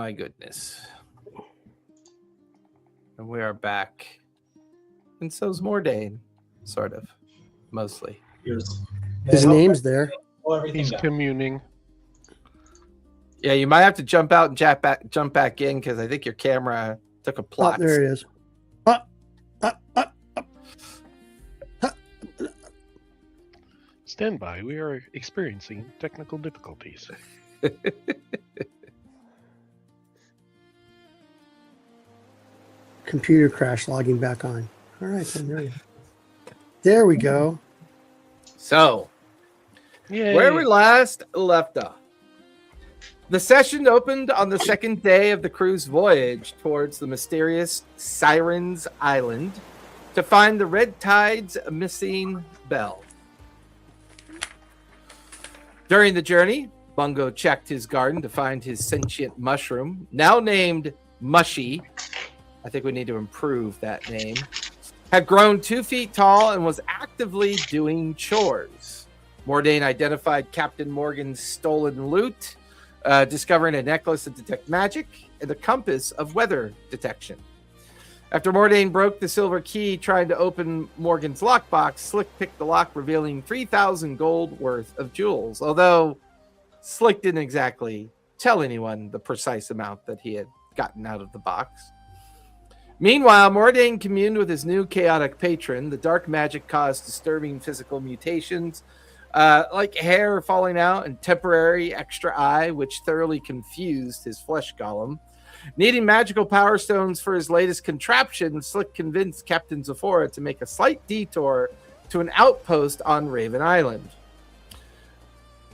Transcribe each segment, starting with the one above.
my goodness. And we are back. And so's Mordain, sort of. Mostly. His name's there. He's communing. Yeah, you might have to jump out and jump back in because I think your camera took a plot. Oh, there it is. Stand by. We are experiencing technical difficulties. Computer crash logging back on. All right, there we go. So, Yay. where we last left off. The session opened on the second day of the crew's voyage towards the mysterious Sirens Island to find the Red Tide's missing bell. During the journey, Bungo checked his garden to find his sentient mushroom, now named Mushy. I think we need to improve that name. Had grown 2 feet tall and was actively doing chores. Mordain identified Captain Morgan's stolen loot, discovering a necklace to detect magic and a compass of weather detection. After Mordain broke the silver key trying to open Morgan's lockbox, Slick picked the lock, revealing 3,000 gold worth of jewels, although Slick didn't exactly tell anyone the precise amount that he had gotten out of the box. Meanwhile, Mordain communed with his new chaotic patron. The dark magic caused disturbing physical mutations, like hair falling out and temporary extra eye, which thoroughly confused his flesh golem. Needing magical power stones for his latest contraption, Slick convinced Captain Zephora to make a slight detour to an outpost on Raven Island.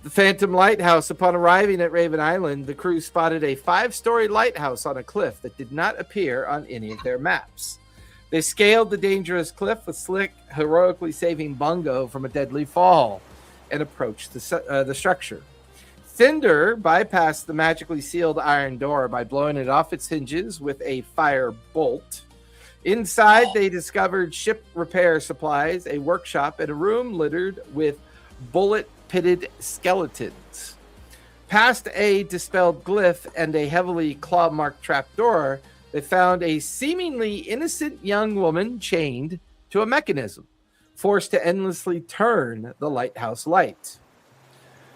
The Phantom Lighthouse. Upon arriving at Raven Island, the crew spotted a 5-story lighthouse on a cliff that did not appear on any of their maps. They scaled the dangerous cliff, with Slick heroically saving Bungo from a deadly fall, and approached the structure. Cinder bypassed the magically sealed iron door by blowing it off its hinges with a fire bolt. Inside, they discovered ship repair supplies, a workshop, and a room littered with bullet-pitted skeletons. Past a dispelled glyph and a heavily claw-marked trapdoor, they found a seemingly innocent young woman chained to a mechanism, forced to endlessly turn the lighthouse light.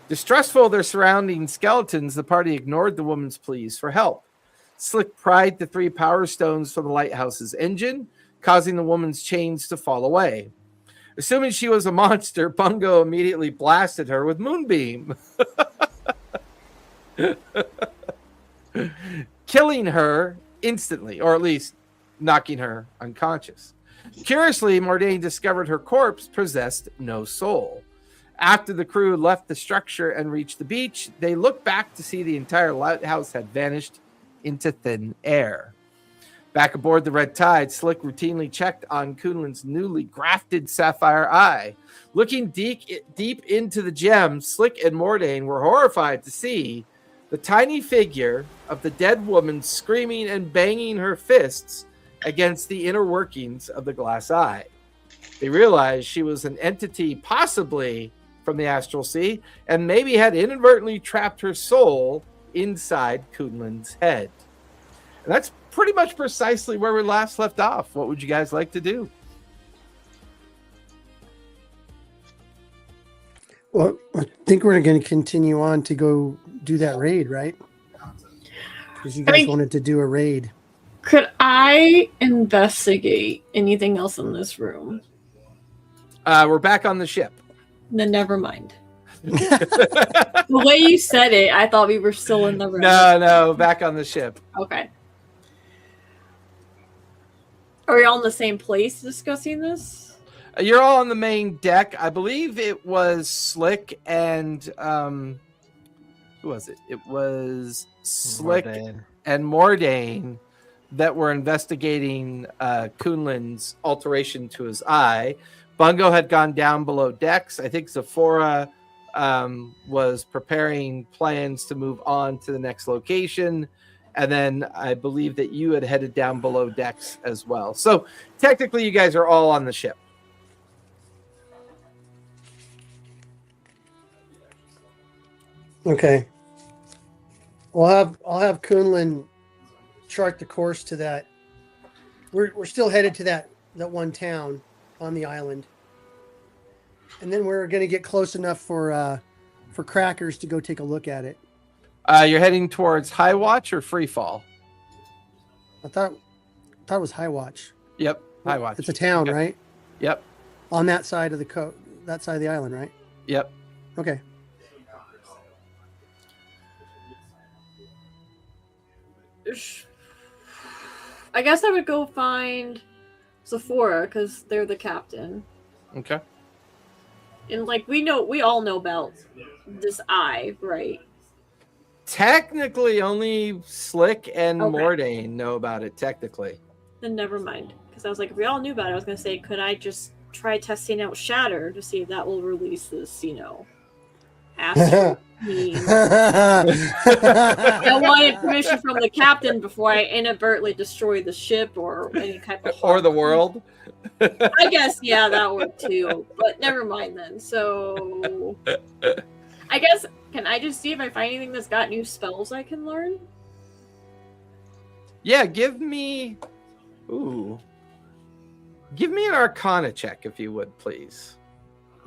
Distrustful of their surrounding skeletons, the party ignored the woman's pleas for help. Slick pried the 3 power stones from the lighthouse's engine, causing the woman's chains to fall away. Assuming she was a monster, Bungo immediately blasted her with Moonbeam, killing her instantly, or at least knocking her unconscious. Curiously, Mordain discovered her corpse possessed no soul. After the crew left the structure and reached the beach, they looked back to see the entire lighthouse had vanished into thin air. Back aboard the Red Tide, Slick routinely checked on Kunlin's newly grafted sapphire eye. Looking deep into the gem, Slick and Mordain were horrified to see the tiny figure of the dead woman screaming and banging her fists against the inner workings of the glass eye. They realized she was an entity possibly from the astral sea, and maybe had inadvertently trapped her soul inside Kunlin's head. And that's pretty much precisely where we last left off. What would you guys like to do? Well, I think we're going to continue on to go do that raid, right? Because you guys wanted to do a raid. Could I investigate anything else in this room? We're back on the ship. Then never mind. The way you said it, I thought we were still in the room. No, back on the ship. Okay. Are we all in the same place discussing this? You're all on the main deck. I believe it was Slick and who was it? It was Slick and Mordain that were investigating Kunlin's alteration to his eye. Bungo had gone down below decks. I think Zephora was preparing plans to move on to the next location. And then I believe that you had headed down below decks as well. So technically you guys are all on the ship. Okay. I'll have Kunlun chart the course to that. We're still headed to that one town on the island, and then we're going to get close enough for Crackers to go take a look at it. You're heading towards High Watch or Free Fall? I thought it was High Watch. Yep, High Watch. It's a town, Okay. right? Yep. On that side of that side of the island, right? Yep. Okay. I guess I would go find Sephora because they're the captain. Okay. And like we all know about this eye, right? Technically, only Slick and Okay. Mordain know about it. Technically. Then never mind. Because I was like, if we all knew about it, I was gonna say, could I just try testing out Shatter to see if that will release this, acid meme. I wanted permission from the captain before I inadvertently destroy the ship or any type of Or the world. I guess, yeah, that would too. But never mind then. So I guess, can I just see if I find anything that's got new spells I can learn? Yeah, give me an Arcana check, if you would, please.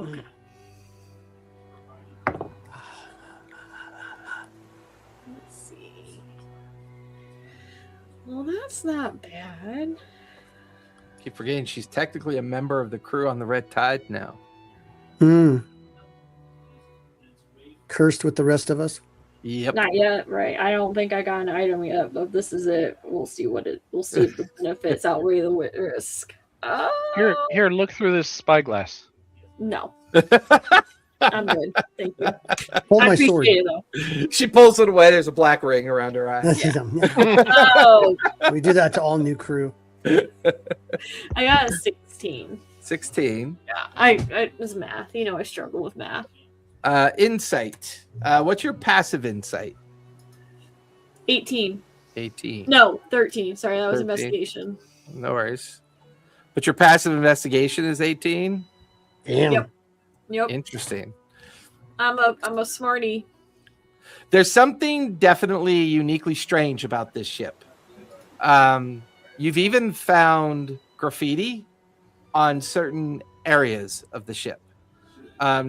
Okay. Let's see. Well, that's not bad. Keep forgetting she's technically a member of the crew on the Red Tide now. Cursed with the rest of us. Yep. Not yet, right? I don't think I got an item yet, but this is it. We'll see if the benefits outweigh the risk. Here, look through this spyglass. No. I'm good. Thank you. Hold I my appreciate sword. it, though. She pulls it away. There's a black ring around her eye. Oh, We do that to all new crew. I got a 16. 16. Yeah, I it's math. I struggle with math. Insight. What's your passive insight? 18. 18. No, 13. Sorry, that was 13. investigation. No worries. But your passive investigation is 18? Damn. Yep. Interesting. I'm a smarty. There's something definitely uniquely strange about this ship. You've even found graffiti on certain areas of the ship.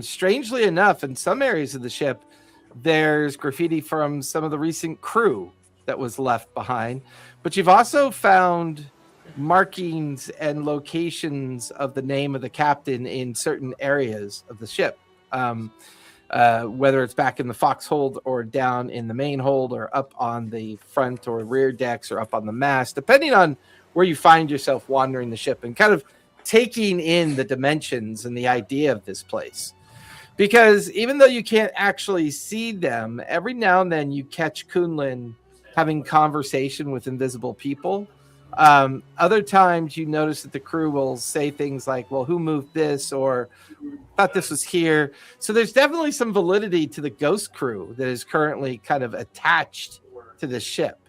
Strangely enough, in some areas of the ship, there's graffiti from some of the recent crew that was left behind. But you've also found markings and locations of the name of the captain in certain areas of the ship. Whether it's back in the foxhold or down in the main hold or up on the front or rear decks or up on the mast, depending on where you find yourself wandering the ship and kind of taking in the dimensions and the idea of this place. Because even though you can't actually see them, every now and then you catch Kunlun having conversation with invisible people. Other times you notice that the crew will say things like, well, who moved this? Or thought this was here. So there's definitely some validity to the ghost crew that is currently kind of attached to the ship.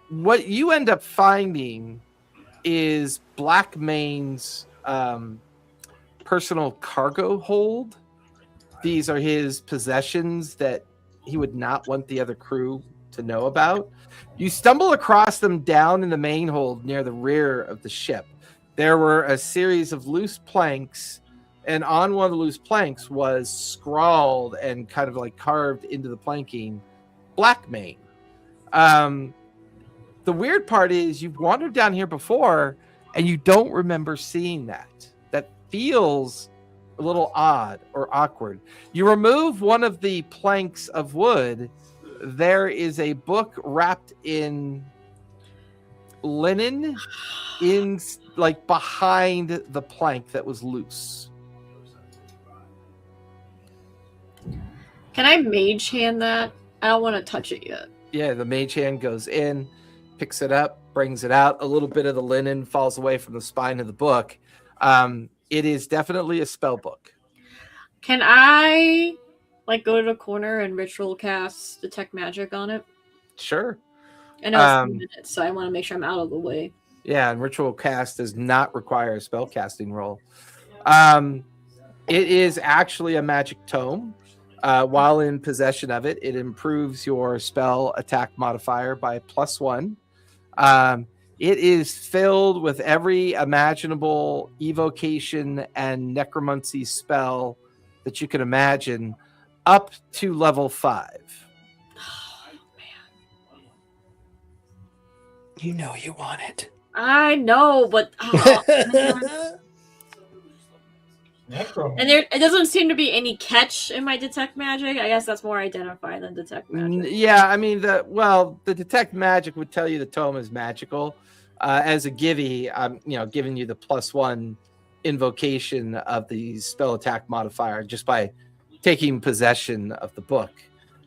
What you end up finding is Black Main's personal cargo hold. These are his possessions that he would not want the other crew to know about. You stumble across them down in the main hold near the rear of the ship. There were a series of loose planks, and on one of the loose planks was scrawled and kind of like carved into the planking, Black Main. The weird part is you've wandered down here before and you don't remember seeing that. That feels a little odd or awkward. You remove one of the planks of wood. There is a book wrapped in linen in like behind the plank that was loose. Can I mage hand that? I don't want to touch it yet. Yeah, the mage hand goes in, picks it up, brings it out. A little bit of the linen falls away from the spine of the book. It is definitely a spell book. Can I go to the corner and ritual cast detect magic on it? Sure. I know it's 3 minutes, so I want to make sure I'm out of the way. Yeah, and ritual cast does not require a spell casting roll. It is actually a magic tome. While in possession of it, it improves your spell attack modifier by +1. It is filled with every imaginable evocation and necromancy spell that you can imagine up to level 5. Oh, man. You know you want it. I know, but and there it doesn't seem to be any catch in my detect magic. I guess that's more identify than detect magic. Yeah, I mean the detect magic would tell you the tome is magical. As a givey, I'm giving you the +1 invocation of the spell attack modifier just by taking possession of the book.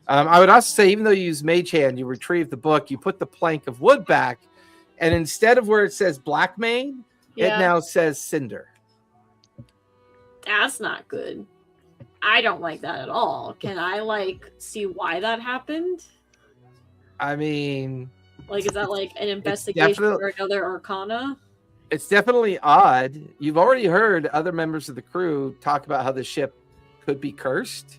I would also say, even though you use Mage Hand, you retrieve the book, you put the plank of wood back, and instead of where it says Black Mane, it now says Cinder. That's not good. I don't like that at all. Can I see why that happened? I mean, is that an investigation or another arcana? It's definitely odd. You've already heard other members of the crew talk about how the ship could be cursed.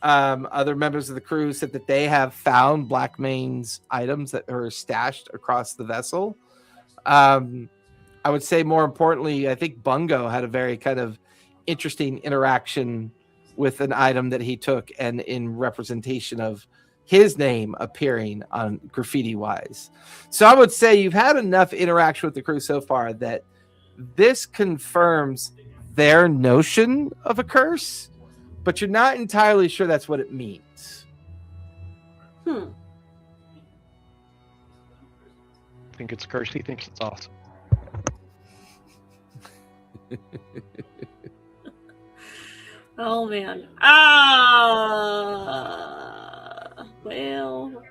Other members of the crew said that they have found Black Mane's items that are stashed across the vessel. I would say, more importantly, I think Bungo had a very kind of interesting interaction with an item that he took, and in representation of his name appearing on graffiti wise. So I would say you've had enough interaction with the crew so far that this confirms their notion of a curse, but you're not entirely sure that's what it means. I think it's a curse. He thinks it's awesome. Oh man. Well.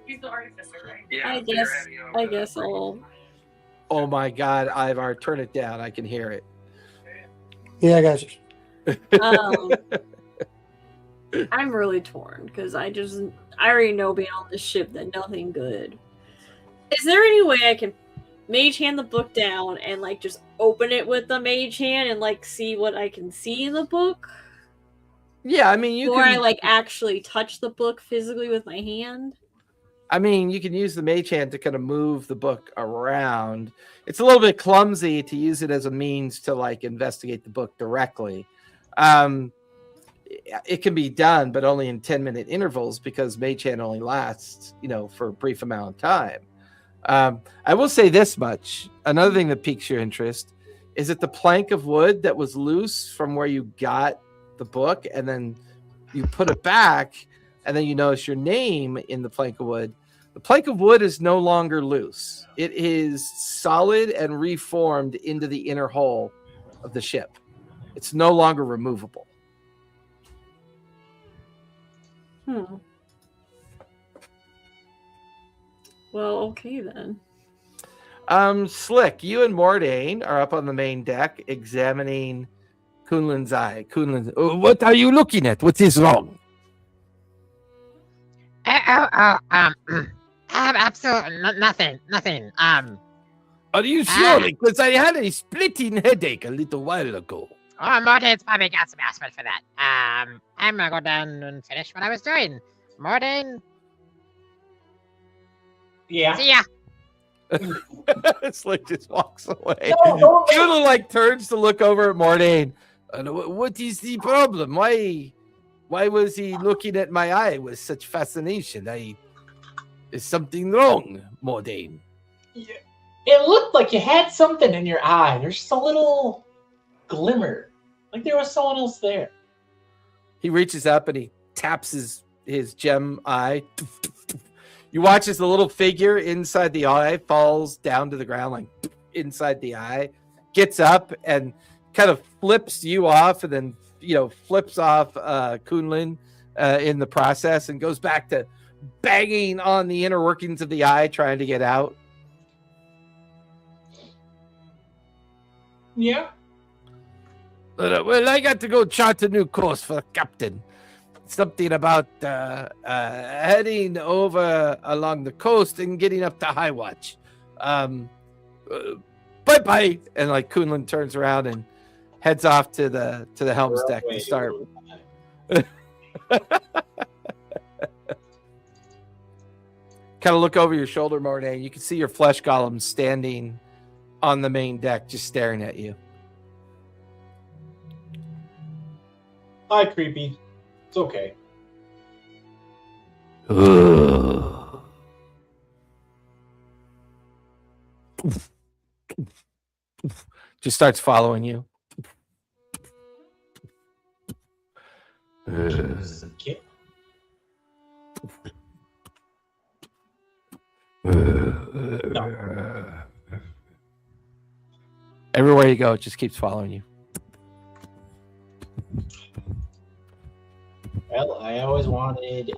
He's the artificer, right? Yeah. I guess I'll. Oh my God, Ivar, turn it down. I can hear it. Yeah, I got you. I'm really torn because I already know being on this ship that nothing good. Is there any way I can Mage Hand the book down and just open it with the Mage Hand and see what I can see in the book? Yeah, I mean I actually touch the book physically with my hand. I mean, you can use the Mage Hand to kind of move the book around. It's a little bit clumsy to use it as a means to investigate the book directly. It can be done, but only in 10-minute intervals because Mage Hand only lasts, for a brief amount of time. I will say this much. Another thing that piques your interest is that the plank of wood that was loose from where you got the book, and then you put it back, and then you notice your name in the plank of wood. The plank of wood is no longer loose. It is solid and reformed into the inner hull of the ship. It's no longer removable. Well, okay then. Slick, you and Mordain are up on the main deck examining Kunlin's eye. Kunlin, what are you looking at? What is wrong? Absolutely nothing. Are you sure? Because I had a splitting headache a little while ago. Oh, Mordain's probably got some aspirin for that. I'm gonna go down and finish what I was doing. Mordain. Yeah. See ya. Slick just walks away. Kunlin turns to look over at Mordain. What is the problem? Why was he looking at my eye with such fascination? Is something wrong, Mordain? Yeah. It looked like you had something in your eye. There's just a little glimmer, like there was someone else there. He reaches up and he taps his gem eye. You watch as the little figure inside the eye falls down to the ground, inside the eye, gets up and kind of flips you off, and then flips off Kunlin in the process, and goes back to banging on the inner workings of the eye, trying to get out. Yeah. Well, I got to go chart a new course for the captain. Something about heading over along the coast and getting up to High Watch. Bye-bye. And Kunlin turns around and heads off to the helm's We're deck to away. start. Kind of look over your shoulder, Mornay. You can see your flesh golem standing on the main deck, just staring at you. Hi, creepy. It's okay. Just starts following you. Okay. Everywhere you go, it just keeps following you. Well, I always wanted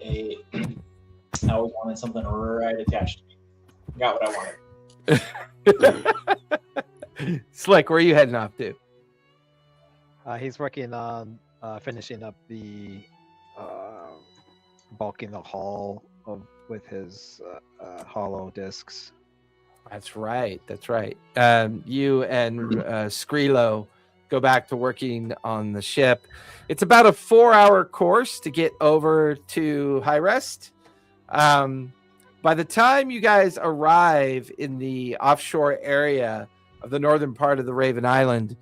something right attached to me. Got what I wanted. Slick, where are you heading off to? He's working on finishing up the bulking the hull with his hollow discs. That's right. That's right. You and Skrilo go back to working on the ship. It's about a 4-hour course to get over to High Rest. By the time you guys arrive in the offshore area of the northern part of the Raven Island,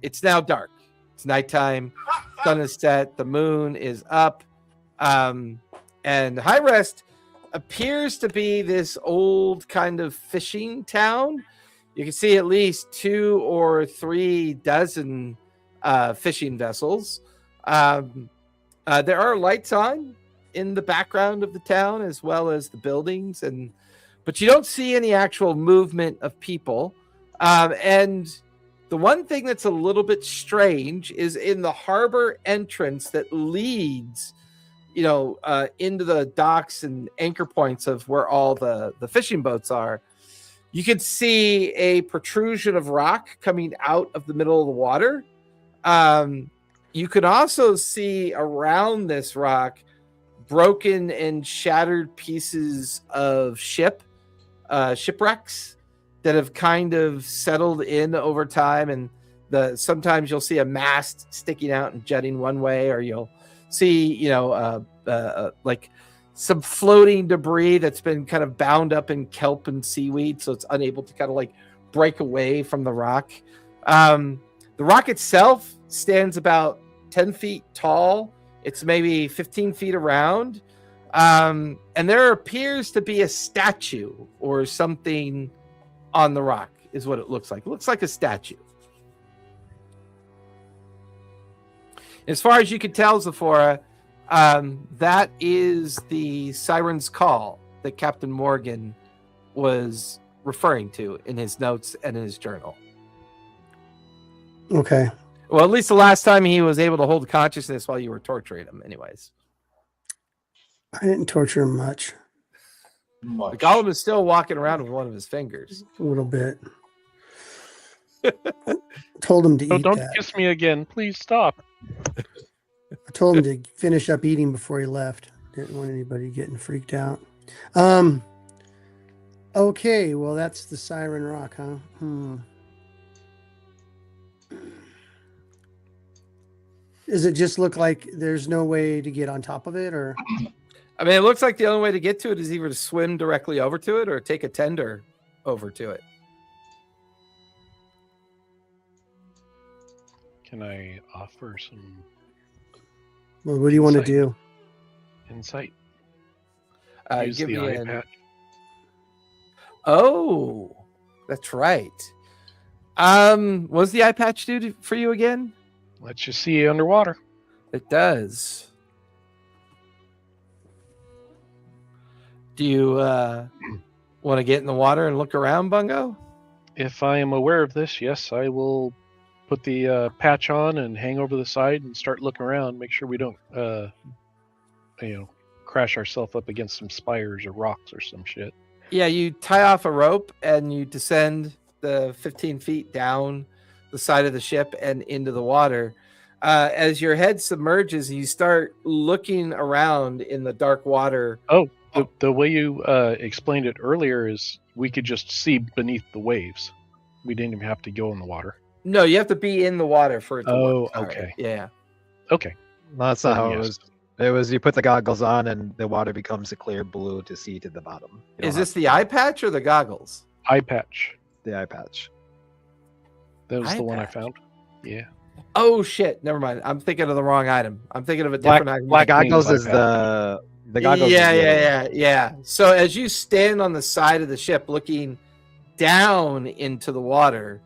it's now dark. It's nighttime. Sun is set. The moon is up. And High Rest appears to be this old kind of fishing town. You can see at least 2 or 3 dozen fishing vessels. There are lights on in the background of the town as well as the buildings, but you don't see any actual movement of people. And the one thing that's a little bit strange is in the harbor entrance that leads into the docks and anchor points of where all the fishing boats are, you can see a protrusion of rock coming out of the middle of the water. You can also see around this rock broken and shattered pieces of shipwrecks that have kind of settled in over time. And sometimes you'll see a mast sticking out and jutting one way, or you'll see, like some floating debris that's been kind of bound up in kelp and seaweed, so it's unable to kind of like break away from the rock. The rock itself stands about 10 feet tall. It's maybe 15 feet around. And there appears to be a statue or something on the rock, is what it looks like. It looks like a statue. As far as you can tell, Zephora, that is the Siren's Call that Captain Morgan was referring to in his notes and in his journal. Okay. Well, at least the last time he was able to hold consciousness while you were torturing him, anyways. I didn't torture him much. The golem is still walking around with one of his fingers. A little bit. I told him to eat Don't that. kiss me again. Please stop. I told him to finish up eating before he left. Didn't want anybody getting freaked out. Okay, well, that's the Siren Rock, huh? Does it just look like there's no way to get on top of it, or? I mean, it looks like the only way to get to it is either to swim directly over to it or take a tender over to it. Can I offer some Well, what do you want to do? insight? Use Give the me eye an... patch. Oh, that's right. What does the eye patch do for you again? Lets you see underwater. It does. Do you want to get in the water and look around, Bungo? If I am aware of this, yes, I will put the patch on and hang over the side and start looking around. Make sure we don't, crash ourselves up against some spires or rocks or some shit. Yeah, you tie off a rope and you descend the 15 feet down the side of the ship and into the water. As your head submerges, you start looking around in the dark water. Oh, the way you explained it earlier is we could just see beneath the waves. We didn't even have to go in the water. No, you have to be in the water for it to Oh, work. Sorry. okay. Yeah. Okay. No, that's not Then how it yes. was. It was you put the goggles on and the water becomes a clear blue to see to the bottom. You don't Is have this the eye patch or the goggles? Eye patch. the eye patch. That was Eye the one I patch. found. Yeah. Oh shit! Never mind. I'm thinking of the wrong item. I'm thinking of a Black, different item. black Green goggles eye is patch. the goggles. Yeah, is the other yeah, one. yeah, yeah. So as you stand on the side of the ship, looking down into the water,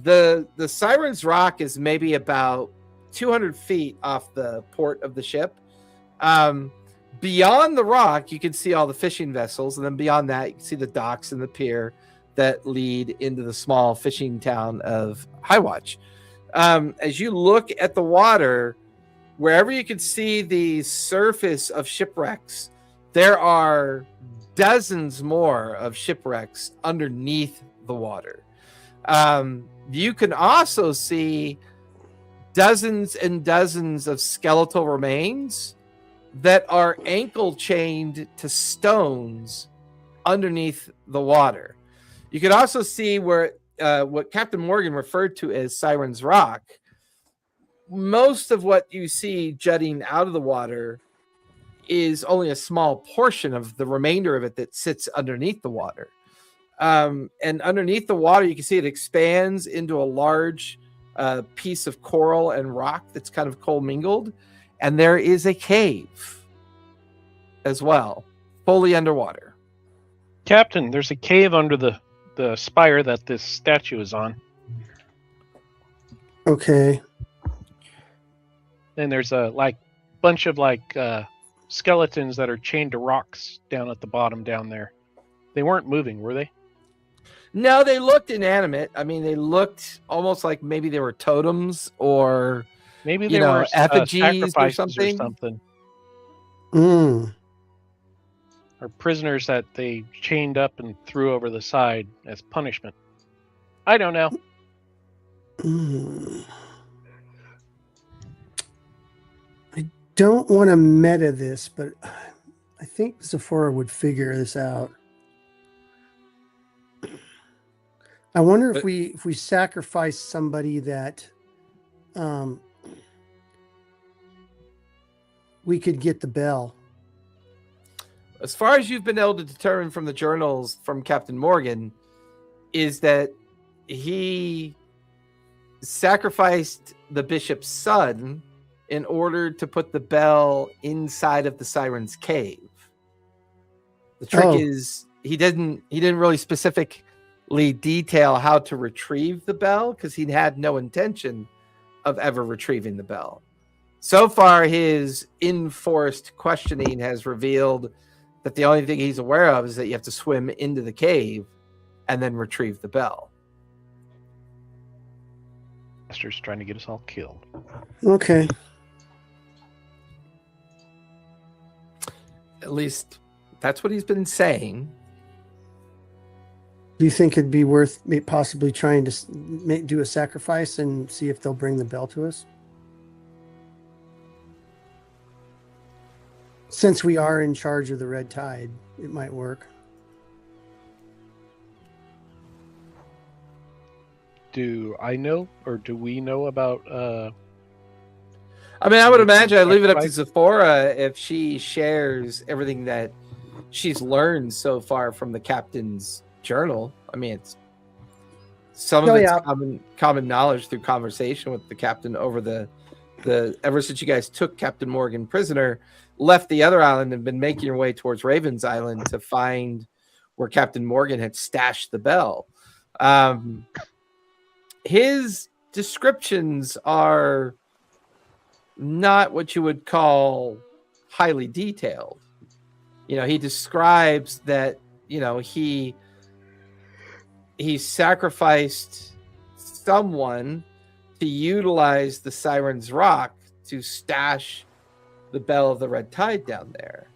the Siren's Rock is maybe about 200 feet off the port of the ship. Beyond the rock, you can see all the fishing vessels, and then beyond that, you can see the docks and the pier that lead into the small fishing town of Highwatch. As you look at the water, wherever you can see the surface of shipwrecks, there are dozens more of shipwrecks underneath the water. You can also see dozens and dozens of skeletal remains that are ankle chained to stones underneath the water. You can also see where what Captain Morgan referred to as Siren's Rock. Most of what you see jutting out of the water is only a small portion of the remainder of it that sits underneath the water. And underneath the water, you can see it expands into a large piece of coral and rock that's kind of commingled. And there is a cave as well, fully underwater. Captain, there's a cave under the spire that this statue is on. Okay. And there's a bunch of skeletons that are chained to rocks down at the bottom down there. They weren't moving, were they? No, they looked inanimate. I mean, they looked almost like maybe they were totems or Maybe You they know, were effigies or sacrifices or something? something. Mm. Or prisoners that they chained up and threw over the side as punishment. I don't know. Mm. I don't want to meta this, but I think Zephora would figure this out. I wonder if But- we sacrifice somebody that we could get the bell. As far as you've been able to determine from the journals from Captain Morgan, is that he sacrificed the bishop's son in order to put the bell inside of the Siren's cave. The trick Oh. is he didn't really specifically detail how to retrieve the bell because he had no intention of ever retrieving the bell. So far, his enforced questioning has revealed that the only thing he's aware of is that you have to swim into the cave and then retrieve the bell. Master's trying to get us all killed. Okay. At least that's what he's been saying. Do you think it'd be worth possibly trying to do a sacrifice and see if they'll bring the bell to us? Since we are in charge of the Red Tide, it might work. Do I know, or do we know about? I mean, I would Making imagine I'd leave it up to sacrifice? Zephora if she shares everything that she's learned so far from the captain's journal. I mean, it's some of Oh, it's yeah. common knowledge through conversation with the captain over the ever since you guys took Captain Morgan prisoner, left the other island and been making your way towards Raven's Island to find where Captain Morgan had stashed the bell. His descriptions are not what you would call highly detailed. You know, he describes that, you know, he sacrificed someone to utilize the Siren's Rock to stash the Bell of the Red Tide down there.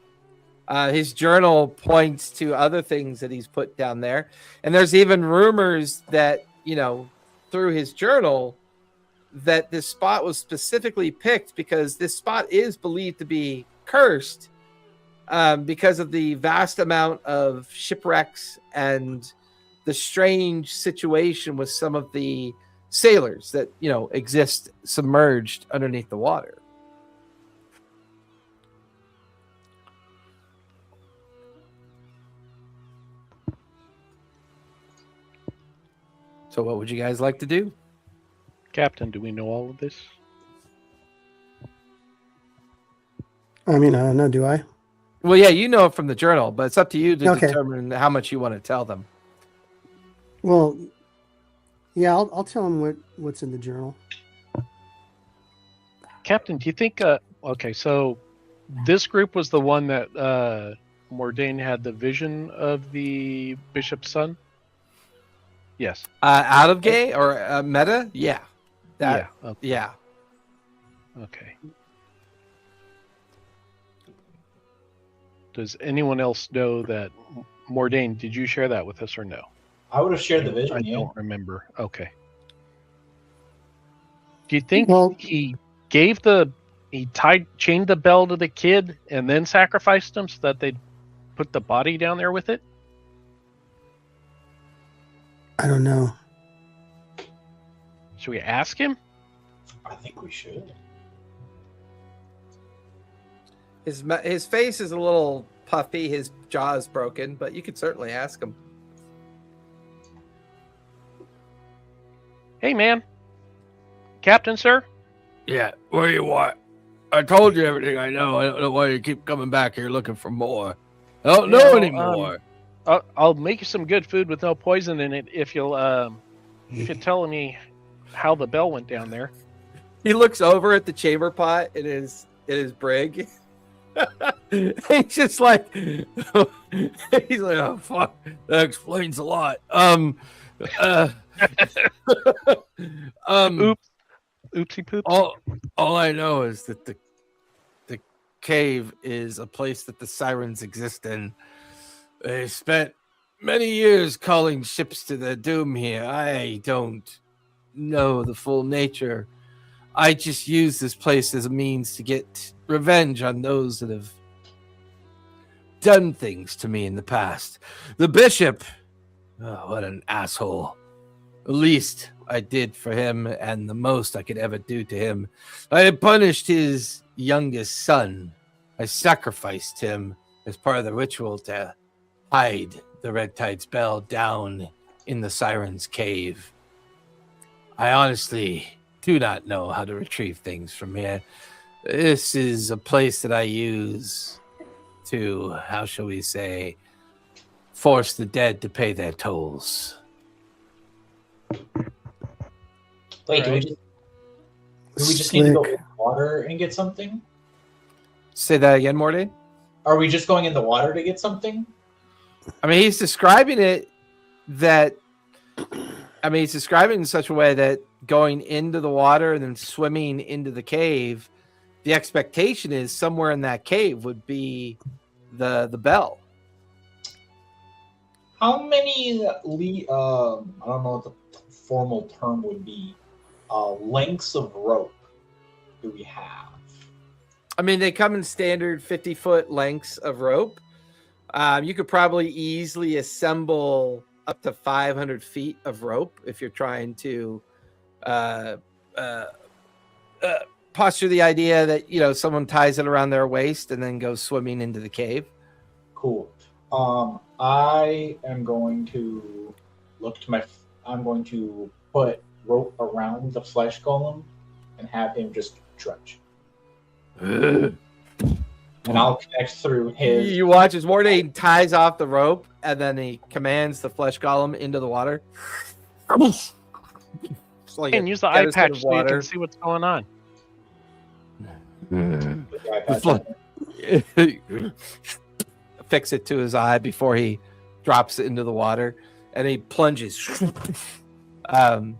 His journal points to other things that he's put down there. And there's even rumors that, you know, through his journal, that this spot was specifically picked because this spot is believed to be cursed because of the vast amount of shipwrecks and the strange situation with some of the sailors that exist submerged underneath the water. So what would you guys like to do? Captain, do we know all of this? I mean, I don't know. Do I? Well, yeah, you know it from the journal, but it's up to you to Okay. determine how much you want to tell them. Well, yeah, I'll tell him what's in the journal. Captain, do you think? Okay, so this group was the one that Mordain had the vision of the bishop's son. Yes. Out of gay or meta? Yeah. Yeah. Okay. Yeah. Okay. Does anyone else know that? Mordain, did you share that with us or no? I would have shared the I vision. Yeah. don't remember. Okay. Do you think Well- he chained the bell to the kid and then sacrificed him so that they'd put the body down there with it? I don't know. Should we ask him? I think we should. His face is a little puffy. His jaw is broken, but you could certainly ask him. Hey, man. Captain, sir? Yeah, where you want? I told you everything I know. I don't know why you keep coming back here looking for more. I don't know Yeah, anymore. I'll make you some good food with no poison in it if you'll tell me how the bell went down there. He looks over at the chamber pot in his brig. He's just like, he's like, oh fuck, that explains a lot. Oopsie poop. All I know is that the cave is a place that the sirens exist in. They spent many years calling ships to their doom here. I don't know the full nature. I just use this place as a means to get revenge on those that have done things to me in the past. The bishop, oh, what an asshole. The least I did for him and the most I could ever do to him. I punished his youngest son. I sacrificed him as part of the ritual to hide the Red Tide's bell down in the Siren's cave. I honestly do not know how to retrieve things from here. This is a place that I use to, how shall we say, force the dead to pay their tolls. Wait, do we just need to go in the water and get something? Say that again, Morty? Are we just going in the water to get something? I mean, he's describing it he's describing it in such a way that going into the water and then swimming into the cave, the expectation is somewhere in that cave would be the bell. How many I don't know what the formal term would be, lengths of rope do we have? I mean, they come in standard 50-foot lengths of rope. You could probably easily assemble up to 500 feet of rope if you're trying to posture the idea that, someone ties it around their waist and then goes swimming into the cave. Cool. I am going to I'm going to put rope around the flesh golem and have him just trudge. And I'll connect through his. You watch as Mordain ties off the rope and then he commands the flesh golem into the water. Like and use the eye patch so you can see what's going on. Fix it to his eye before he drops it into the water, and he plunges. Little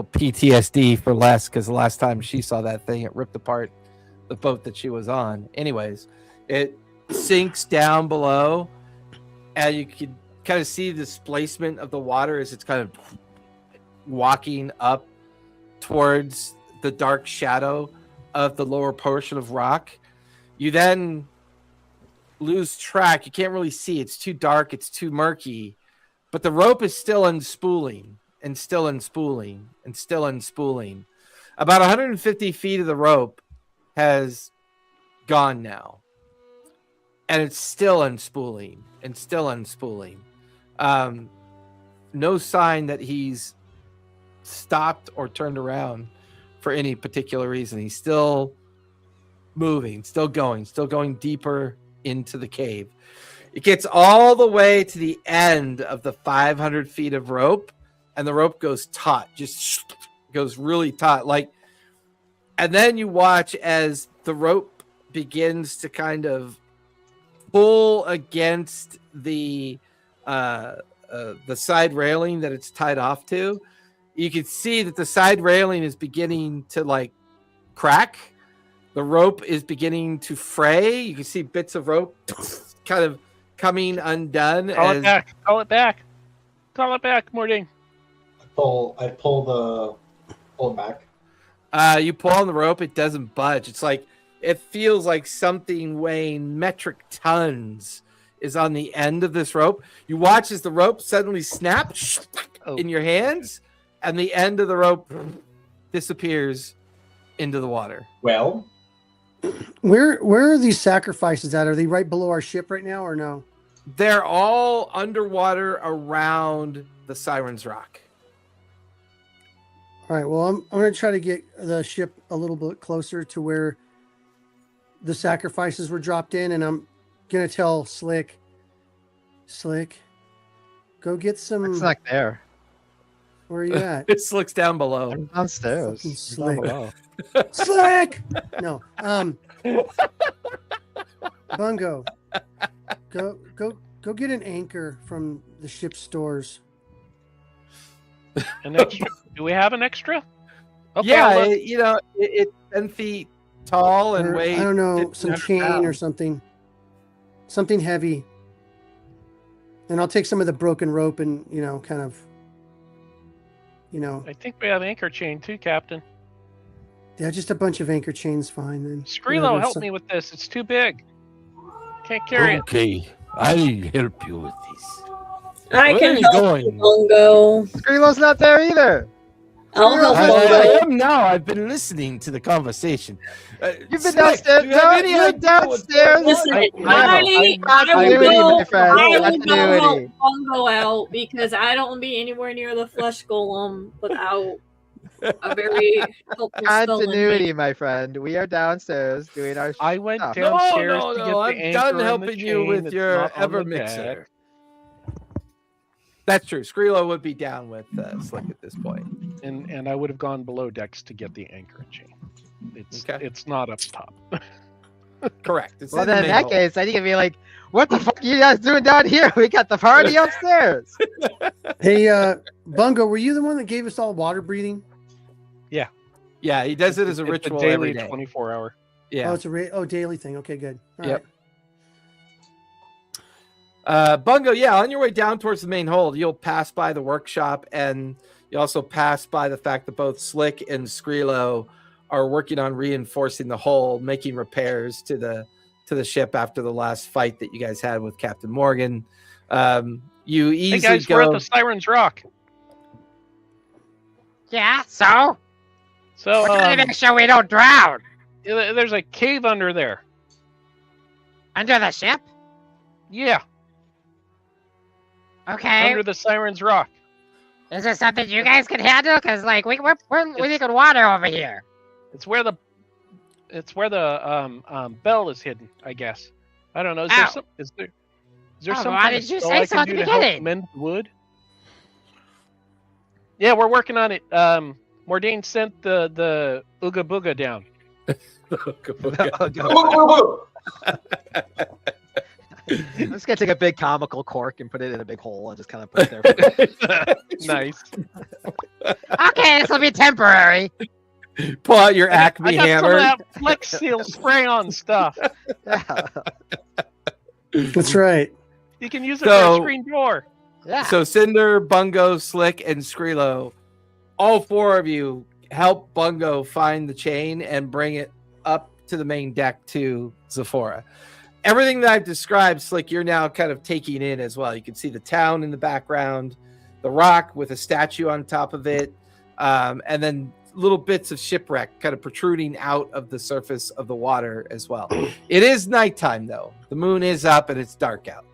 PTSD for Les, because the last time she saw that thing, it ripped apart the boat that she was on. Anyways, it sinks down below, and you can kind of see the displacement of the water as it's kind of walking up towards the dark shadow of the lower portion of rock. You then lose track. You can't really see. It's too dark. It's too murky. But the rope is still unspooling. and still unspooling and still unspooling. About 150 feet of the rope has gone now. And it's still unspooling and still unspooling. No sign that he's stopped or turned around for any particular reason. He's still moving, still going deeper into the cave. It gets all the way to the end of the 500 feet of rope, and the rope goes taut, just goes really taut. And then you watch as the rope begins to kind of pull against the side railing that it's tied off to. You can see that the side railing is beginning to crack. The rope is beginning to fray. You can see bits of rope kind of coming undone. Call it back. Call it back. Call it back, Morting. I pull it back. You pull on the rope, it doesn't budge. It's like it feels like something weighing metric tons is on the end of this rope. You watch as the rope suddenly snaps in your hands, and the end of the rope disappears into the water. Well, Where are these sacrifices at? Are they right below our ship right now, or no? They're all underwater around the Siren's Rock. All right. Well, I'm going to try to get the ship a little bit closer to where the sacrifices were dropped in, and I'm going to tell Slick, go get some. It's not there. Where are you at? It slicks down below. I'm downstairs. Fucking It's down Slick. below. Slick. No. Bungo, go get an anchor from the ship's stores. An extra? Do we have an extra? Okay, Yeah, look. it's 10 feet tall and Or, weighs. I don't know, some 1,500 chain or pounds. something heavy. And I'll take some of the broken rope and kind of. I think we have anchor chain too, Captain. Yeah, just a bunch of anchor chains, fine then. Skrilo, Whatever, help so- me with this. It's too big. Can't carry it. Okay, I'll help you with this. I Where can are you help going? you, Bongo. Skrilo's not there either. I'll help I Bongo. am now. I've been listening to the conversation. You've been Slick, downstairs. do you have No, any you're idea what's downstairs. going on? Listen, I Continuity, I my friend. will go Continuity. help Bongo out because I don't want to be anywhere near the flesh golem without a very helpful spell. Continuity, my friend. We are downstairs doing our. I went stuff. downstairs No, to get the I'm anchor done and the helping you chain with that's your not on ever the mixer. deck. That's true. Skrilo would be down with Slick at this point. And I would have gone below decks to get the anchor and chain. Okay. It's not up top. Correct. It's Well, in the then in main that hole. case, I think it'd be like, what the fuck are you guys doing down here? We got the party upstairs. Hey, Bungo, were you the one that gave us all water breathing? Yeah, he does it as a It's ritual daily every day. 24-hour. Yeah. Oh, it's a daily thing. Okay, good. All Yep. right. Bungo, yeah, on your way down towards the main hold, you'll pass by the workshop, and you also pass by the fact that both Slick and Skrilo are working on reinforcing the hull, making repairs to the ship after the last fight that you guys had with Captain Morgan. You easily Hey guys, go. we're at the Siren's Rock. Yeah, so? So We're trying to make sure we don't drown. there's a cave under there. Under the ship? Yeah, Okay. under the Siren's Rock. Is there something you guys can handle? Because, we're leaking water over here. It's where the bell is hidden, I guess. I don't know. Is Ow. there some? Is there Oh, something why did you spell say I so can at the do to help beginning? mend wood? Yeah, we're working on it. Mordain sent the Ooga Booga down. I'm just gonna take a big comical cork and put it in a big hole and just kind of put it there. Nice. Okay, this will be temporary. Pull out your I Acme got hammer. some of that Flex Seal spray on stuff. Yeah. That's right. You can use it So- for a screen door. Yeah. So Cinder, Bungo, Slick, and Skrilo, all four of you help Bungo find the chain and bring it up to the main deck to Zephora. Everything that I've described, Slick, you're now kind of taking in as well. You can see the town in the background. the rock with a statue on top of it, and then little bits of shipwreck kind of protruding out of the surface of the water as well. It is nighttime though. The moon is up and it's dark out.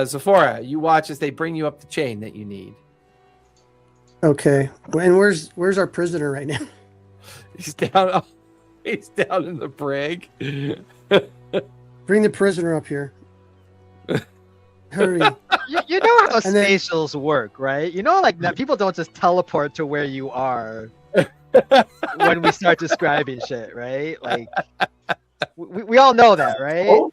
Zephora, you watch as they bring you up the chain that you need. Okay. And where's our prisoner right now? He's down. He's down in the brig. Bring the prisoner up here. Hurry. You know how And then- spatials work, right? You know, like people don't just teleport to where you are when we start describing shit, right? Like we all know that, right? Oh,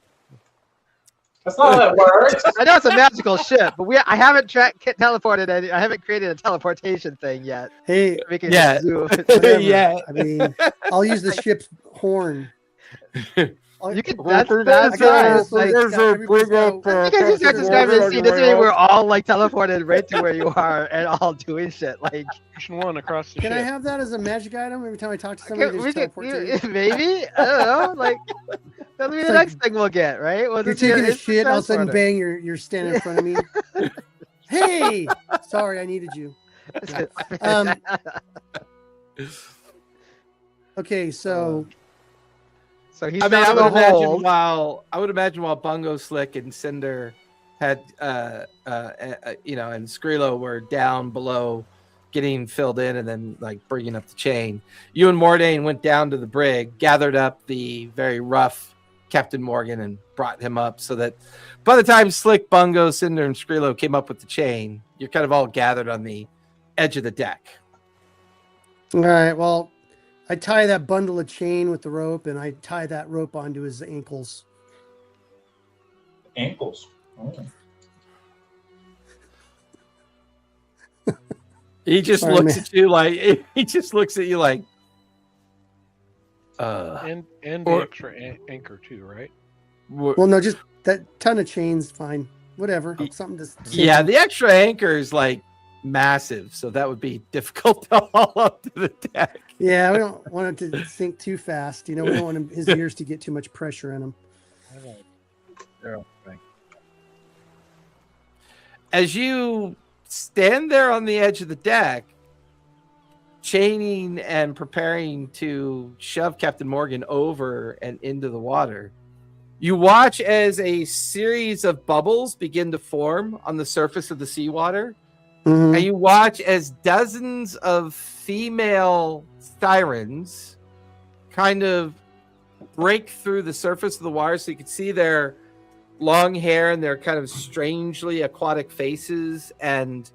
that's not how it works. I know it's a magical ship, but I haven't teleported any. I haven't created a teleportation thing yet. Hey, We can Yeah. just do it. whatever. Yeah. I mean, I'll use the ship's horn. You can. I That's got fine. this, like, everybody's go- You guys just have to describe the scene. This way, we're all like teleported right to where you are and all doing shit. Like, Mission 1 across the Can ship. I have that as a magic item every time I talk to somebody? we Just could, teleport to you? maybe I don't know. Like, that'll be It's the like- next thing we'll get, right? We'll You're just be taking a instant shit, all of a sudden, transporter. bang! You're standing in front of me. Hey, sorry, I needed you. Um, Okay, so So he's I mean, down I in would the imagine hold. while Bungo Slick and Cinder had, and Skrilla were down below, getting filled in, and then like bringing up the chain. You and Mordain went down to the brig, gathered up the very rough Captain Morgan, and brought him up, so that by the time Slick, Bungo, Cinder, and Skrilla came up with the chain, you're kind of all gathered on the edge of the deck. all right, well, I tie that bundle of chain with the rope, and I tie that rope onto his ankles. Ankles. Oh. He just Sorry, looks man. at you like And the Or- extra anchor too, right? Well, no, just that ton of chains, fine, whatever, something to. Yeah, the extra anchor is like massive, so that would be difficult to haul up to the deck. Yeah, we don't want it to sink too fast. You know, we don't want his ears to get too much pressure in him. As you stand there on the edge of the deck, chaining and preparing to shove Captain Morgan over and into the water, you watch as a series of bubbles begin to form on the surface of the seawater. Mhm. And you watch as dozens of female sirens kind of break through the surface of the water, so you can see their long hair and their kind of strangely aquatic faces, and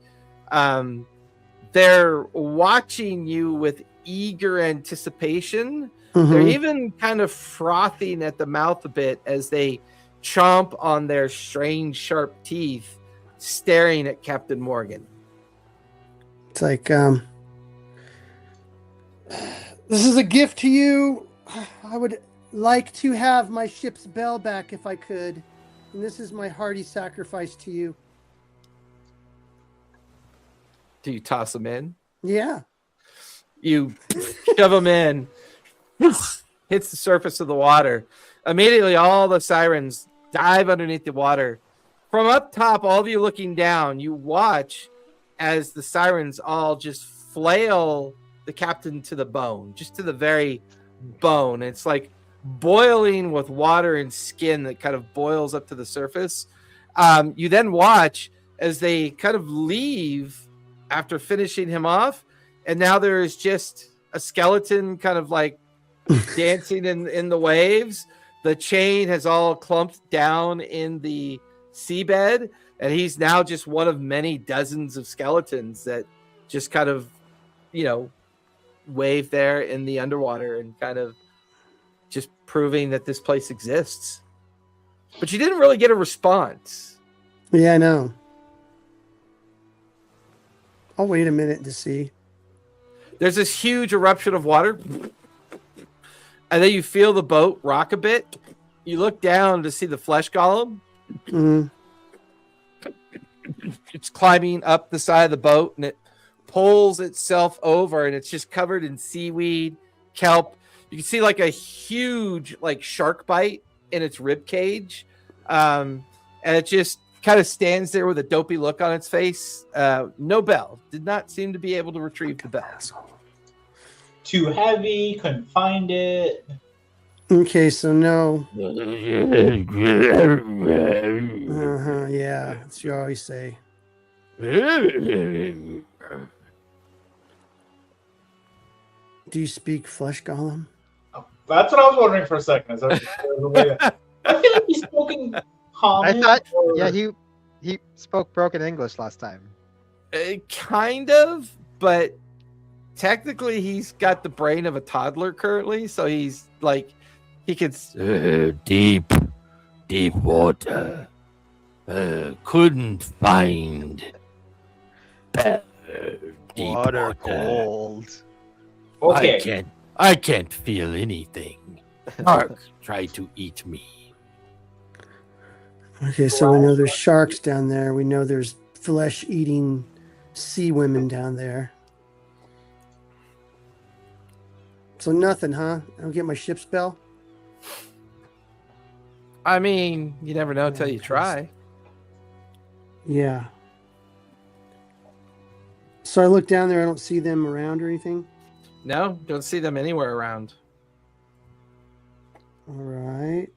they're watching you with eager anticipation. They're Mhm. even kind of frothing at the mouth a bit as they chomp on their strange sharp teeth, staring at Captain Morgan. It's like, this is a gift to you. I would like to have my ship's bell back if I could. And this is my hearty sacrifice to you. Do you toss them in? Yeah. You shove them in, hits the surface of the water. Immediately, all the sirens dive underneath the water. From up top, all of you looking down, you watch as the sirens all just flail the captain to the bone, just to the very bone. It's like boiling with water and skin that kind of boils up to the surface. You then watch as they kind of leave after finishing him off, and now there is just a skeleton kind of like dancing in the waves. The chain has all clumped down in the seabed, and he's now just one of many dozens of skeletons that just kind of, wave there in the underwater and kind of just proving that this place exists. But you didn't really get a response. Yeah, I know. I'll wait a minute to see. There's this huge eruption of water, and then you feel the boat rock a bit. You look down to see the flesh golem. Mhm. It's climbing up the side of the boat, and it pulls itself over, and it's just covered in seaweed, kelp. You can see like a huge like shark bite in its rib cage. and it just kind of stands there with a dopey look on its face. No bell. Did not seem to be able to retrieve the bell. Too heavy, couldn't find it. Okay, so no. Yeah, that's what you always say. Do you speak flesh golem? Oh, that's what I was wondering for a second. Is that the way I feel like he's spoken common. I thought, or- yeah, he spoke broken English last time. Kind of, but technically he's got the brain of a toddler currently, so he's like he could Deep water. Couldn't find better deep water. cold. Okay. I can't feel anything. Shark tried to eat me. Okay, so we know there's sharks down there. We know there's flesh-eating sea women down there. So nothing, huh? I don't get my ship spell? I mean, you never know until you try. Yeah. So I look down there, I don't see them around or anything. No, don't see them anywhere around. All right.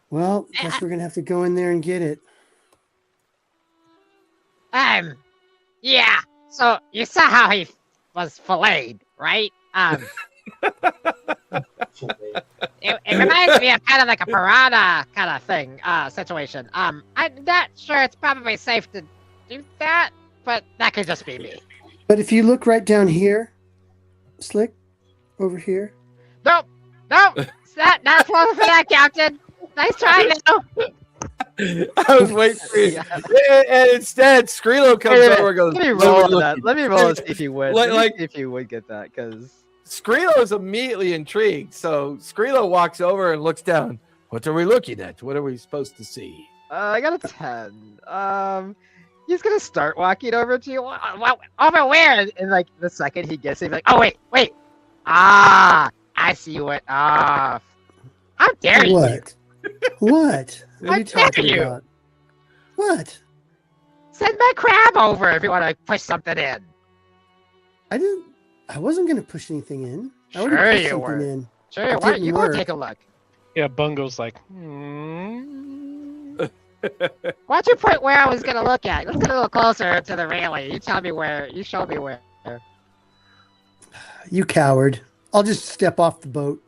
Well, guess we're gonna have to go in there and get it. Yeah. So you saw how he was filleted, right? It reminds me of kind of like a piranha kind of thing, situation. I'm not sure it's probably safe to do that, but that could just be me. But if you look right down here, Slick, over here. Nope. Not falling for that, Captain. Nice try, now. I was waiting for you. And instead, Skrilo comes over and goes, Let me roll on that. Let me roll and see if you would. Like- See if you would get that, because Skrilo is immediately intrigued. So Skrilo walks over and looks down. What are we looking at? What are we supposed to see? I got a 10. He's gonna start walking over to you. Over where? And like the second he gets it, he's like, "Oh, Oh, wait. Ah, I see you went off. How dare you? What? What? What are you How dare talking you? about? What? Send my crab over if you want to push something in. I wasn't gonna push anything in. I already Sure pushed you something were. in. Sure, It why don't didn't you go work. take a look? Yeah, Bungo's like, Why'd you point where I was gonna look at? Let's get a little closer to the railing. You tell me where. You show me where. You coward. I'll just step off the boat.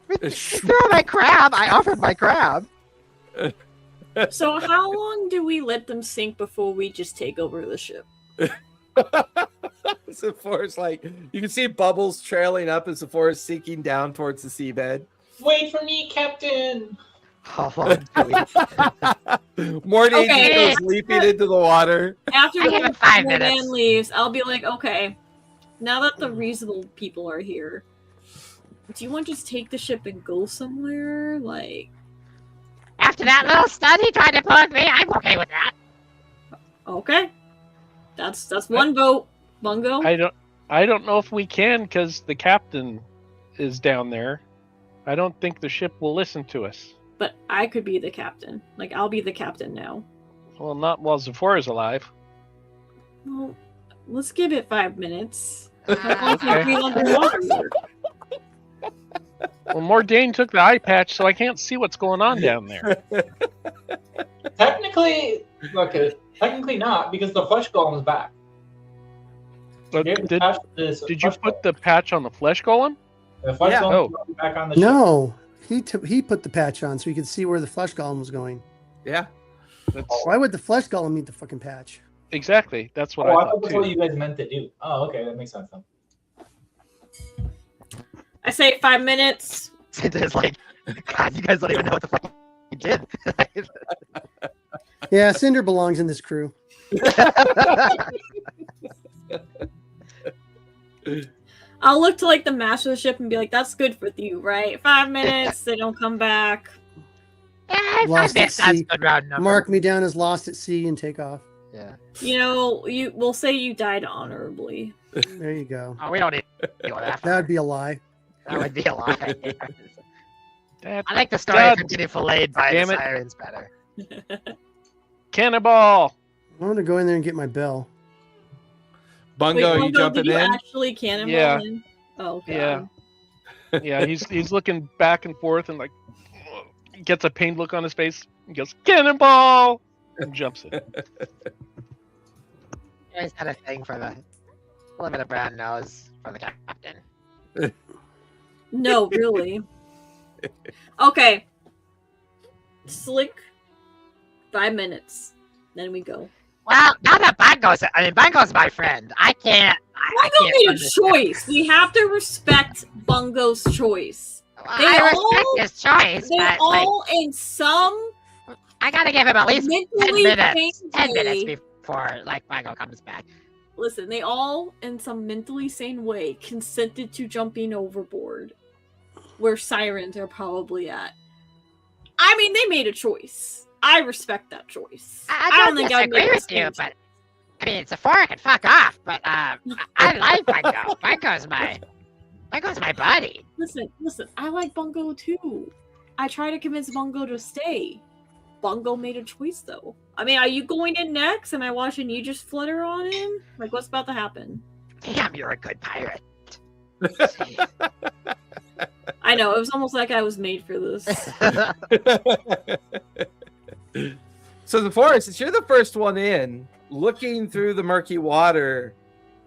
Throw my crab. I offered my crab. So how long do we let them sink before we just take over the ship? Sephora's like, you can see bubbles trailing up as Sephora's sinking down towards the seabed. Wait for me, Captain. how long do we? Morty Okay. just goes leaping into the water. After I give the it 5 one minutes. man leaves, I'll be like, okay, now that the reasonable people are here, do you want to just take the ship and go somewhere? Like, After that little stud he tried to plug me, I'm okay with that. okay, that's one vote, Bungo. I don't know if we can because the captain is down there. I don't think the ship will listen to us. But I could be the captain. Like, I'll be the captain now. Well, not while Zephora's alive. Well, let's give it 5 minutes. Okay. I can't breathe underwater here. Well, Mordain took the eye patch, so I can't see what's going on down there. Technically, technically not, because the flesh golem's back. But You have to did patch this you flesh put the patch on the flesh golem? golem. The flesh Yeah. golem's back on the ship. No, he put the patch on so he could see where the flesh golem was going. Yeah. That's Why would the flesh golem need the fucking patch? exactly. That's what Oh, I I thought thought that's what too. you guys meant to do. Oh, okay, that makes sense then. I say 5 minutes. It's like, God, you guys don't even know what the fuck you did. Yeah, Cinder belongs in this crew. I'll look to like the master of the ship and be like, "That's good for you, right? 5 minutes. They don't come back." Yeah, Lost at that's sea. good round number. Mark me down as lost at sea and take off. Yeah. You know, we'll say you died honorably. There you go. Oh, we don't need to deal with that. That would be a lie. That would be a lie. That I like the story God of getting filleted by the damn it. sirens better. cannonball. I'm gonna go in there and get my bell. Bungo, you Bungo, jumping did you in? actually cannonball Yeah. in? Oh, God. Yeah. Yeah, he's looking back and forth and like gets a pained look on his face and goes cannonball and jumps in. You always had a thing for the limited brown nose for the captain. No, really. Okay. Slick. 5 minutes. Then we go. Well, now that Bungo's my friend. I can't. I Bungo can't made a run this choice. We have to respect Bungo's choice. Well, They I all- respect his choice, They but all, in some I gotta give him at least 10 mentally minutes. sane 10 minutes way. before Bungo comes back. Listen, they all, in some mentally sane way, consented to jumping overboard where sirens are probably at. I mean, they made a choice. I respect that choice. I don't think I'd disagree make with the you, same but I mean, Sephora can fuck off. But I like Bungo. Bungo's my buddy. Listen, I like Bungo too. I try to convince Bungo to stay. Bungo made a choice though. I mean, are you going in next? Am I watching you just flutter on him? Like, what's about to happen? Damn, you're a good pirate. I know, it was almost like I was made for this. So the forest, since you're the first one in, looking through the murky water,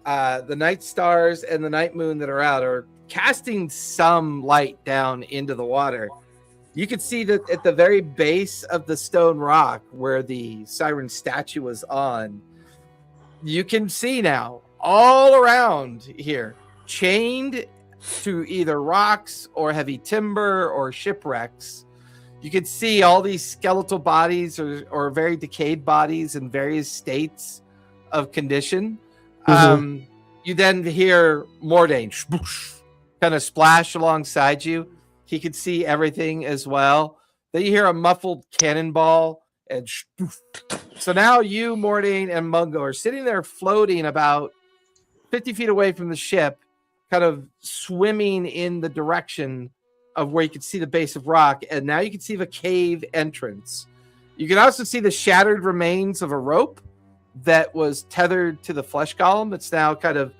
the night stars and the night moon that are out are casting some light down into the water. You can see that at the very base of the stone rock where the siren statue was on, you can see now all around here, chained to either rocks or heavy timber or shipwrecks. You can see all these skeletal bodies or very decayed bodies in various states of condition. You then hear Mordain kind of splash alongside you. He could see everything as well. Then you hear a muffled cannonball, and so now you, Mordain, and Mungo are sitting there floating about 50 feet away from the ship, kind of swimming in the direction of where you could see the base of rock, and now you can see the cave entrance. You can also see the shattered remains of a rope that was tethered to the flesh golem. It's now kind of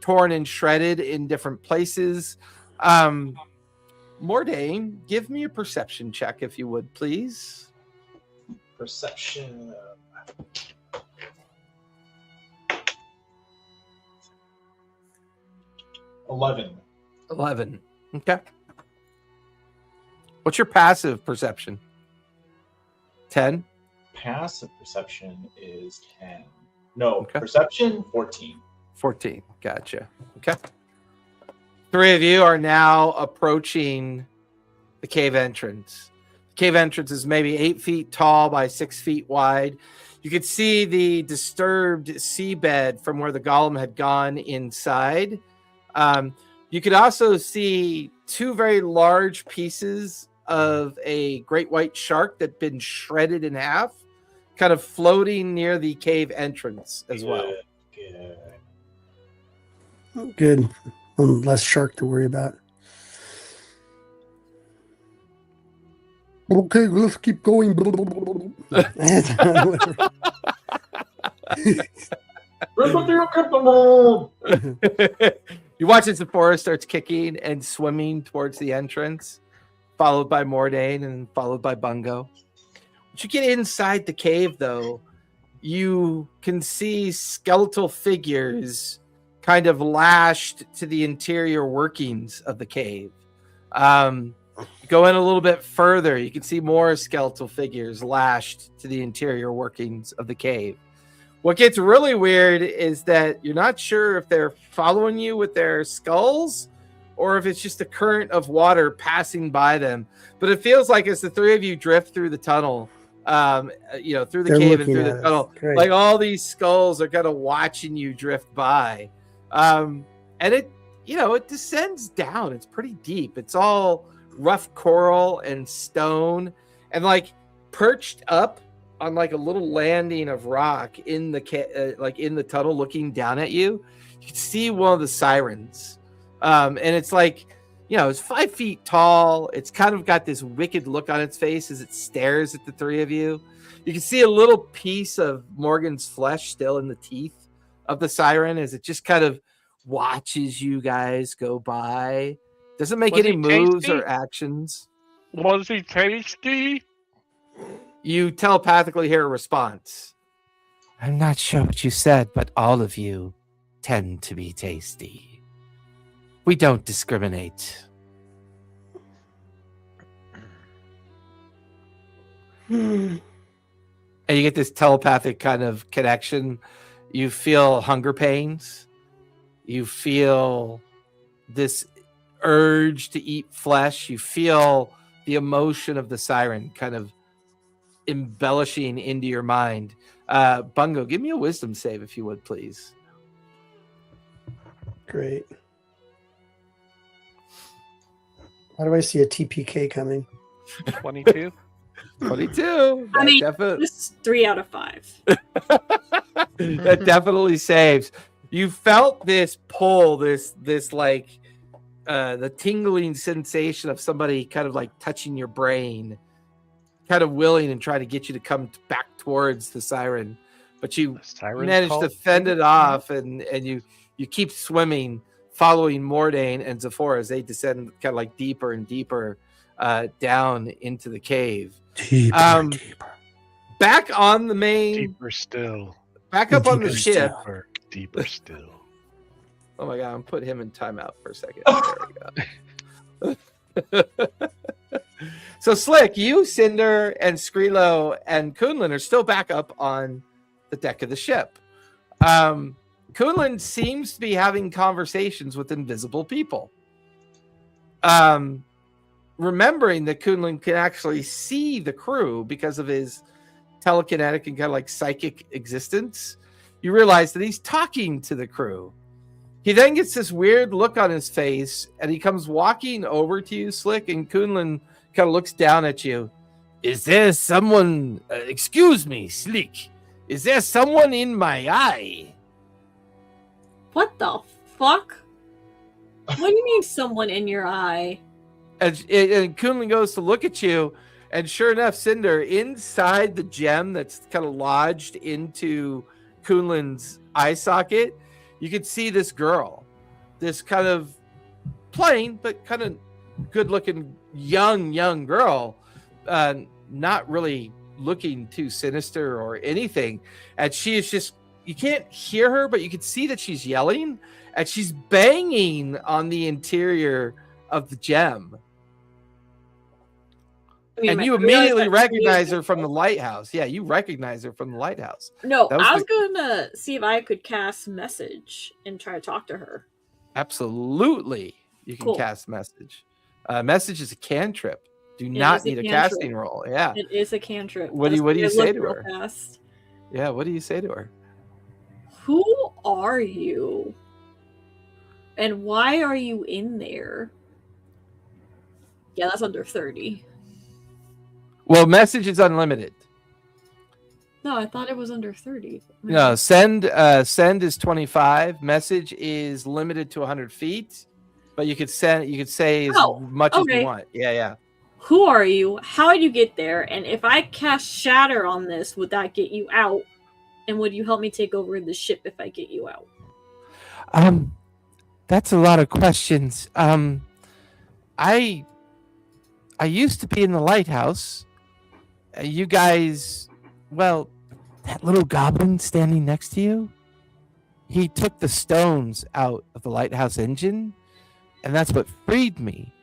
torn and shredded in different places. Mordain, give me a perception check, if you would, please. Perception. 11. 11. Okay. What's your passive perception? 10? Passive perception is 10. No, Okay. perception 14. 14. Gotcha. Okay. Three of you are now approaching the cave entrance. The cave entrance is maybe 8 feet tall by 6 feet wide. You could see the disturbed seabed from where the golem had gone inside. You could also see two very large pieces of a great white shark that had been shredded in half, kind of floating near the cave entrance as well. Good. Good. One less shark to worry about. Okay, let's keep going. You watch as the forest starts kicking and swimming towards the entrance, followed by Mordain and followed by Bungo. Once you get inside the cave, though, you can see skeletal figures kind of lashed to the interior workings of the cave. Go in a little bit further, you can see more skeletal figures lashed to the interior workings of the cave. What gets really weird is that you're not sure if they're following you with their skulls or if it's just a current of water passing by them. But it feels like as the three of you drift through the tunnel, through the They're cave and looking through at the us. tunnel, Great. like all these skulls are kind of watching you drift by. And it descends down. It's pretty deep. It's all rough coral and stone, and like perched up on like a little landing of rock in the in the tunnel, looking down at you. You can see one of the sirens, and it's like it's 5 feet tall. It's kind of got this wicked look on its face as it stares at the three of you. You can see a little piece of Morgan's flesh still in the teeth of the siren as it just kind of watches you guys go by. Doesn't make Was any he moves tasty? or actions. Was he tasty? You telepathically hear a response. I'm not sure what you said, but all of you tend to be tasty. We don't discriminate. And you get this telepathic kind of connection. You feel hunger pains. You feel this urge to eat flesh. You feel the emotion of the siren kind of embellishing into your mind. Bungo, give me a wisdom save if you would, please. Great. How do I see a TPK coming? 22. 22. I mean, Definitely. this is 3 out of 5. That definitely saves. You felt this pull, this like the tingling sensation of somebody kind of like touching your brain, kind of willing and trying to get you to come back towards the siren, but you The siren's managed to called- fend it off, and you keep swimming, following Mordain and Zephora as they descend kind of like deeper and deeper down into the cave. Deeper, deeper. Back on the main, Deeper still. back up on the Deeper ship. Deeper, deeper still. Oh my god, I'm putting him in timeout for a second. There we go. So Slick, you, Cinder, and Skrilo and Kunlun are still back up on the deck of the ship. Kunlun seems to be having conversations with invisible people. Remembering that Kunlun can actually see the crew because of his telekinetic and kind of like psychic existence, you realize that he's talking to the crew. He then gets this weird look on his face, and he comes walking over to you, Slick, and Kunlun kind of looks down at you. Is there someone... excuse me, Slick. Is there someone in my eye? What the fuck? What do you mean someone in your eye? And Kunlun goes to look at you, and sure enough, Cinder, inside the gem that's kind of lodged into Kunlun's eye socket, you can see this girl, this kind of plain but kind of good-looking young girl, not really looking too sinister or anything. And she is just, you can't hear her, but you can see that she's yelling, and she's banging on the interior of the gem. I mean, And I you realize immediately that's recognize her weird. from the lighthouse. Yeah, you recognize her from the lighthouse. No, That was I was the- gonna see if I could cast message and try to talk to her. Absolutely. You can Cool. cast message. Message is a cantrip. Do It not is a need a cantrip. casting roll. Yeah. It is a cantrip. What do you- what do you That's say why I to looked her? real fast. Yeah. What do you say to her? Who are you? And why are you in there? Yeah, that's under 30. Well, message is unlimited. No, I thought it was under 30. No, send is 25. Message is limited to 100 feet, but you could say as Oh, much as okay. you want. Yeah. Who are you? How did you get there? And if I cast Shatter on this, would that get you out? And would you help me take over the ship if I get you out? That's a lot of questions. I used to be in the lighthouse. You guys, well, that little goblin standing next to you, he took the stones out of the lighthouse engine, and that's what freed me.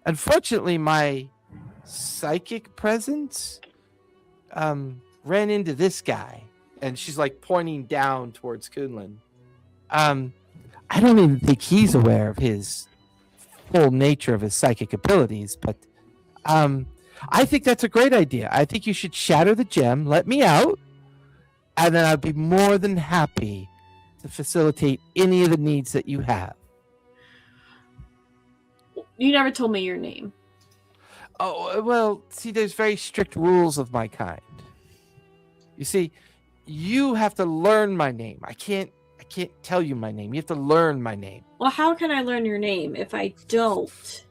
Unfortunately, my psychic presence ran into this guy, and she's like pointing down towards Kunlun. I don't even think he's aware of his full nature of his psychic abilities, but I think that's a great idea. I think you should shatter the gem, let me out, and then I'd be more than happy to facilitate any of the needs that you have. You never told me your name. Oh, well, see, there's very strict rules of my kind. You see, you have to learn my name. I can't can't tell you my name. You have to learn my name. Well, how can I learn your name if I don't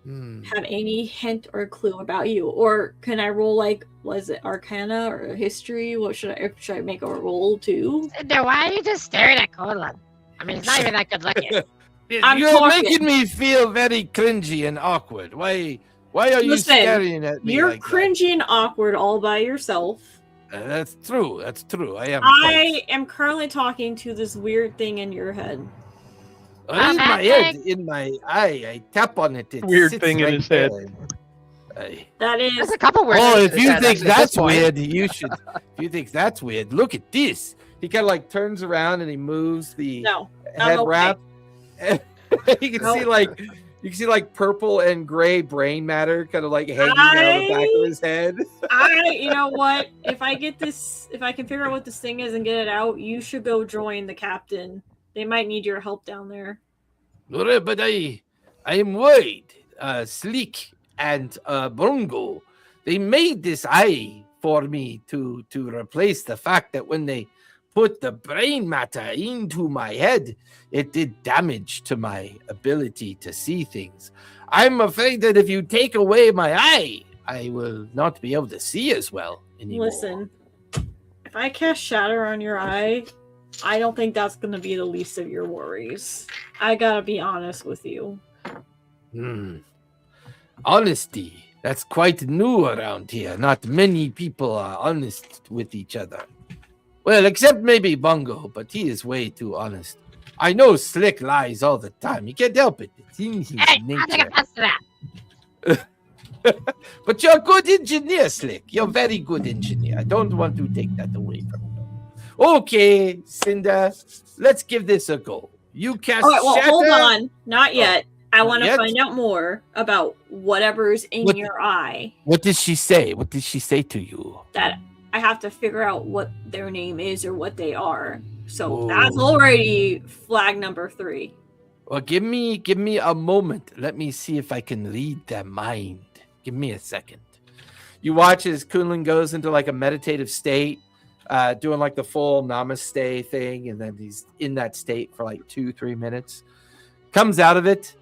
have any hint or clue about you? Or can I roll like, was it Arcana or History? What should I make a roll too? Cinder, why are you just staring at Colin? I mean, he's not even that good looking. I'm You're talking. making me feel very cringy and awkward. Why are you Listen, staring at me You're like cringy and awkward all by yourself. that? That's true. That's true. I am. I am currently talking to this weird thing in your head. In my head, in my eye. I tap on it. It Weird sits thing in right his head. there. That There's is a couple weird Oh, things if in you his head, think actually, at that's this point. weird, you should. If you think that's weird, look at this. He kind of like turns around and he moves the no. head okay. wrap. You can see like purple and gray brain matter kind of like hanging down the back of his head. You know what? If I can figure out what this thing is and get it out, you should go join the captain. They might need your help down there. But I am worried. Slick and Bongo, they made this eye for me to replace the fact that when they put the brain matter into my head, it did damage to my ability to see things. I'm afraid that if you take away my eye, I will not be able to see as well anymore. Listen, if I cast Shatter on your eye, I don't think that's going to be the least of your worries. I gotta be honest with you. Honesty. That's quite new around here. Not many people are honest with each other. Well, except maybe Bungo, but he is way too honest. I know Slick lies all the time. He can't help it. It's in his Hey, I'll take nature. offense to that. But you're a good engineer, Slick. You're a very good engineer. I don't want to take that away from you. Okay, Cinder, let's give this a go. You cast All right, well, Shatter. hold on. Not yet. I not want to yet? find out more about whatever's in What- your eye. What did she say? What did she say to you? That I have to figure out what their name is or what they are. So Whoa. that's already flag number 3. Well, give me a moment. Let me see if I can read their mind. Give me a second. You watch as Kunlun goes into like a meditative state, doing like the full namaste thing, and then he's in that state for like 2-3 minutes. Comes out of it.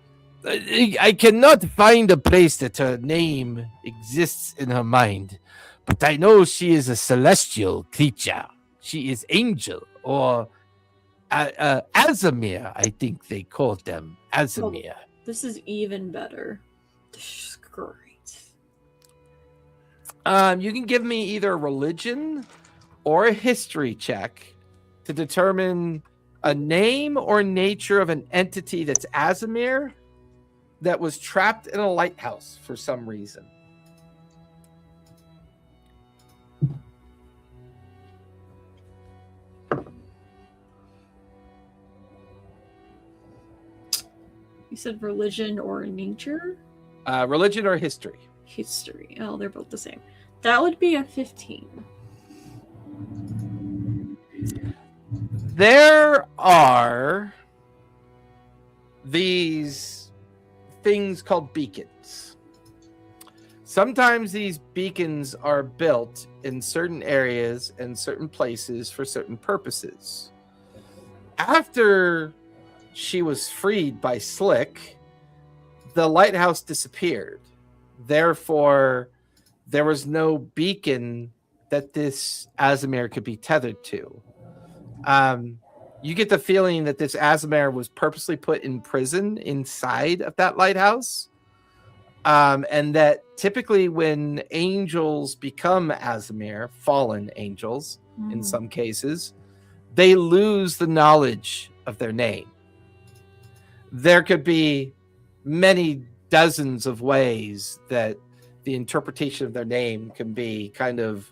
I cannot find a place that her name exists in her mind, but I know she is a celestial creature. She is angel or Azamir, I think they called them. Azamir. This is even better. This is great. You can give me either a religion or a history check to determine a name or nature of an entity that's Azamir that was trapped in a lighthouse for some reason. You said religion or nature? Religion or history. History. Oh, they're both the same. That would be a 15. There are these things called beacons. Sometimes these beacons are built in certain areas and certain places for certain purposes. After she was freed by Slick, the lighthouse disappeared. Therefore, there was no beacon that this Azamir could be tethered to. You get the feeling that this Azamir was purposely put in prison inside of that lighthouse. And that typically when angels become Azamir, fallen angels in some cases, they lose the knowledge of their name. There could be many dozens of ways that the interpretation of their name can be kind of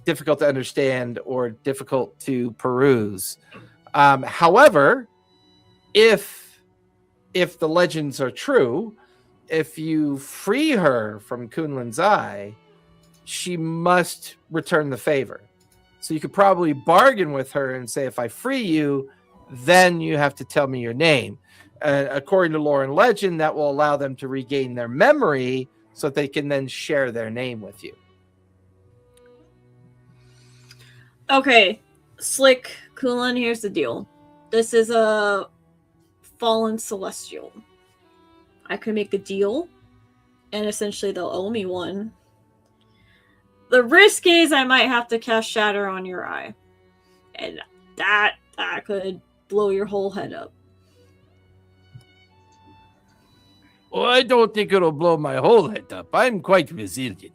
difficult to understand or difficult to peruse. However, if the legends are true, if you free her from Kunlun's eye, she must return the favor. So you could probably bargain with her and say, if I free you, then you have to tell me your name. According to lore and legend, that will allow them to regain their memory so that they can then share their name with you. Okay, Slick, Kulan, here's the deal. This is a fallen celestial. I could make a deal, and essentially they'll owe me one. The risk is I might have to cast Shatter on your eye, and that could blow your whole head up. Well, I don't think it'll blow my whole head up. I'm quite resilient.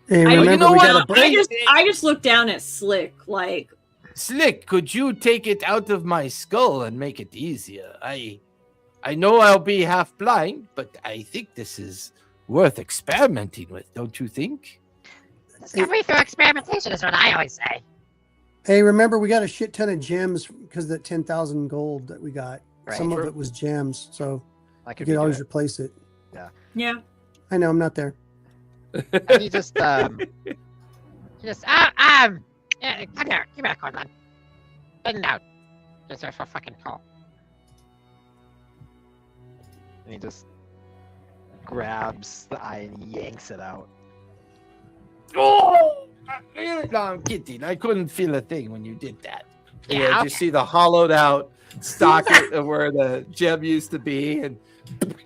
Hey, I, remember you know we what? got a I just looked down at Slick like, Slick, could you take it out of my skull and make it easier? I know I'll be half blind, but I think this is worth experimenting with, don't you think? Discovery through experimentation is what I always say. Hey, remember we got a shit ton of gems because of that 10,000 gold that we got. Right. Some of it was gems, so I you could could always redo it. replace it. yeah. I know I'm not there. And you just yeah, come here, give me a card, man. Bend down. Just for fucking call. And he just grabs the eye and yanks it out. Oh! No, I'm kidding. I couldn't feel a thing when you did that. Yeah, okay. you see the hollowed out socket of where the gem used to be, and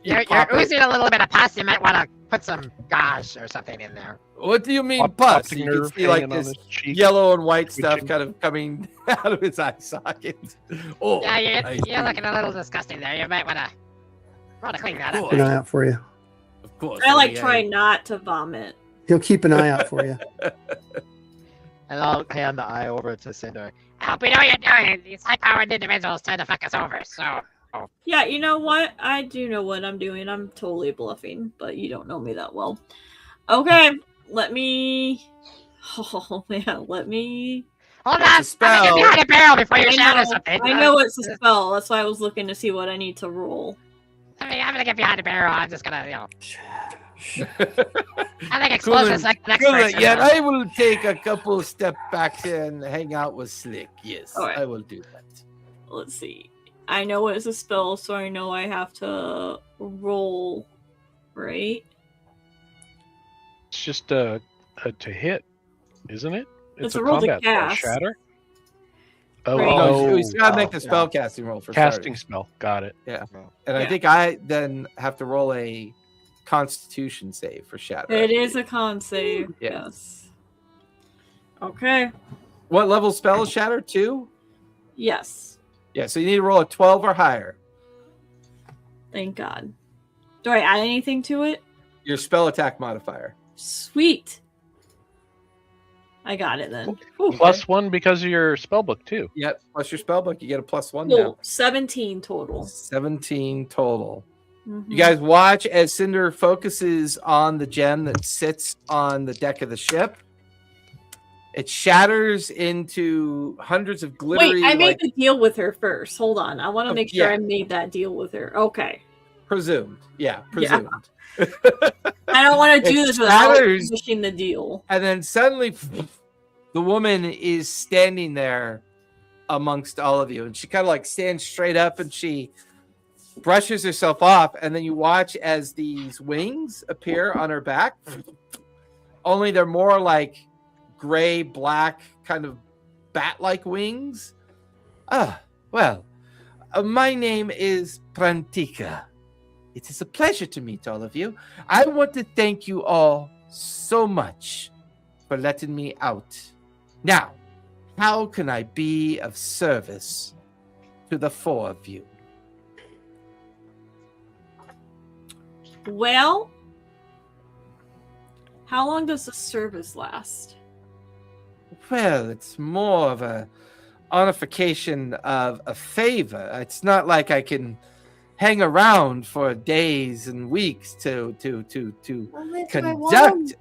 You're pop it. oozing a little bit of pus. You might want to put some gauze or something in there. What do you mean Op- pus? optic You can nerve see like hanging on this his cheek. yellow and white stuff Twitching. kind of coming out of his eye socket. Oh, Yeah, I you're see. looking a little disgusting there. You might want to clean that up. Keep an eye out for you. Of course. I like mean, try not to vomit. He'll keep an eye out for you. And I'll hand the eye over to Cinder. I hope you know what you're doing. These high-powered individuals tend to fuck us over, so... Yeah, you know what? I do know what I'm doing. I'm totally bluffing, but you don't know me that well. Okay, let me. Oh man, let me. Hold That's on! a spell. Get behind a barrel before you I shatter know, something. I know it's a spell. That's why I was looking to see what I need to roll. I'm gonna get behind a barrel. I'm just gonna, I think Cool explosives like the next Cool, person. yeah, I will take a couple step back and hang out with Slick. Yes, All right. I will do that. Let's see. I know it's a spell, so I know I have to roll, right? It's just to hit, isn't it? It's a roll to combat spell. cast. Shatter. Oh, Right. No, oh, he's got to make oh, the spell casting roll for casting starters. spell. Got it. And Yeah. I think I then have to roll a Constitution save for Shatter. It is a con save. Yeah. Yes. Okay. What level spell is Shatter? 2? Yes. Yeah, so you need to roll a 12 or higher. Thank God. Do I add anything to it? Your spell attack modifier. Sweet. I got it then. Whew. +1 because of your spell book too. Yep, plus your spell book, you get a +1 Cool. now. 17 total. 17 total. Mhm. You guys watch as Cinder focuses on the gem that sits on the deck of the ship. It shatters into hundreds of glittery, Wait, I made like, the deal with her first. Hold on. I want to Oh, make sure yeah. I made that deal with her. Okay. presumed. Yeah, Yeah. presumed. I don't want to do It this without shatters. finishing the deal. And then suddenly the woman is standing there amongst all of you. And she kind of like stands straight up and she brushes herself off. And then you watch as these wings appear on her back. Only they're more like gray, black, kind of bat-like wings. Well, my name is Prantika. It is a pleasure to meet all of you. I want to thank you all so much for letting me out. Now, how can I be of service to the 4 of you? Well, how long does the service last? Well, it's more of a unification of a favor. It's not like I can hang around for days and weeks to conduct.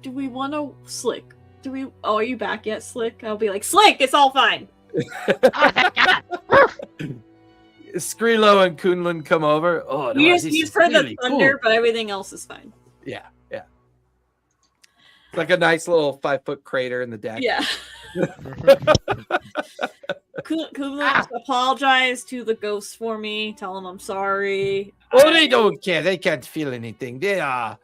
Do we want to Slick? Do we? Oh, are you back yet, Slick? I'll be like, Slick, it's all fine. Oh, thank God. Skrilo and Kunlun come over. Oh, no, We just this is heard really the thunder, cool. but everything else is fine. Yeah. It's like a nice little 5-foot crater in the deck. Yeah. Kumla, apologize to the ghosts for me. Tell them I'm sorry. Oh, they don't care. They can't feel anything. They are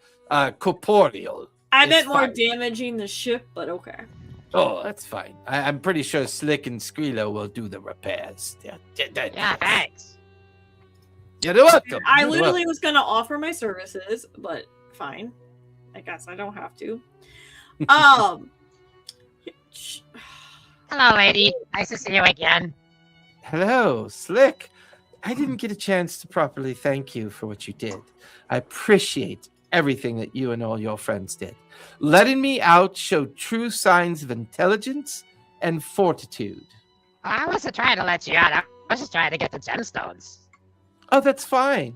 corporeal. I It's meant more fine. damaging the ship, but okay. Oh, that's fine. I'm pretty sure Slick and Skrilla will do the repairs. Yeah, thanks. You're welcome. I You're literally was gonna offer my services, but fine. I guess I don't have to. Hello, lady. Nice to see you again. Hello, Slick. I didn't get a chance to properly thank you for what you did. I appreciate everything that you and all your friends did. Letting me out showed true signs of intelligence and fortitude. I wasn't trying to let you out. I was just trying to get the gemstones. Oh, that's fine.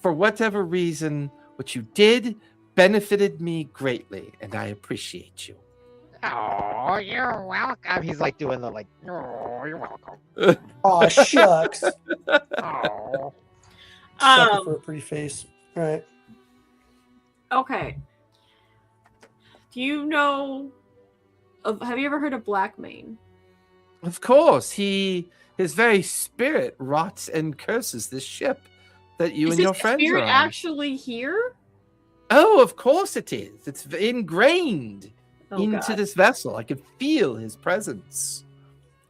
For whatever reason, what you did benefited me greatly, and I appreciate you. Oh, you're welcome. He's like doing the like. Oh, you're welcome. Aw, shucks. Oh. Sucker for a pretty face. All right. Okay. Do you know have you ever heard of Blackmane? Of course, his very spirit rots and curses this ship that you Is and your his friends spirit are on. actually here? Oh, of course it is. It's ingrained Oh, into God. this vessel. I can feel his presence,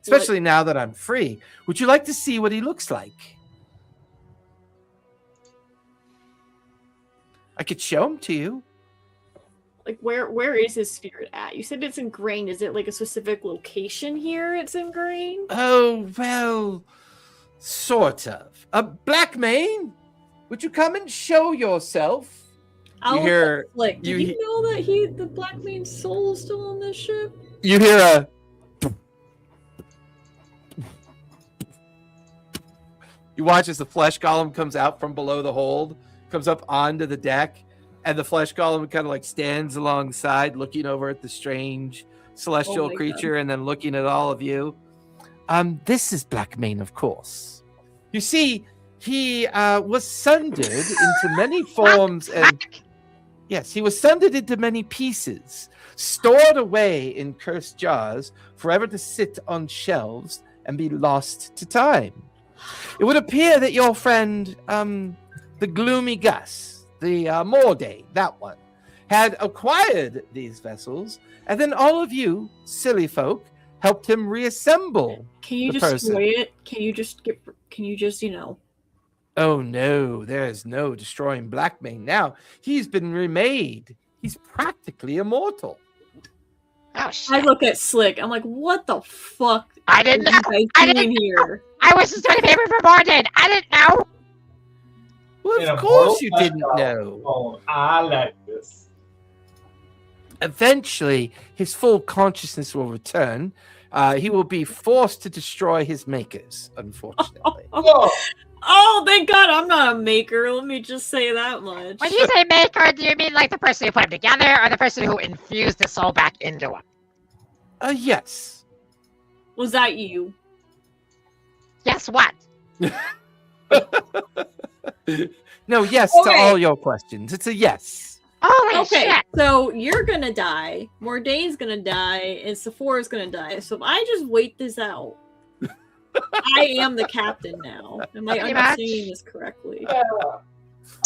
especially now that I'm free. Would you like to see what he looks like? I could show him to you. Like where is his spirit at? You said it's ingrained. Is it like a specific location here it's ingrained? Oh, well, sort of. Blackmane, would you come and show yourself? I'll hear- like did you you he- know that the Blackmane's soul is still on this ship? You hear a... You watch as the flesh golem comes out from below the hold, comes up onto the deck, and the flesh golem kind of like stands alongside, looking over at the strange celestial my God. creature and then looking at all of you. This is Blackmane, of course. You see, he was sundered into many forms and... Yes, he was sundered into many pieces, stored away in cursed jars, forever to sit on shelves and be lost to time. It would appear that your friend, the Gloomy Gus, the Morday, that one, had acquired these vessels, and then all of you, silly folk, helped him reassemble. Can you The just person. destroy it? Can you just Oh no, there is no destroying Blackmane now. He's been remade. He's practically immortal. Oh, I shit. look at Slick. I'm like, what the fuck I are didn't you know. guys I doing didn't here? I was just doing a paper for Morden. I didn't know. Well, In of a course you world didn't like know. Oh, I like this. Eventually, his full consciousness will return. He will be forced to destroy his makers, unfortunately. Oh, thank God I'm not a maker. Let me just say that much. When you say maker, do you mean like the person who put them together, or the person who infused the soul back into them? Yes. Was that you? Guess what? No, yes to Okay. all your questions. It's a yes. Holy Okay, shit! so you're gonna die, Mordane's gonna die, and Sephora's gonna die. So if I just wait this out, I am the captain now. Am I Pretty much. understanding this correctly? Yeah.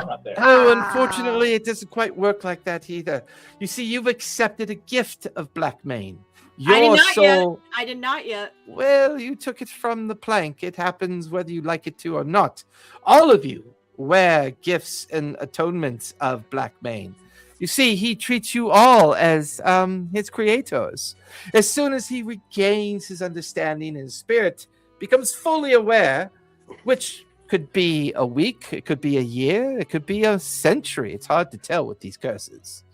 I'm not there. Oh, Ah. unfortunately, it doesn't quite work like that either. You see, you've accepted a gift of Blackmane. Your I did not soul. yet. I did not yet. Well, you took it from the plank. It happens whether you like it to or not. All of you wear gifts and atonements of Blackmane. You see, he treats you all as his creators. As soon as he regains his understanding and his spirit becomes fully aware, which could be a week, it could be a year, it could be a century. It's hard to tell with these curses.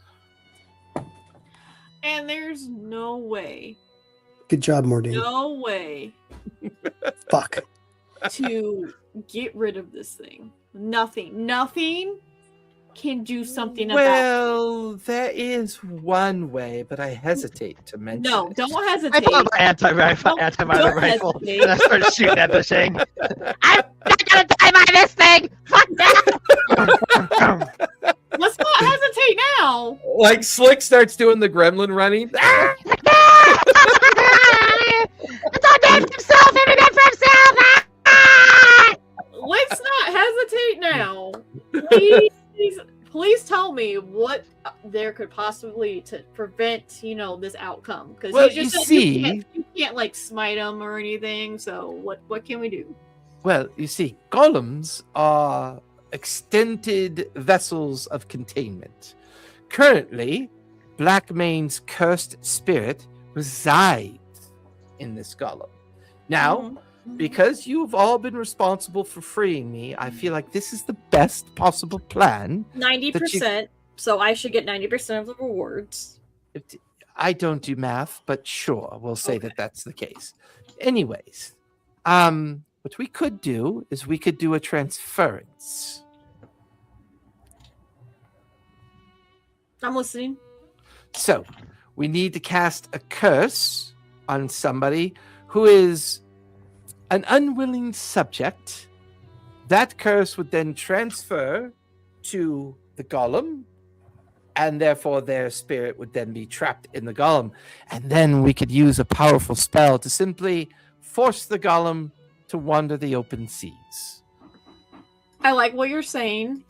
And there's no way, Good job, Mordine. no way Fuck. to get rid of this thing. Nothing can do something about it. Well, there is one way, but I hesitate to mention No, it. don't I hesitate. pull up my anti-rifle Don't rifle hesitate. and I start shooting at the thing. I'm not gonna die by this thing. Fuck that! Let's not hesitate now. Like Slick starts doing the gremlin running. It's all named himself. Every man for himself. Ah! Let's not hesitate now. Please tell me what there could possibly to prevent, this outcome. Because Well, you just you said see- you can't like smite him or anything. So what can we do? Well, you see, golems are extended vessels of containment. Currently, Blackmane's cursed spirit resides in this golem. Now, because you've all been responsible for freeing me, I feel like this is the best possible plan. 90%. So I should get 90% of the rewards. I don't do math, but sure, we'll say Okay. that that's the case. Anyways, what we could do is we could do a transference. I'm listening. So, we need to cast a curse on somebody who is an unwilling subject. That curse would then transfer to the golem, and therefore their spirit would then be trapped in the golem. And then we could use a powerful spell to simply force the golem to wander the open seas. I like what you're saying.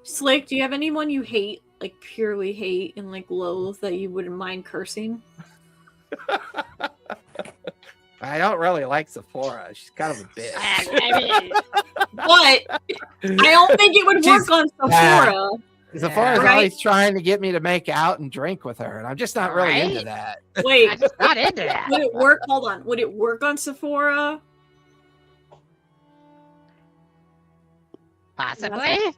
Slick, do you have anyone you hate, like purely hate and like loathe that you wouldn't mind cursing? I don't really like Sephora. She's kind of a bitch. I mean, But I don't think it would She's work on Sephora. Sephora's Right. always trying to get me to make out and drink with her, and I'm just not really into Right? that. Wait, I'm just not into that. would it work? Hold on. Would it work on Sephora? Possibly. I'm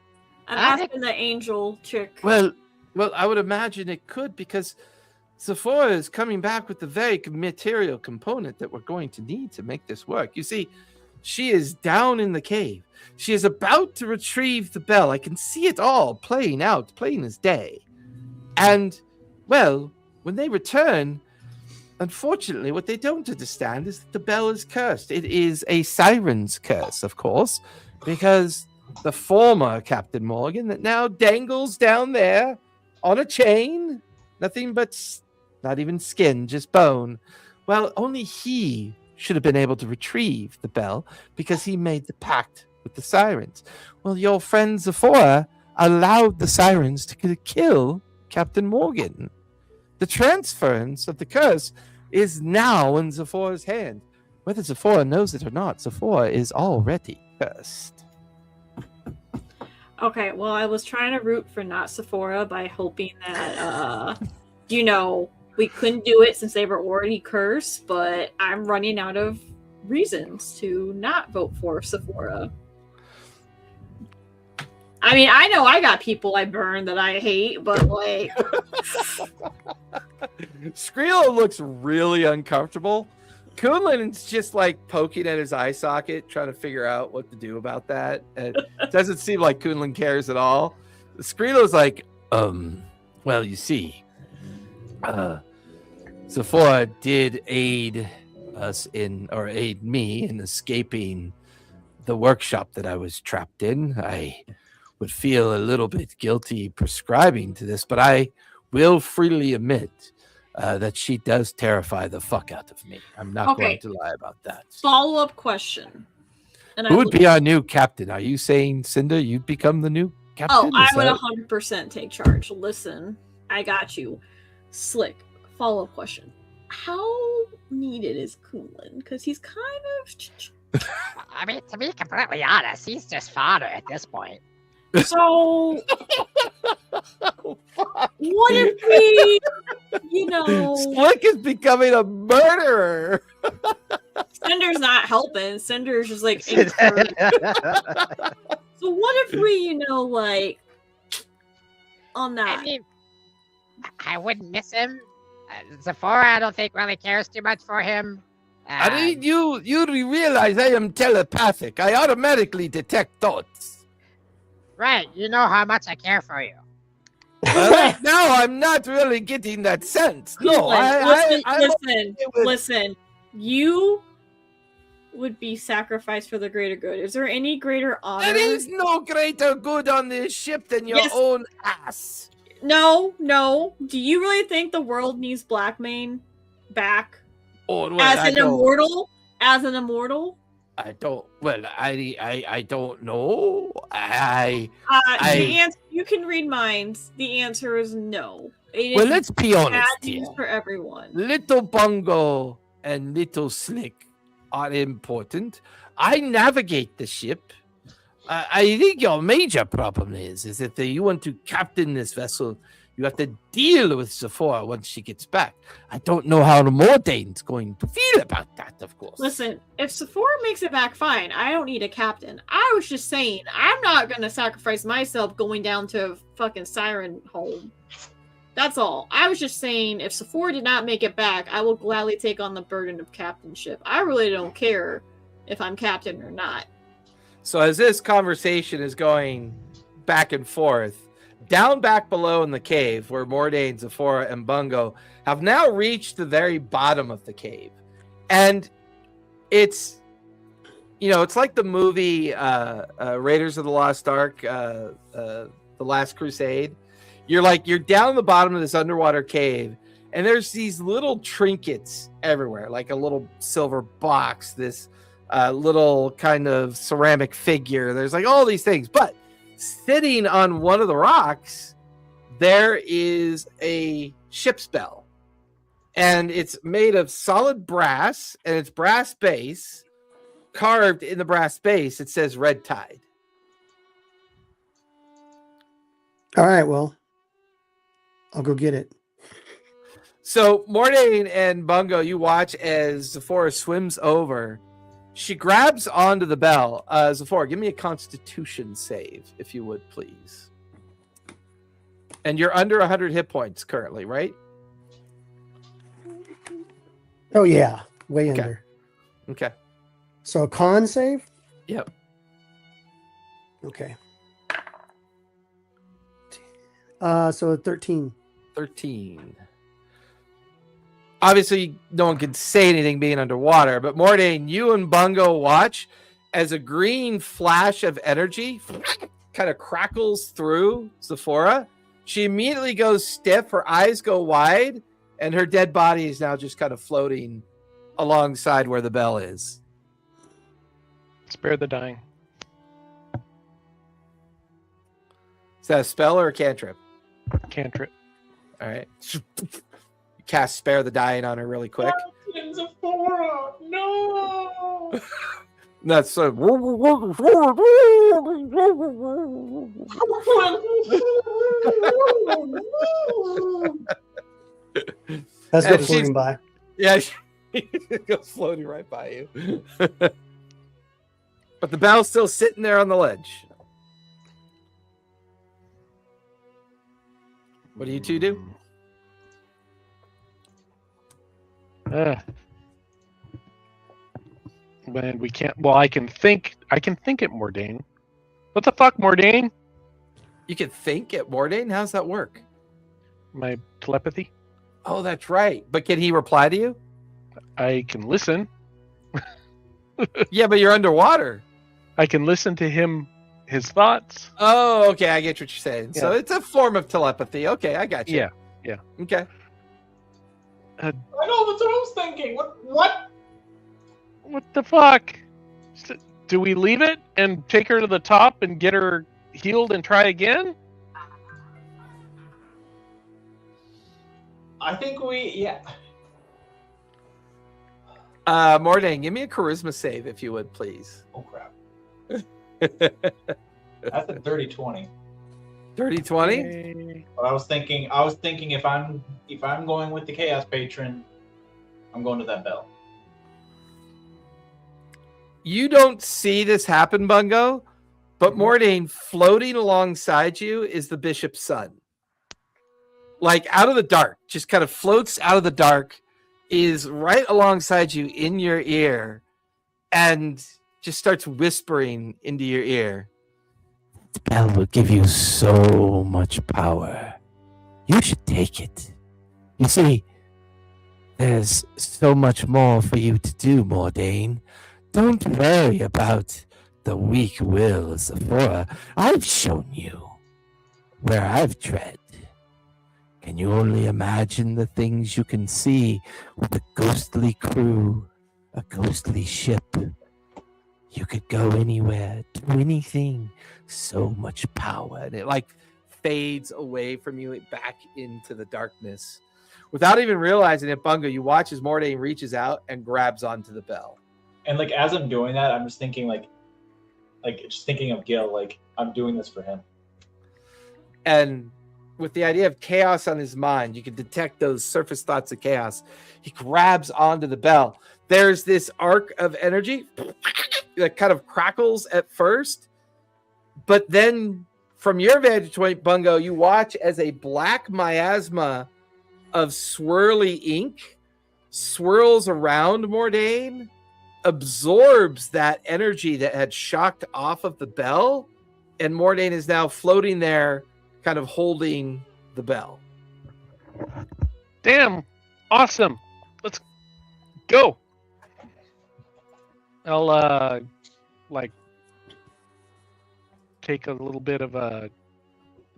I think- asking the angel chick. Well, I would imagine it could, because Sephora is coming back with the very material component that we're going to need to make this work. You see, she is down in the cave. She is about to retrieve the bell. I can see it all playing out, plain as day. And, well, when they return, unfortunately, what they don't understand is that the bell is cursed. It is a siren's curse, of course, because the former Captain Morgan that now dangles down there on a chain, nothing but not even skin, just bone. Well, only he should have been able to retrieve the bell because he made the pact with the sirens. Well, your friend Zephora allowed the sirens to kill Captain Morgan. The transference of the curse is now in Zephora's hand. Whether Zephora knows it or not, Zephora is already cursed. Okay, well, I was trying to root for not Sephora by hoping that, we couldn't do it since they were already cursed, but I'm running out of reasons to not vote for Sephora. I mean, I know I got people I burn that I hate, but like, Skrilla looks really uncomfortable. Kunlin's just like poking at his eye socket, trying to figure out what to do about that. And it doesn't seem like Kunlin cares at all. Skrilla's like, well, you see, Sephora did aid me in escaping the workshop that I was trapped in. I would feel a little bit guilty prescribing to this, but I will freely admit that she does terrify the fuck out of me. I'm not Okay. going to lie about that. follow-up question. And Who would be our new captain? Are you saying, Cinder, you'd become the new captain? Oh, I Is would that- 100% take charge. Listen, I got you. Slick, follow-up question. How needed is Kunlin? Because he's kind of... I mean, to be completely honest, he's just fodder at this point. So, what if we, Slick is becoming a murderer. Cinder's not helping. Cinder's just like, encouraging. So what if we, on that? I mean, I wouldn't miss him. Zephora, I don't think really cares too much for him. I mean, you realize I am telepathic. I automatically detect thoughts. Right, you know how much I care for you. Right now, I'm not really getting that sense. No, Listen. You would be sacrificed for the greater good. Is there any greater honor? There is no greater good on this ship than your Yes. own ass. No. Do you really think the world needs Blackmane back Oh, well, as I an don't. immortal? As an immortal? I don't. Well, I don't know. The You can read minds. The answer is no. It Well, is let's be bad honest news here. for everyone. Little Bungo and Little Slick are important. I navigate the ship. I think your major problem is that you want to captain this vessel. You have to deal with Sephora once she gets back. I don't know how the Mordane's going to feel about that, of course. Listen, if Sephora makes it back fine, I don't need a captain. I was just saying, I'm not going to sacrifice myself going down to fucking Siren home. That's all. I was just saying, if Sephora did not make it back, I will gladly take on the burden of captainship. I really don't care if I'm captain or not. So as this conversation is going back and forth, down back below in the cave where Mordain, Zephora, and Bungo have now reached the very bottom of the cave. And it's, it's like the movie Raiders of the Lost Ark, The Last Crusade. You're down the bottom of this underwater cave, and there's these little trinkets everywhere, like a little silver box, this little kind of ceramic figure. There's like all these things, but sitting on one of the rocks, there is a ship's bell, and it's made of solid brass, and it's brass base. Carved in the brass base, it says Red Tide. All right, well, I'll go get it. So Mordain and Bungo, you watch as Zephora swims over. She grabs onto the bell. Zephora, give me a Constitution save, if you would, please. And you're under 100 hit points currently, right? Oh, yeah. Way Okay. under. Okay. So a con save? Yep. Okay. So 13. 13. Obviously, no one can say anything being underwater, but Mordain, you and Bungo watch as a green flash of energy kind of crackles through Zephora. She immediately goes stiff, her eyes go wide, and her dead body is now just kind of floating alongside where the bell is. Spare the dying. Is that a spell or a cantrip? Cantrip. All right. Cast Spare the Dying on her really quick. Zephora, no! That's so. Let's And go she's- floating by. Yeah, she goes floating right by you. But the bell's still sitting there on the ledge. What do you two do? When we can't. Well, I can think it, Mordain. What the fuck, Mordain? You can think at Mordain? How's that work? My telepathy. Oh, that's right. But can he reply to you? I can listen. Yeah, but you're underwater. I can listen to his thoughts. Oh, okay. I get what you're saying. So Yeah. it's a form of telepathy. Okay, I got you. Yeah. Okay. I know, that's what I was thinking. What? What the fuck? Do we leave it and take her to the top and get her healed and try again? I think yeah. Mordain, give me a charisma save if you would, please. Oh, crap. That's a dirty 20. Dirty 20? But I was thinking if I'm going with the Chaos Patron, I'm going to that bell. You don't see this happen, Bungo, but Mordain, floating alongside you is the bishop's son. Like out of the dark, just kind of floats out of the dark, is right alongside you in your ear, and just starts whispering into your ear. The bell will give you so much power. You should take it. You see, there's so much more for you to do, Mordain. Don't worry about the weak will of Zephora. I've shown you where I've tread. Can you only imagine the things you can see with a ghostly crew, a ghostly ship? You could go anywhere, do anything. So much power. And it like fades away from you back into the darkness. Without even realizing it, Bungo, you watch as Mordain reaches out and grabs onto the bell. And like as I'm doing that, I'm just thinking like just thinking of Gil, like I'm doing this for him. And with the idea of chaos on his mind, you can detect those surface thoughts of chaos. He grabs onto the bell. There's this arc of energy that kind of crackles at first, but then from your vantage point, Bungo, you watch as a black miasma of swirly ink swirls around Mordain, absorbs that energy that had shocked off of the bell, and Mordain is now floating there, kind of holding the bell. Damn, awesome. Let's go. I'll like take a little bit of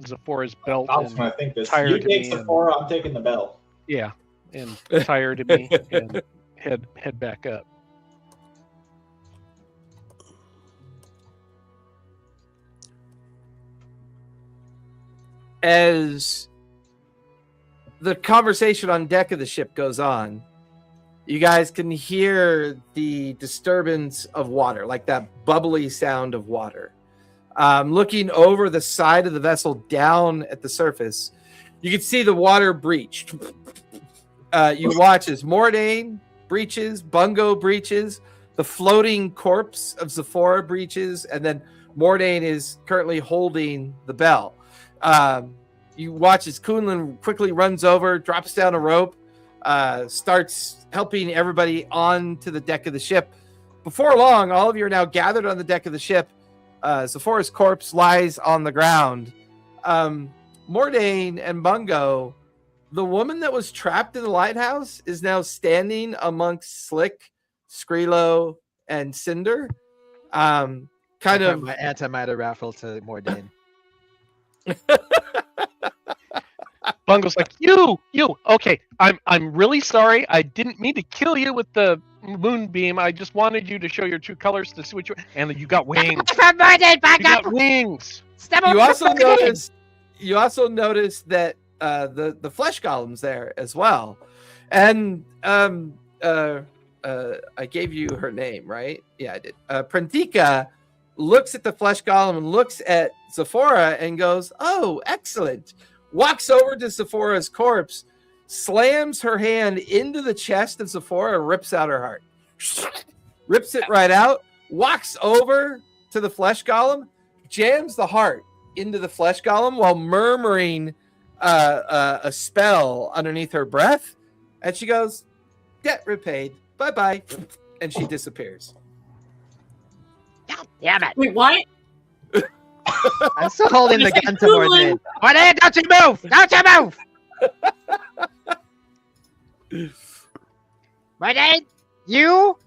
Zephora's belt. I was going to think this. Tie her You to take me Sephora, I'm taking the bell. Yeah, and tie her to me and head back up. As the conversation on deck of the ship goes on, you guys can hear the disturbance of water, like that bubbly sound of water. Looking over the side of the vessel down at the surface, you can see the water breach. You watch as Mordain breaches, Bungo breaches, the floating corpse of Zephora breaches, and then Mordain is currently holding the bell. You watch as Kunlun quickly runs over, drops down a rope, starts helping everybody onto the deck of the ship. Before long, all of you are now gathered on the deck of the ship. Zephora's corpse lies on the ground. Mordain and Bungo, the woman that was trapped in the lighthouse is now standing amongst Slick, Skrilo, and Cinder. Kind of my antimatter raffle to Mordain. Bungo's like, you. Okay, I'm really sorry. I didn't mean to kill you with the moonbeam. I just wanted you to show your true colors to see what you. And you got wings. From Mordain, back You got up! wings. Step you up also from Mordain! notice. You also notice that the flesh golem's there as well, and I gave you her name, right? Yeah, I did. Prantika looks at the flesh golem and looks at Zephora and goes, "Oh, excellent." Walks over to Zephora's corpse, slams her hand into the chest of Zephora, rips out her heart. Rips it right out, walks over to the flesh golem, jams the heart into the flesh golem while murmuring a spell underneath her breath. And she goes, "Debt repaid. Bye-bye." And she disappears. God damn it! Wait, what? I'm still holding the gun to Mordain. Mordain, don't you move! Don't you move! Mordain, you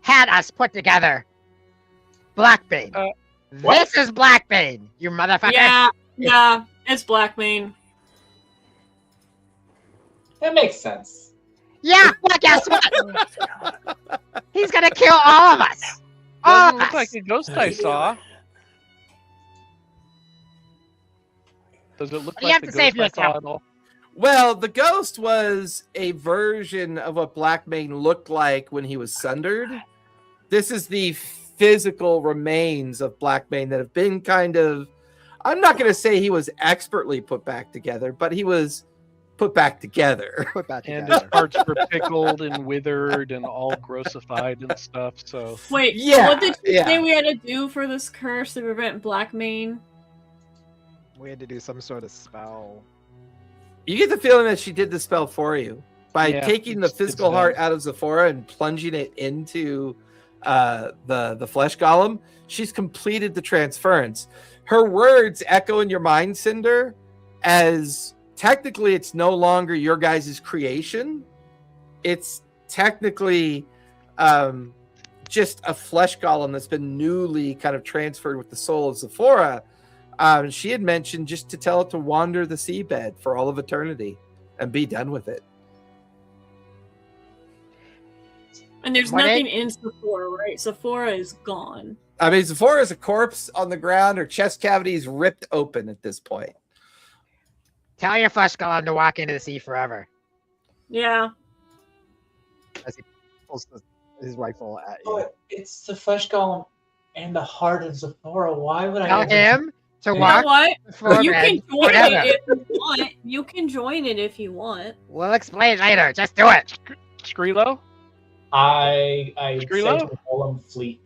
had us put together. Blackbane. This is Blackbane, you motherfucker. Yeah, it's Blackbane. That makes sense. Yeah, well, guess what? He's gonna kill all of us. All Doesn't of look us. like the ghost I saw. Does it look You like have the to ghost save I saw yourself. at all? Well, the ghost was a version of what Blackbane looked like when he was sundered. This is the physical remains of Blackbane that have been kind of, I'm not going to say he was expertly put back together, but he was put back together. Put back And his together. parts were pickled and withered and all grossified and stuff. So Wait, Yeah, what did you yeah. say we had to do for this curse to prevent Blackbane? We had to do some sort of spell. You get the feeling that she did the spell for you by Yeah, taking the it's physical done. heart out of Zephora and plunging it into the flesh golem. She's completed the transference. Her words echo in your mind, Cinder, as technically it's no longer your guys' creation. It's technically just a flesh golem that's been newly kind of transferred with the soul of Zephora. She had mentioned just to tell it to wander the seabed for all of eternity and be done with it. And there's What nothing in Sephora, right? Sephora is gone. I mean, Sephora is a corpse on the ground. Her chest cavity is ripped open at this point. Tell your flesh golem to walk into the sea forever. Yeah. As he pulls his rifle at you. But it's the flesh golem and the heart of Zephora. Why would I Tell ever... him to You know walk what? forward. You can join forever. it if you want. You can join it if you want. We'll explain later. Just do it. Skrilo? I say Skrilo? to the golem, fleet.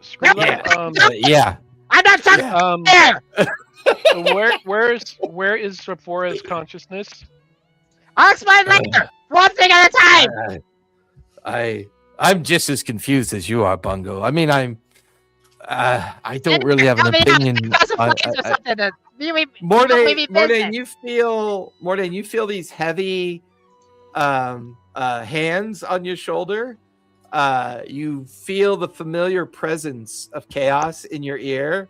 Skrilo, Yeah. I'm not talking here. where is Sephora's consciousness? I'll explain later. One thing at a time. I'm just as confused as you are, Bungo. I mean, I don't really have an opinion. Mordain, you feel these heavy hands on your shoulder. You feel the familiar presence of chaos in your ear.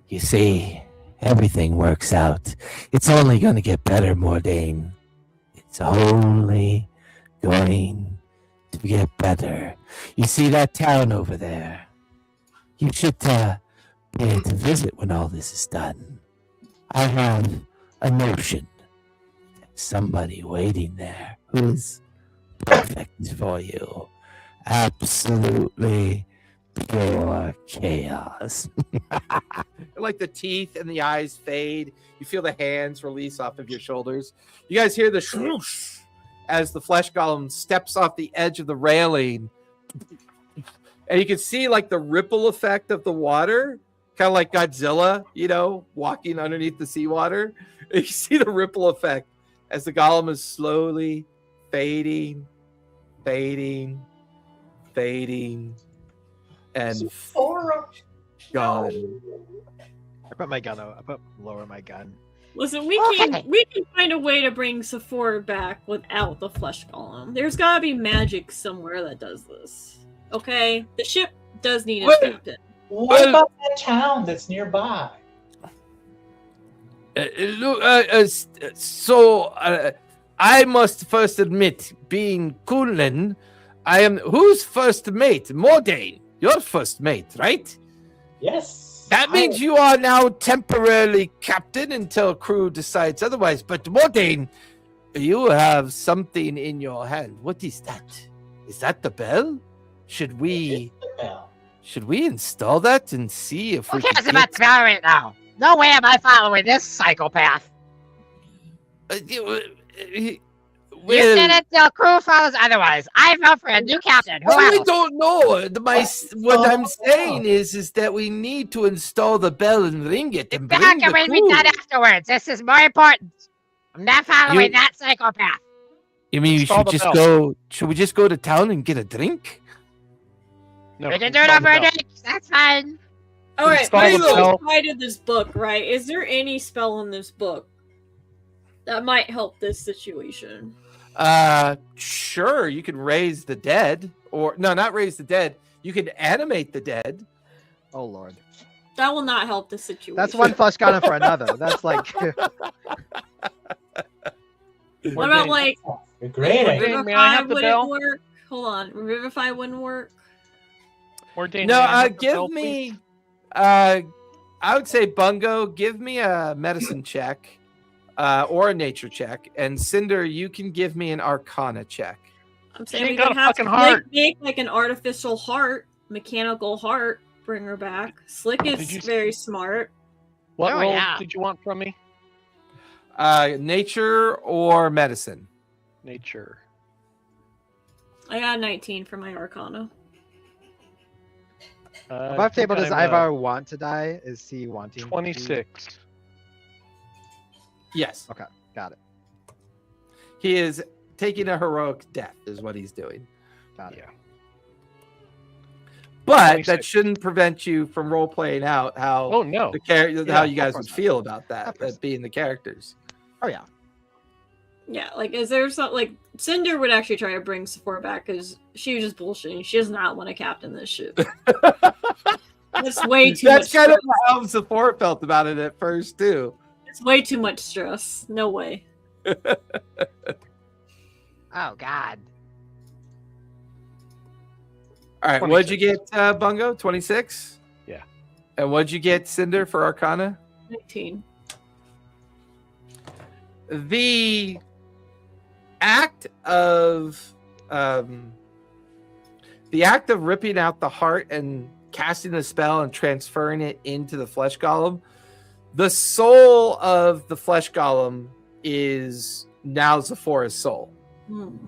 You see, everything works out. It's only going to get better, Mordain. It's only going to get better. You see that town over there? You should be able to visit when all this is done. I have a notion that somebody waiting there who's perfect for you. Absolutely pure chaos. Like the teeth and the eyes fade. You feel the hands release off of your shoulders. You guys hear the swoosh as the flesh golem steps off the edge of the railing. And you can see like the ripple effect of the water, kind of like Godzilla, walking underneath the seawater. And you see the ripple effect as the golem is slowly fading, and Zephora. gone. I put my gun out. I lower my gun. Listen, we can find a way to bring Sephora back without the flesh golem. There's gotta be magic somewhere that does this. Okay? The ship does need a captain. What about that town that's nearby? I must first admit, being Kunlin, I am who's first mate? Mordain, you're first mate, right? Yes. That means you are now temporarily captain until crew decides otherwise. But Mordain, you have something in your hand. What is that? Is that the bell? Should we install that and see if Who we cares can about the bell right now? No way am I following this psychopath. Well, You said it till crew follows otherwise. I vote for a new captain. Who I else? don't know. What I'm saying is that we need to install the bell and ring it and bring Back the and we crew. that afterwards. This is more important. I'm not following that psychopath. You mean Install the should bell. we just go to town and get a drink? No, We can do it install the over a bell. drink. That's fine. Alright, Install I the bell. cited this book, right? Is there any spell in this book that might help this situation? Sure, you can raise the dead, or no, not raise the dead. You can animate the dead. Oh lord. That will not help the situation. That's one flesh golem for another. That's like What about like You're great. Mordain, idea. may I Revivify have the wouldn't bell? work? Hold on, Revivify wouldn't work. Mordain, No, may I have the give bell, me. I would say Bungo, give me a medicine check, or a nature check, and Cinder, you can give me an Arcana check. I'm She saying ain't we got could a have fucking Slick heart. make like an artificial heart, mechanical heart, bring her back. Slick is Did you- very smart. What Oh, role yeah. did you want from me? Nature or medicine. Nature. I got a 19 for my Arcana. above table. Does Ivar want to die? Is he wanting? to- 26. Yes, Okay, got it. he is taking a heroic death, is what he's doing. Got it. Yeah. But that 26. shouldn't prevent you from role playing out how Oh no. the character, Yeah, how you of guys course would not. feel about that, Of course. that being the characters. Oh yeah. Yeah, like is there some like Cinder would actually try to bring Sephora back because she was just bullshitting. She does not want to captain this ship. That's way too That's much kind of stress. how Sephora felt about it at first too. It's way too much stress. No way. Oh God. All right, what'd you get, Bungo? 26? Yeah. And what'd you get, Cinder, for Arcana? 19. The act of ripping out the heart and casting the spell and transferring it into the flesh golem, the soul of the flesh golem is now Zephora's soul.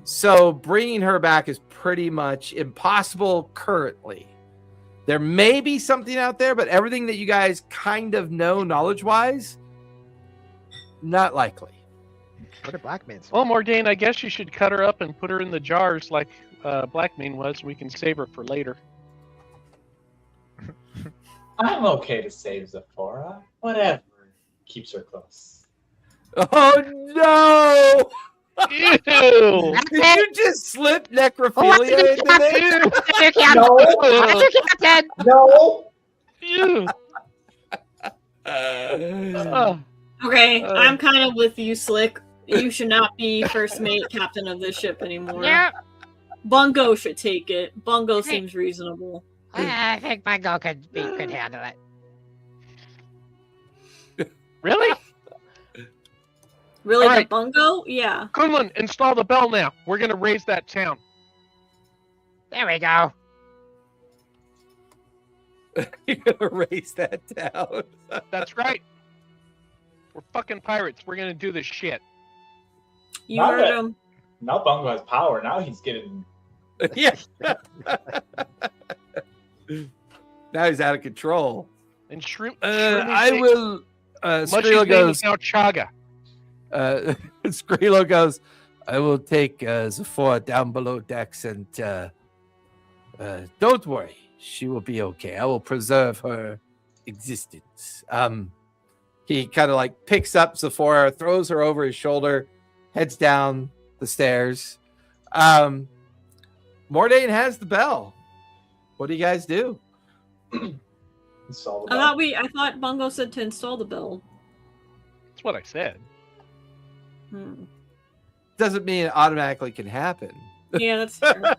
So bringing her back is pretty much impossible currently. There may be something out there, but everything that you guys kind of know knowledge-wise, not likely. What a black man. Well, Mordain, I guess you should cut her up and put her in the jars like Blackmane was. We can save her for later. I'm okay to save Zephora. Whatever keeps her close. Oh no! Ew! Did you just slip necrophilia into there? No! Captain! No! Ew! Okay, I'm kind of with you, Slick. You should not be first mate captain of this ship anymore. Yeah, Bungo should take it. Bungo seems reasonable. I think Bungo could handle it. Really? Really, All the right. Bungo? Yeah. Kunlun, install the bell now. We're gonna raise that town. There we go. You're gonna raise that down. That's right. We're fucking pirates. We're gonna do this shit. You Not heard it. him. Now Bungo has power. Now he's getting. Yeah. Now he's out of control. And shrimp. I will. Skrilla goes. Now Chaga. Skrilla goes. I will take Zephora down below decks, and don't worry, she will be okay. I will preserve her existence. He kind of like picks up Zephora, throws her over his shoulder, heads down the stairs. Mordain has the bell. What do you guys do? Install the I bell. thought Bungo said to install the bell. That's what I said. Doesn't mean it automatically can happen. Yeah, that's fair.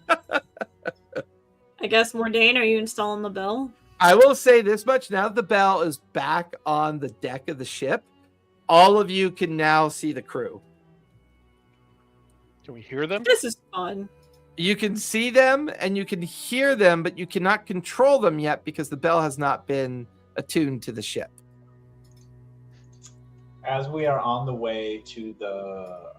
I guess, Mordain, are you installing the bell? I will say this much: now that the bell is back on the deck of the ship, all of you can now see the crew. Can we hear them? This is fun. You can see them and you can hear them, but you cannot control them yet because the bell has not been attuned to the ship. As we are on the way to the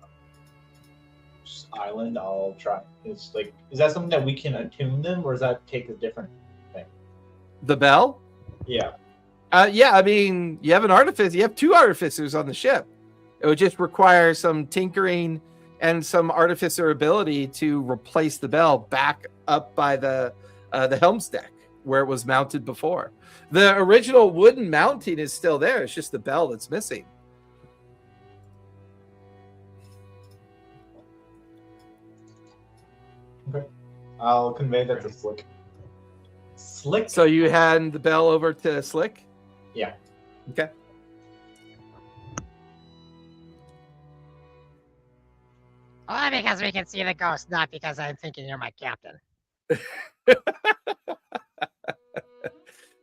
island, I'll try. Is that something that we can attune them, or does that take a different thing? The bell? Yeah. Yeah, I mean, you have an artificer. You have 2 artificers on the ship. It would just require some tinkering and some artificer ability to replace the bell back up by the helm's deck where it was mounted before. The original wooden mounting is still there. It's just the bell that's missing. Okay. I'll convey that to Slick. Slick. So you hand the bell over to Slick? Yeah. Okay. Only because we can see the ghost, not because I'm thinking you're my captain.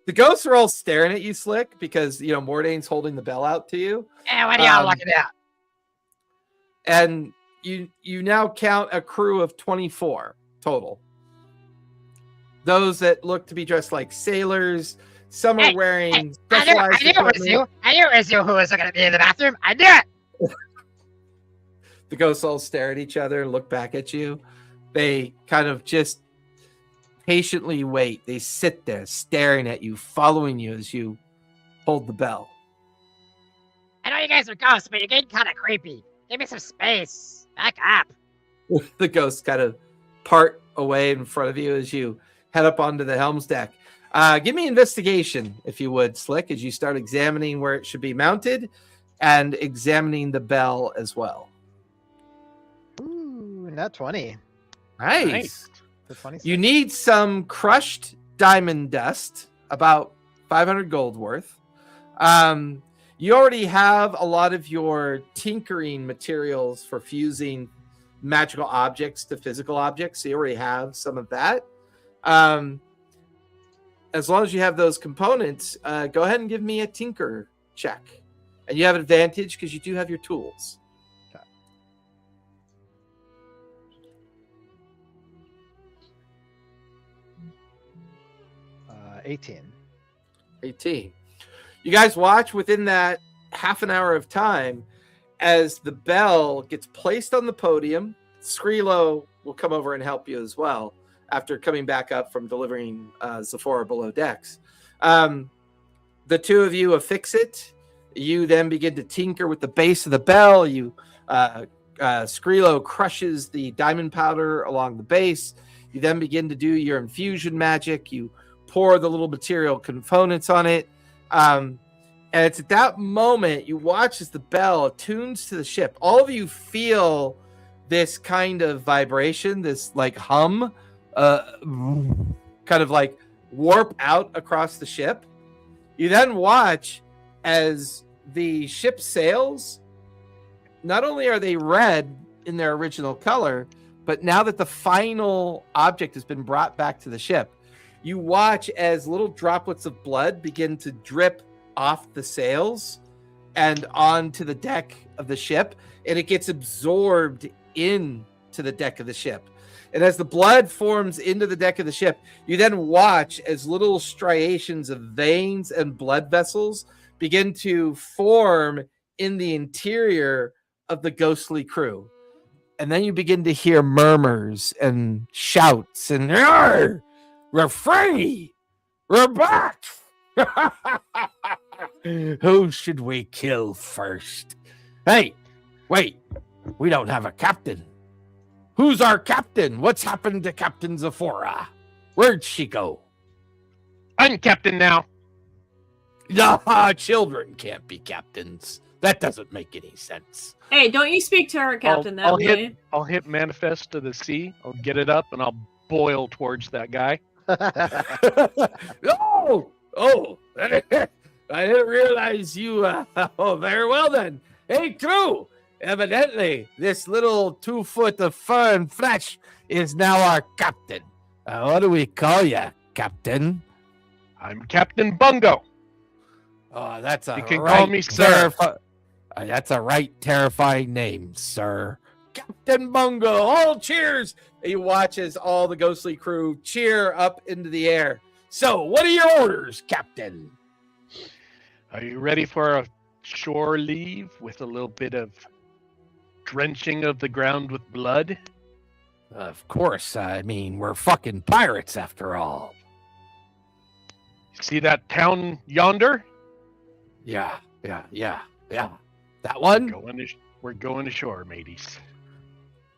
The ghosts are all staring at you, Slick, because, you know, Mordain's holding the bell out to you. Hey, what are y'all looking at? And you now count a crew of 24 total. Those that look to be dressed like sailors. Some are wearing I knew specialized it was equipment. you. I knew it was you who was going to be in the bathroom. I knew it. The ghosts all stare at each other and look back at you. They kind of just patiently wait. They sit there staring at you, following you as you hold the bell. I know you guys are ghosts, but you're getting kind of creepy. Give me some space. Back up. The ghosts kind of part away in front of you as you head up onto the helm's deck. Give me investigation, if you would, Slick, as you start examining where it should be mounted and examining the bell as well. Ooh, not 20. Nice. For 26. You need some crushed diamond dust, about 500 gold worth. You already have a lot of your tinkering materials for fusing magical objects to physical objects, so you already have some of that. As long as you have those components, go ahead and give me a tinker check. And you have an advantage because you do have your tools. 18. 18. You guys watch within that half an hour of time as the bell gets placed on the podium. Skrilo will come over and help you as well after coming back up from delivering Zephora below decks. The two of you affix it. You then begin to tinker with the base of the bell. Skrilo crushes the diamond powder along the base. You then begin to do your infusion magic. You pour the little material components on it. And it's at that moment you watch as the bell attunes to the ship. All of you feel this kind of vibration, this like hum, kind of like warp out across the ship. You then watch as the ship sails. Not only are they red in their original color, but now that the final object has been brought back to the ship, you watch as little droplets of blood begin to drip off the sails and onto the deck of the ship, and it gets absorbed into the deck of the ship. And as the blood forms into the deck of the ship, you then watch as little striations of veins and blood vessels begin to form in the interior of the ghostly crew. And then you begin to hear murmurs and shouts and, "We're free! We're back! Who should we kill first? Hey, wait, we don't have a captain. Who's our captain? What's happened to Captain Zephora? Where'd she go?" I'm captain now. Children can't be captains. That doesn't make any sense. Hey, don't you speak to our captain that way? I'll hit manifest to the sea. I'll get it up and I'll boil towards that guy. I didn't realize you. Very well then. Hey, crew. Evidently, this little 2 foot of fur and flesh is now our captain. What do we call you, Captain? I'm Captain Bungo. Oh, that's a You can call me sir. That's a right terrifying name, sir. Captain Bungo. All cheers. And you watch as all the ghostly crew cheer up into the air. So, what are your orders, Captain? Are you ready for a shore leave with a little bit of drenching of the ground with blood? Of course. I mean, we're fucking pirates after all. See that town yonder? Yeah. That one? We're going ashore, mateys.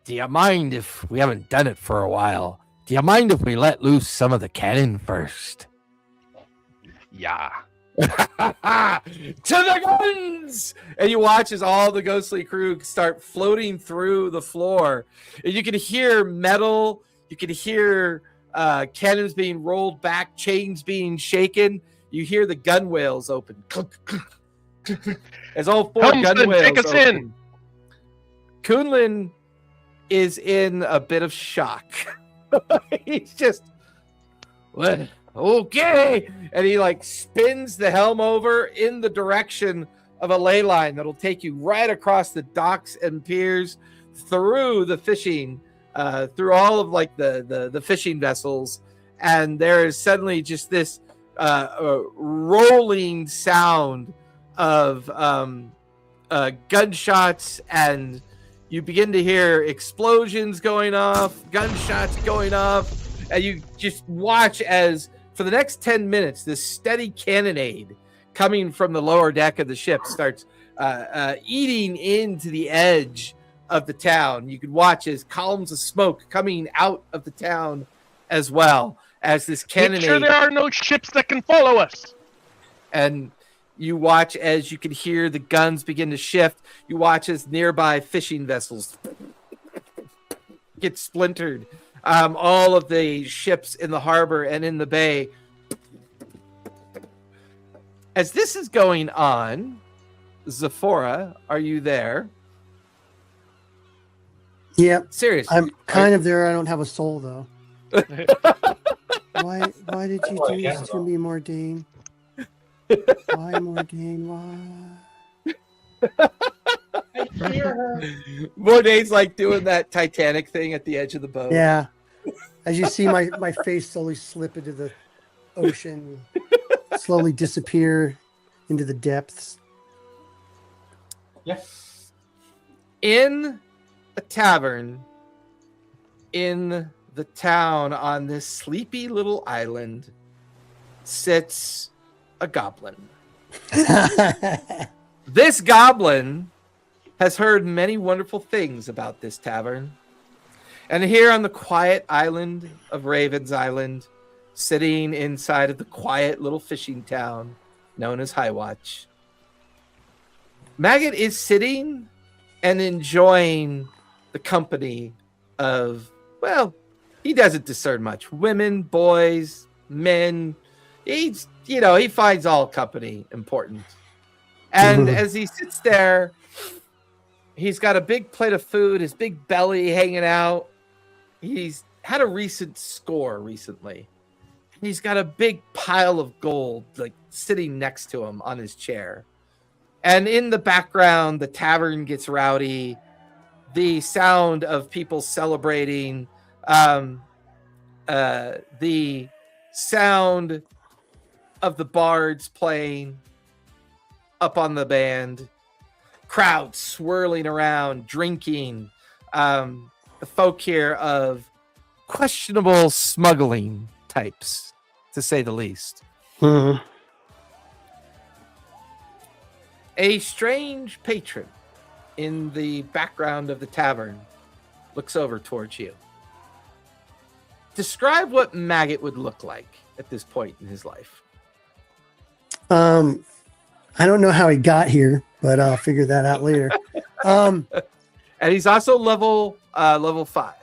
Do you mind if we haven't done it for a while? Do you mind if we let loose some of the cannon first? Yeah. To the guns! And you watch as all the ghostly crew start floating through the floor. And you can hear metal. You can hear cannons being rolled back, chains being shaken. You hear the gunwales open. As all 4 gunwales take us open. in. Kunlin is in a bit of shock. He's just, what? Okay. And he like spins the helm over in the direction of a ley line that'll take you right across the docks and piers, through the fishing, through all of like the fishing vessels. And there is suddenly just this rolling sound of gunshots, and you begin to hear explosions going off, gunshots going off, and you just watch as for the next 10 minutes, this steady cannonade coming from the lower deck of the ship starts eating into the edge of the town. You can watch as columns of smoke coming out of the town as well as this cannonade. Make sure there are no ships that can follow us. And you watch as you can hear the guns begin to shift. You watch as nearby fishing vessels get splintered. All of the ships in the harbor and in the bay. As this is going on, Zephora, are you there? Yep. Seriously. I'm kind of there. I don't have a soul, though. Why did you Oh, I do can this to go. me, Mordain? Why, Mordain? Why? I hear her. Bourdaine's like doing that Titanic thing at the edge of the boat. Yeah. As you see my face slowly slip into the ocean, slowly disappear into the depths. Yeah. In a tavern in the town on this sleepy little island sits a goblin. This goblin has heard many wonderful things about this tavern. And here on the quiet island of Raven's Island, sitting inside of the quiet little fishing town known as Highwatch, Maggot is sitting and enjoying the company of, well, he doesn't discern much. Women, boys, men. He finds all company important. And as he sits there, he's got a big plate of food, his big belly hanging out. He's had a recent score recently. He's got a big pile of gold like sitting next to him on his chair. And in the background, the tavern gets rowdy. The sound of people celebrating, the sound of the bards playing up on the band, crowds swirling around, drinking, the folk here of questionable smuggling types, to say the least. A strange patron in the background of the tavern looks over towards you. Describe what Maggot would look like at this point in his life. I don't know how he got here, but I'll figure that out later. And he's also level 5.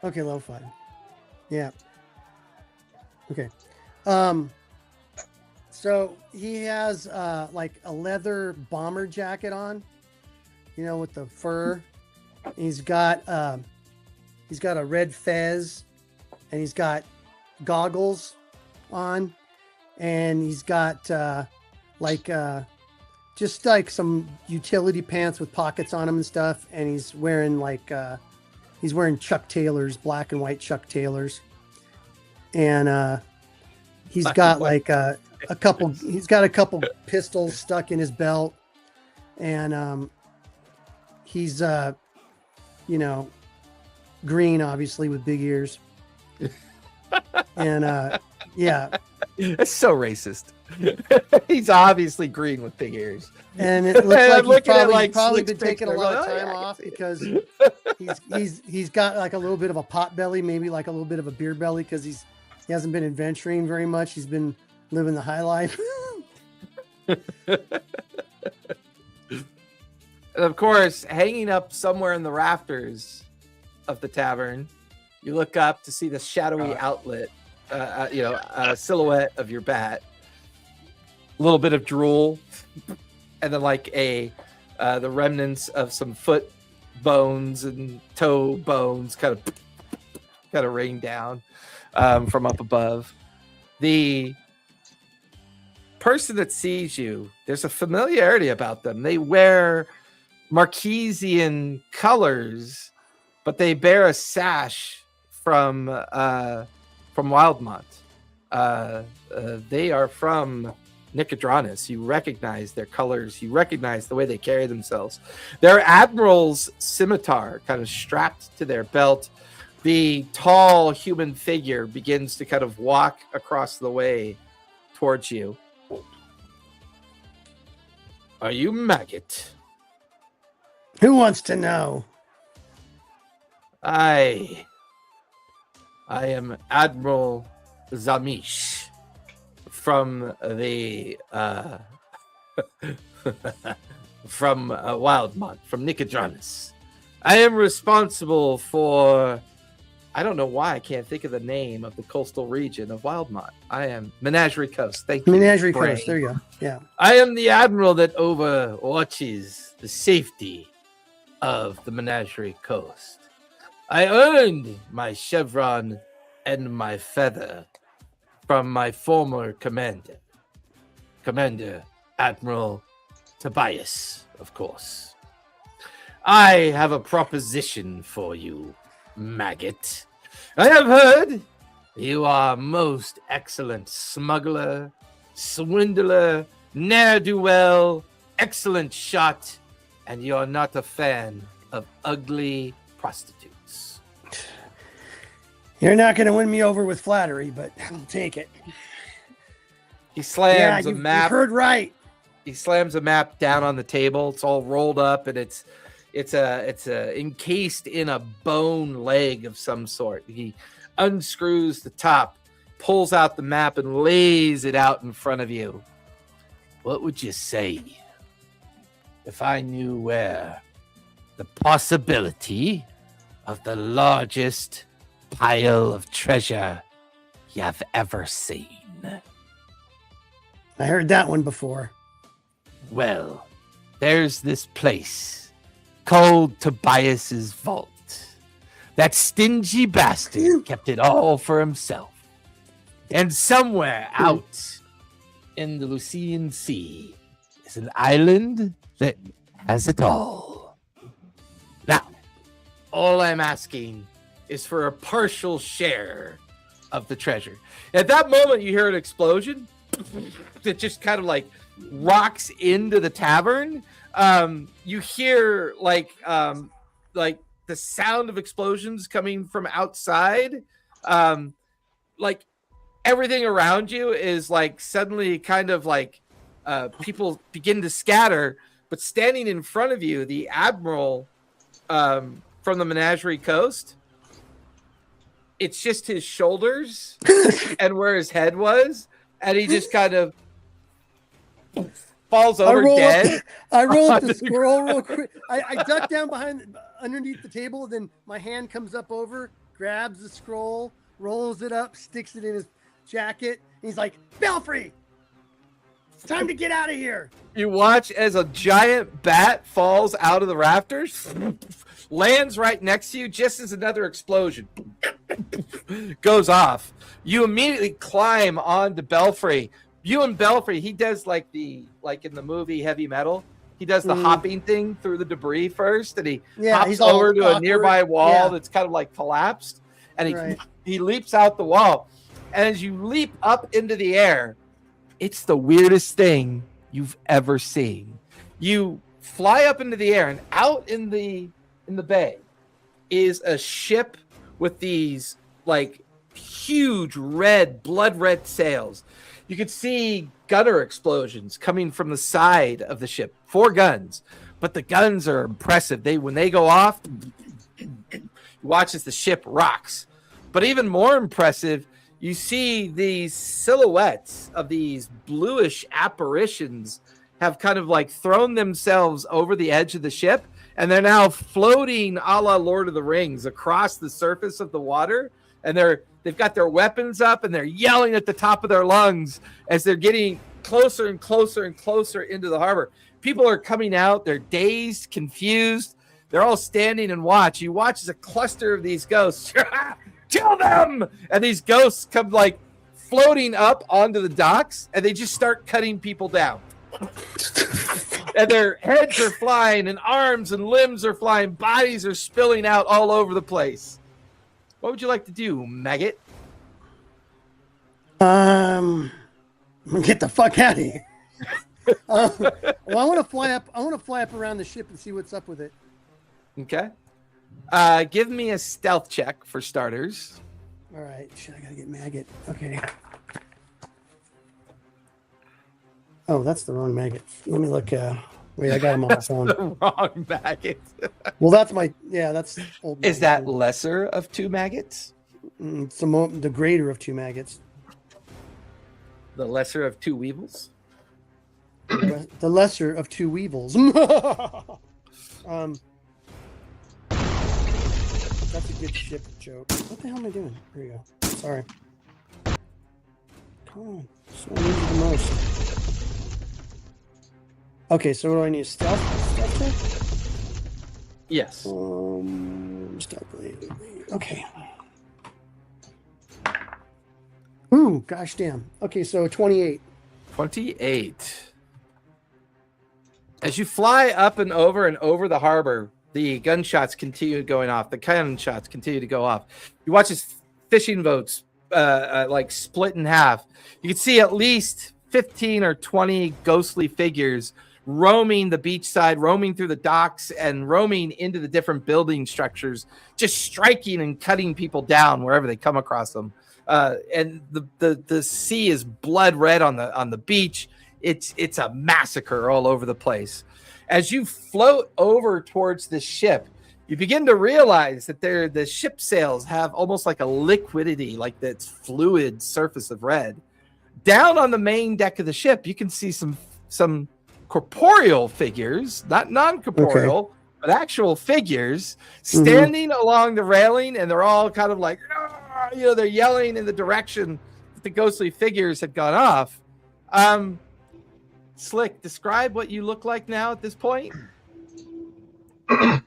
Okay, level 5. Yeah. Okay. So he has like a leather bomber jacket on, with the fur. He's got a red fez, and he's got goggles on, and he's got just like some utility pants with pockets on them and stuff, and he's wearing Chuck Taylors, black and white Chuck Taylors, and he's got like a couple pistols stuck in his belt, and he's green, obviously, with big ears, and yeah. That's so racist. He's obviously green with big ears. And it looks like he's probably been slick taking a picture, lot of going, time "Oh, yeah, I off can see because he's got like a little bit of a pot belly, maybe like a little bit of a beer belly, because he hasn't been adventuring very much. He's been living the high life. And of course, hanging up somewhere in the rafters of the tavern, you look up to see the shadowy outlet, silhouette of your bat. A little bit of drool, and then like the remnants of some foot bones and toe bones kind of rain down from up above. The person that sees you, there's a familiarity about them. They wear Marquesian colors, but they bear a sash from Wildmont. They are from Nicodranus. You recognize their colors. You recognize the way they carry themselves. Their admiral's scimitar kind of strapped to their belt. The tall human figure begins to kind of walk across the way towards you. Are you Maggot? Who wants to know? I am Admiral Zamish from the from Wildmont, from Nicodranus. I am responsible for, I don't know why I can't think of the name of the coastal region of Wildmont. I am Menagerie Coast. Thank you. Menagerie Brain. Coast. There you go. Yeah. I am the admiral that overwatches the safety of the Menagerie Coast. I earned my chevron and my feather from my former commander, Commander Admiral Tobias, of course. I have a proposition for you, maggot. I have heard you are a most excellent smuggler, swindler, ne'er-do-well, excellent shot, and you're not a fan of ugly prostitutes. You're not going to win me over with flattery, but I'll take it. He slams a you've map. heard right. He slams a map down on the table. It's all rolled up, and it's encased in a bone leg of some sort. He unscrews the top, pulls out the map, and lays it out in front of you. What would you say if I knew where the possibility of the largest pile of treasure you've ever seen? I heard that one before. Well, there's this place called Tobias's Vault. That stingy bastard kept it all for himself. And somewhere out in the Lucian Sea is an island that has it all. Now, all I'm asking is for a partial share of the treasure. At that moment, you hear an explosion that just kind of like rocks into the tavern. You hear like the sound of explosions coming from outside. Like everything around you is like suddenly kind of like people begin to scatter, but standing in front of you, the admiral from the Menagerie Coast, it's just his shoulders and where his head was, and he just kind of falls over dead. I roll up the scroll real quick. I duck down underneath the table, then my hand comes up over, grabs the scroll, rolls it up, sticks it in his jacket, and he's like, Belfry! Time to get out of here! You watch as a giant bat falls out of the rafters, lands right next to you just as another explosion goes off. You immediately climb onto Belfry. You and Belfry, he does like in the movie Heavy Metal, he does the hopping thing through the debris first, and he hops over to a nearby wall that's kind of like collapsed, and he leaps out the wall. And as you leap up into the air, it's the weirdest thing you've ever seen. You fly up into the air, and out in the bay is a ship with these like huge blood red sails. You could see gunner explosions coming from the side of the ship. 4 guns, but the guns are impressive. When they go off, you watch as the ship rocks. But even more impressive, you see these silhouettes of these bluish apparitions have kind of like thrown themselves over the edge of the ship, and they're now floating a la Lord of the Rings across the surface of the water, and they've got their weapons up, and they're yelling at the top of their lungs as they're getting closer and closer and closer into the harbor. People are coming out. They're dazed, confused. They're all standing and watch. You watch as a cluster of these ghosts. Kill them! And these ghosts come like floating up onto the docks, and they just start cutting people down. And their heads are flying, and arms and limbs are flying. Bodies are spilling out all over the place. What would you like to do, maggot? I'm gonna get the fuck out of here. Well, I want to fly up. I want to fly up around the ship and see what's up with it. Okay. Give me a stealth check for starters. All right. Shit, I gotta get maggot. Okay. Oh, that's the wrong maggot. Let me look. Wait, I got him on my phone. The wrong maggot. Well, that's my. Yeah, that's old. Is that lesser of 2 maggots? It's the greater of 2 maggots. The lesser of 2 weevils? The lesser of 2 weevils. That's a good ship joke. What the hell am I doing? Here we go. Sorry. Come on. So I need you the most. Okay, so what do I need? Stealth check? Yes. Stealth. Okay. Ooh, gosh damn. Okay, so 28. 28. As you fly up and over the harbor, the gunshots continue going off. The cannon shots continue to go off. You watch as fishing boats like split in half. You can see at least 15 or 20 ghostly figures roaming the beachside, roaming through the docks, and roaming into the different building structures, just striking and cutting people down wherever they come across them. And the sea is blood red on the beach. It's a massacre all over the place. As you float over towards the ship, you begin to realize that the ship sails have almost like a liquidity, like that fluid surface of red. Down on the main deck of the ship, you can see some corporeal figures, not non-corporeal, but actual figures standing along the railing, and they're all kind of like, they're yelling in the direction that the ghostly figures had gone off. Slick, describe what you look like now at this point. It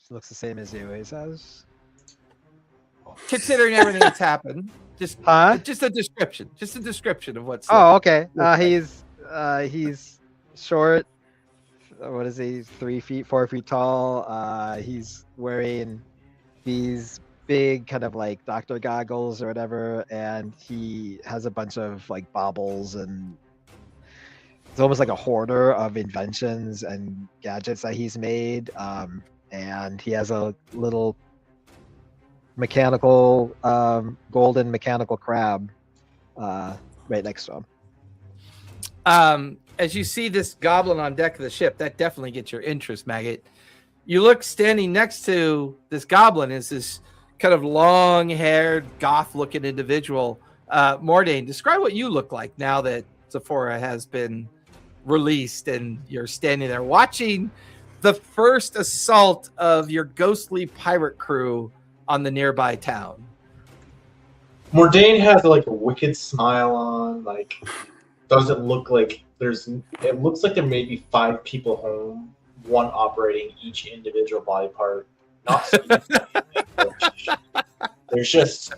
looks the same as you. He says. Considering everything that's happened, just a description of what's. Oh, okay. He's short. What is he? 3 feet, 4 feet tall. He's wearing these big kind of like doctor goggles or whatever, and he has a bunch of like baubles, and it's almost like a hoarder of inventions and gadgets that he's made. And he has a little mechanical golden mechanical crab right next to him. As you see this goblin on deck of the ship, that definitely gets your interest, Maggot. You look, standing next to this goblin is this kind of long-haired, goth-looking individual. Mordain, describe what you look like now that Zephora has been released and you're standing there watching the first assault of your ghostly pirate crew on the nearby town. Mordain has like a wicked smile on. Like, doesn't look like it looks like there may be 5 people home, one operating each individual body part. Not there's just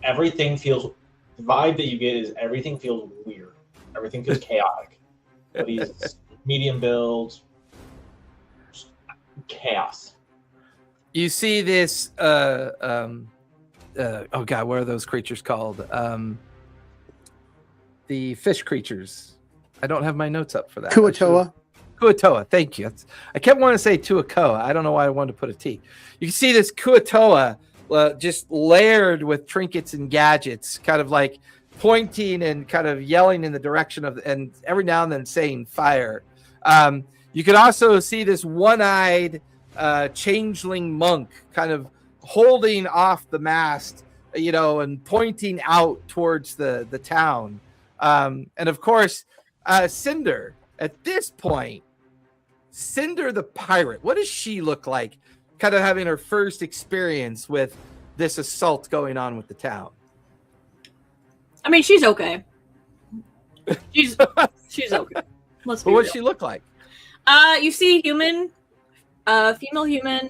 everything feels, the vibe that you get is everything feels weird. Everything feels chaotic. But he's medium build, chaos. You see this oh god, what are those creatures called? The fish creatures. I don't have my notes up for that. Kuatoa. Kuatoa, thank you. I kept wanting to say Tuakoa. I don't know why I wanted to put a T. You can see this Kuatoa just layered with trinkets and gadgets, kind of like pointing and kind of yelling in the direction of, and every now and then saying fire. You can also see this one-eyed changeling monk kind of holding off the mast, and pointing out towards the town. And of course, Cinder. At this point, Cinder the pirate, what does she look like? Kind of having her first experience with this assault going on with the town. I mean, she's okay. She's okay. Let's be But what's real. she look like? You see human, female human,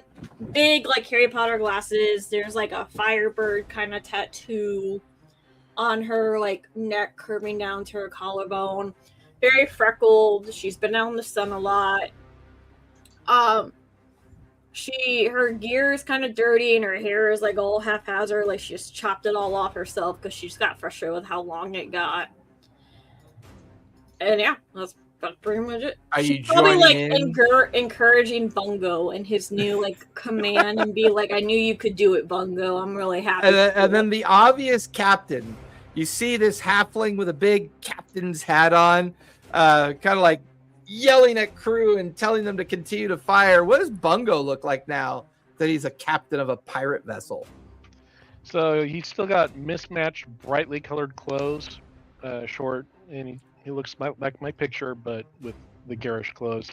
big like Harry Potter glasses. There's like a firebird kind of tattoo on her like neck, curving down to her collarbone. Very freckled. She's been out in the sun a lot. Her gear is kind of dirty and her hair is like all haphazard, like she just chopped it all off herself because she just got frustrated with how long it got. And yeah, that's pretty much it. Are you She's probably like joining in? Encouraging Bungo and his new like command and be like, I knew you could do it, Bungo. I'm really happy. And then the obvious captain. You see this halfling with a big captain's hat on, kind of like yelling at crew and telling them to continue to fire. What does Bungo look like now that he's a captain of a pirate vessel? So he's still got mismatched, brightly colored clothes, short, and he looks like my picture, but with the garish clothes.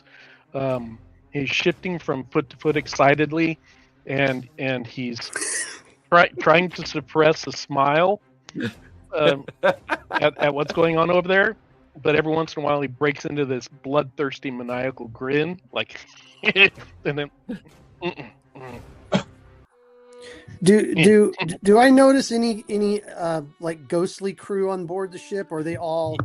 He's shifting from foot to foot excitedly, and he's trying to suppress a smile at what's going on over there. But every once in a while, he breaks into this bloodthirsty, maniacal grin, like, and then. Do I notice any like ghostly crew on board the ship, or are they all?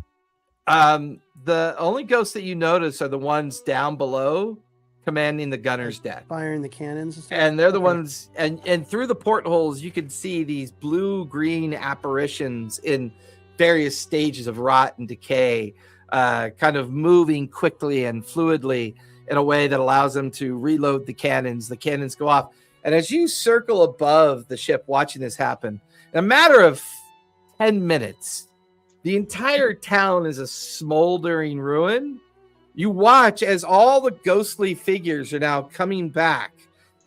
The only ghosts that you notice are the ones down below, commanding the gunner's deck, firing the cannons and stuff? and they're the ones. And through the portholes, you can see these blue-green apparitions in various stages of rot and decay, kind of moving quickly and fluidly in a way that allows them to reload the cannons. The cannons go off. And as you circle above the ship watching this happen, in a matter of 10 minutes, the entire town is a smoldering ruin. You watch as all the ghostly figures are now coming back,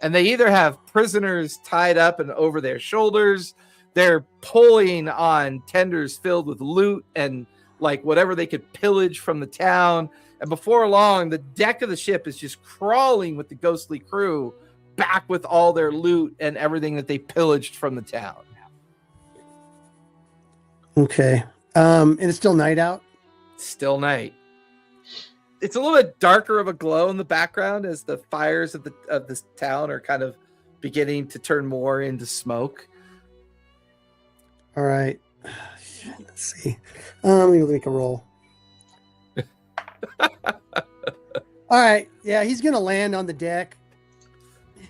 and they either have prisoners tied up and over their shoulders, they're pulling on tenders filled with loot and like whatever they could pillage from the town. And before long, the deck of the ship is just crawling with the ghostly crew back with all their loot and everything that they pillaged from the town. Okay. And it's still night out? Still night. It's a little bit darker of a glow in the background as the fires of this town are kind of beginning to turn more into smoke. All right. Let's see. Let me make a roll. All right. Yeah, he's going to land on the deck.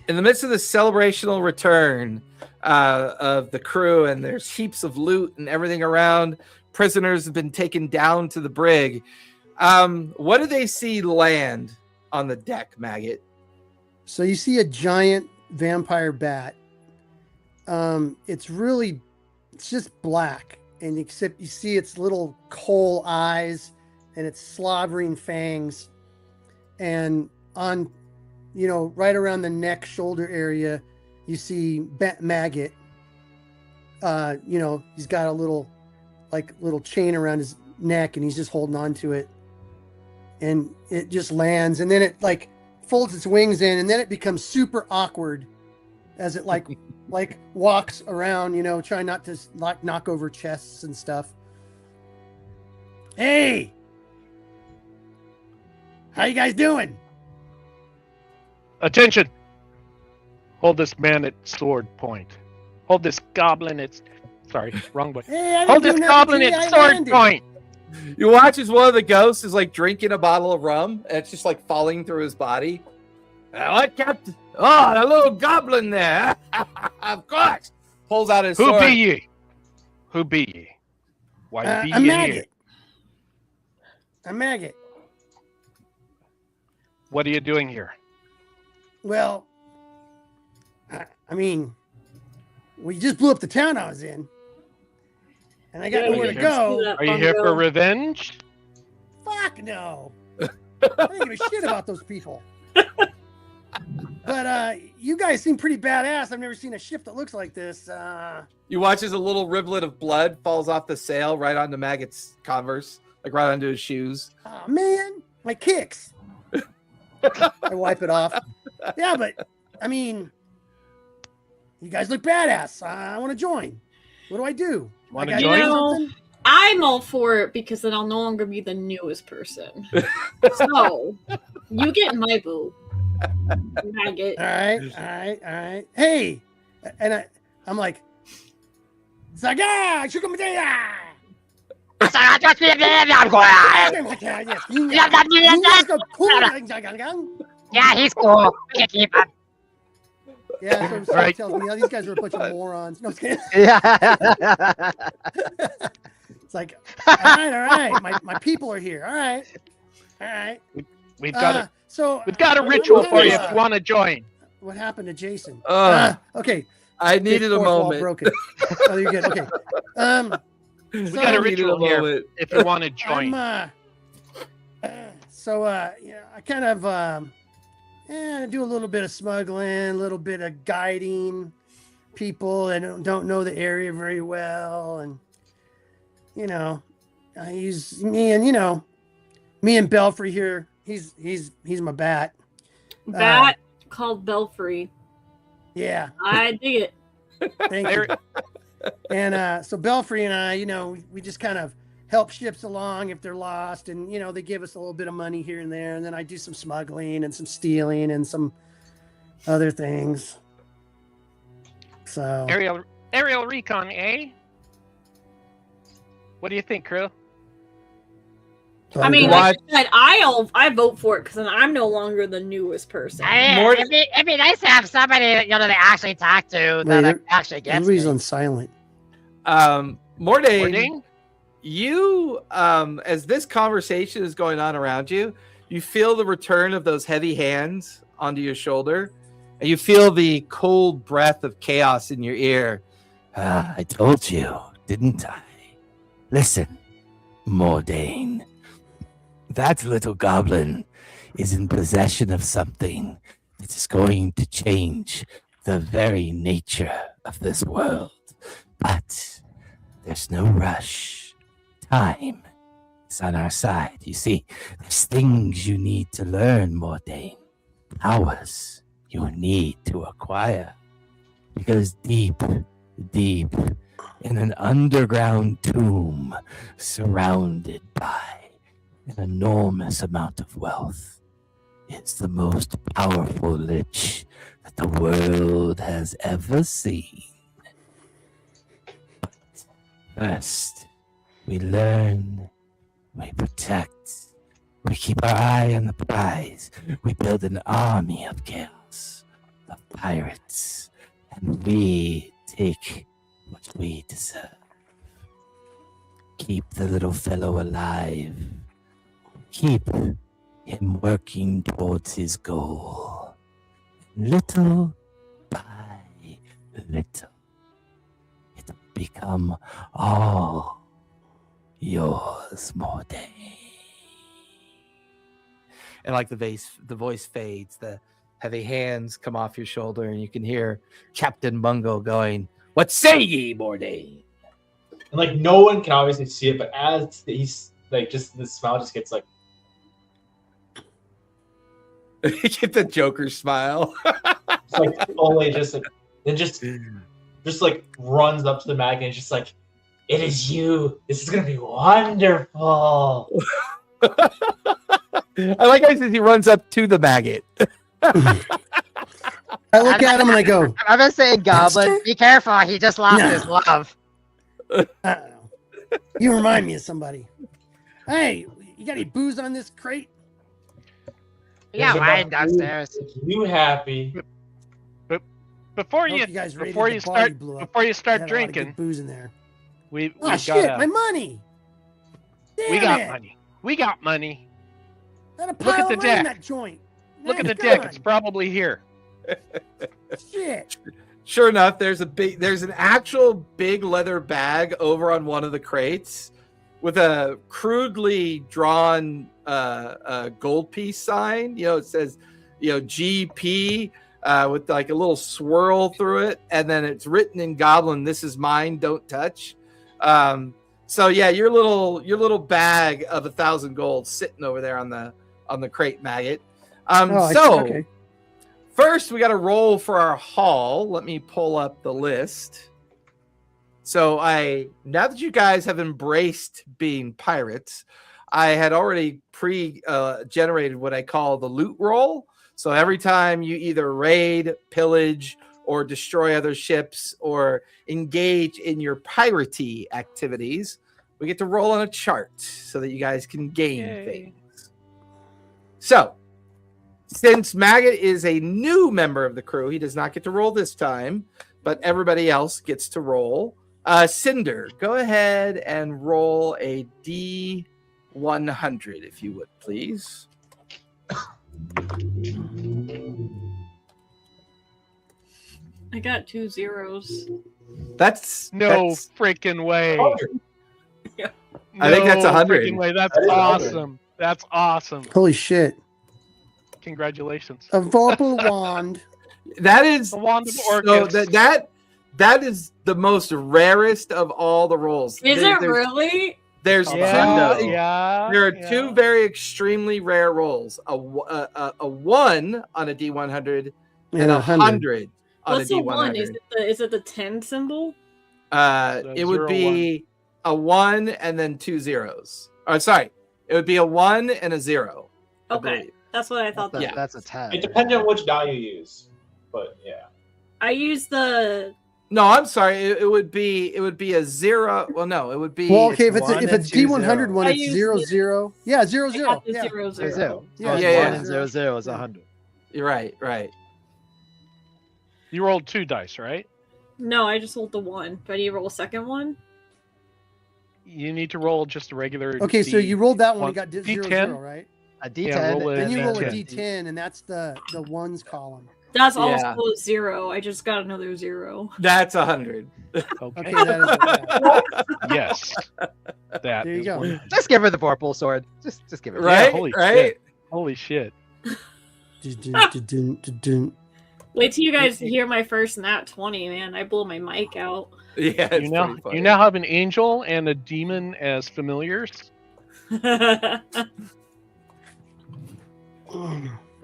In the midst of the celebrational return of the crew, and there's heaps of loot and everything around, prisoners have been taken down to the brig. What do they see land on the deck, Maggot? So you see a giant vampire bat. It's just black, and except you see its little coal eyes and its slobbering fangs, and on, right around the neck, shoulder area, you see Maggot. He's got a little chain around his neck, and he's just holding on to it. And it just lands, and then it folds its wings in, and then it becomes super awkward as it walks around, trying not to knock over chests and stuff. Hey, how you guys doing? Attention! Hold this man at sword point. Hold this goblin at... Sorry, wrong way. Hey, hold this goblin at sword point! You watch as one of the ghosts is drinking a bottle of rum, and it's just falling through his body. What, Captain? Oh, the little goblin there. Of course. Pulls out his sword. Who be ye? Who be ye? Why be ye here? A maggot. What are you doing here? Well, I mean, we just blew up the town I was in, and I got nowhere to go. Are you here for revenge? Fuck no. I don't give a shit about those people. But you guys seem pretty badass. I've never seen a ship that looks like this. You watch as a little riblet of blood falls off the sail right onto Maggot's Converse, right onto his shoes. Oh man, my kicks. I wipe it off. Yeah, but I mean, you guys look badass. I want to join. What do I do? Want to join? I'm all for it because then I'll no longer be the newest person. So you get my boo. Maggot. All right. Hey, and I'm like, Saga, Yeah, he's cool. We can keep him. Yeah, so right. Tells me these guys are a bunch of morons. No, I'm kidding. Yeah. It's all right. My people are here. All right. We've got we've got a ritual for you if you want to join. What happened to Jason? Okay. I needed a moment. Broken. Oh, you're good. Okay. We got a ritual here if you want to join. I kind of do a little bit of smuggling, a little bit of guiding people and don't know the area very well, and I use me and Belfry here. He's my bat. Bat called Belfry. Yeah, I dig it. Thank you. And so Belfry and I, we just kind of help ships along if they're lost, and they give us a little bit of money here and there, and then I do some smuggling and some stealing and some other things. So Aerial recon, eh? What do you think, crew? I mean, Bungo. like I said, I vote for it because then I'm no longer the newest person. It'd be nice to have somebody that they actually talk to that Wait, actually gets everybody's me. on silent. Mordane, Morning? you as this conversation is going on around you, you feel the return of those heavy hands onto your shoulder, and you feel the cold breath of chaos in your ear. I told you, didn't I? Listen, Mordane. That little goblin is in possession of something that is going to change the very nature of this world. But there's no rush. Time is on our side. You see, there's things you need to learn, Mordane. Powers you need to acquire. Because deep in an underground tomb surrounded by an enormous amount of wealth is the most powerful lich that the world has ever seen. But first, we learn, we protect, we keep our eye on the prize, we build an army of chaos, of pirates, and we take what we deserve. Keep the little fellow alive. Keep him working towards his goal. Little by little, it'll become all yours, Mordane. And like the voice fades, the heavy hands come off your shoulder, and you can hear Captain Bungo going, "What say ye, Mordane?" And like no one can obviously see it, but as he's like, just the smile just gets like. Get the Joker smile. It's like only just like, then just like runs up to the magnet and just like, it is you. This is gonna be wonderful. I like how he says he runs up to the maggot. I look at him and I go, I'm just saying, Goblin, Master? be careful. He just lost No. his love. I don't know. You remind me of somebody. Hey, you got any booze on this crate? We got There's wine enough downstairs. food to make you happy. Before Hope you guys raided before the you bar start blew up. before you They start had a lot of good drinking, booze in there. we Oh got shit, my money! Damn we got it. money. We got money. Had a Look pile at the of money in deck. that joint. Look at Now the it's deck. gone. It's probably here. Shit. Sure enough, there's an actual big leather bag over on one of the crates with a crudely drawn gold piece sign. It says, GP with like a little swirl through it, and then it's written in Goblin, "This is mine, don't touch." So yeah, your little bag of 1,000 gold sitting over there on the crate, maggot. I see. So. Okay. First, we got to roll for our haul. Let me pull up the list. So now that you guys have embraced being pirates, I had already generated what I call the loot roll. So every time you either raid, pillage, or destroy other ships, or engage in your piratey activities, we get to roll on a chart so that you guys can gain Yay. things. So, since Maggot is a new member of the crew, he does not get to roll this time, but everybody else gets to roll. Cinder, go ahead and roll a D100, if you would, please. I got 2 zeros. That's Freaking way. I think that's 100. Freaking way. That's That is 100. awesome. That's awesome. Holy shit. Congratulations. A Vorpal wand. That is The Wand of so Orcus. that is the most rarest of all the rolls. Is it really? There's Yeah, two. yeah. There are yeah. two very extremely rare rolls: a 1 on a D100 and 100 on What's a the D100. one? Is it the 10 symbol? It would 0, be a 1 and then 2 zeros. Oh, sorry, it would be a 1 and a 0. I Okay, believe. that's what I thought. Yeah. That's a 10. It depends on which die you use, but yeah. I use the No, I'm sorry. It would be a 0. Well, no, it would be. Well, okay, if one it's and two D100 one, I it's use 0, the- 0. Yeah, 0, I 0. got the Yeah. 0, 0. 0. Yeah, So yeah, 1 and 0, 0 is 100. You're right. Right. You rolled 2 dice, right? No, I just rolled the 1. Do I need to roll a second one? You need to roll just a regular. Okay, so you rolled that one, you one- got 0, D10? 0, right? A D10. Yeah, roll it Then and you roll a D10. D10, and that's the ones column. That's Yeah. also 0. I just got another 0. That's 100. Okay. Okay, that is Yes. That There you is go. 100. Just give her the purple sword. Just give it. Right. holy right. shit. Holy shit. it. Wait till you guys hear my first nat 20, man. I blow my mic out. Yeah. It's You now pretty funny. you now have an angel and a demon as familiars.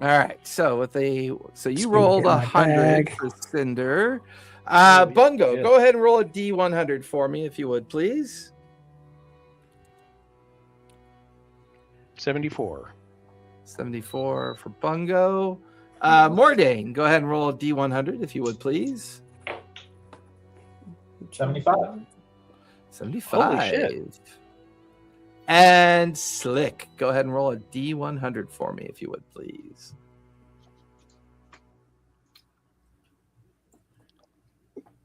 All right. So you Just rolled gonna get my 100 bag. for Cinder. Holy Bungo, shit. go ahead and roll a D100 for me, if you would, please. 74. 74 for Bungo. Mordane, go ahead and roll a D100, if you would, please. 75. 75. Holy shit. And Slick, go ahead and roll a D100 for me, if you would, please.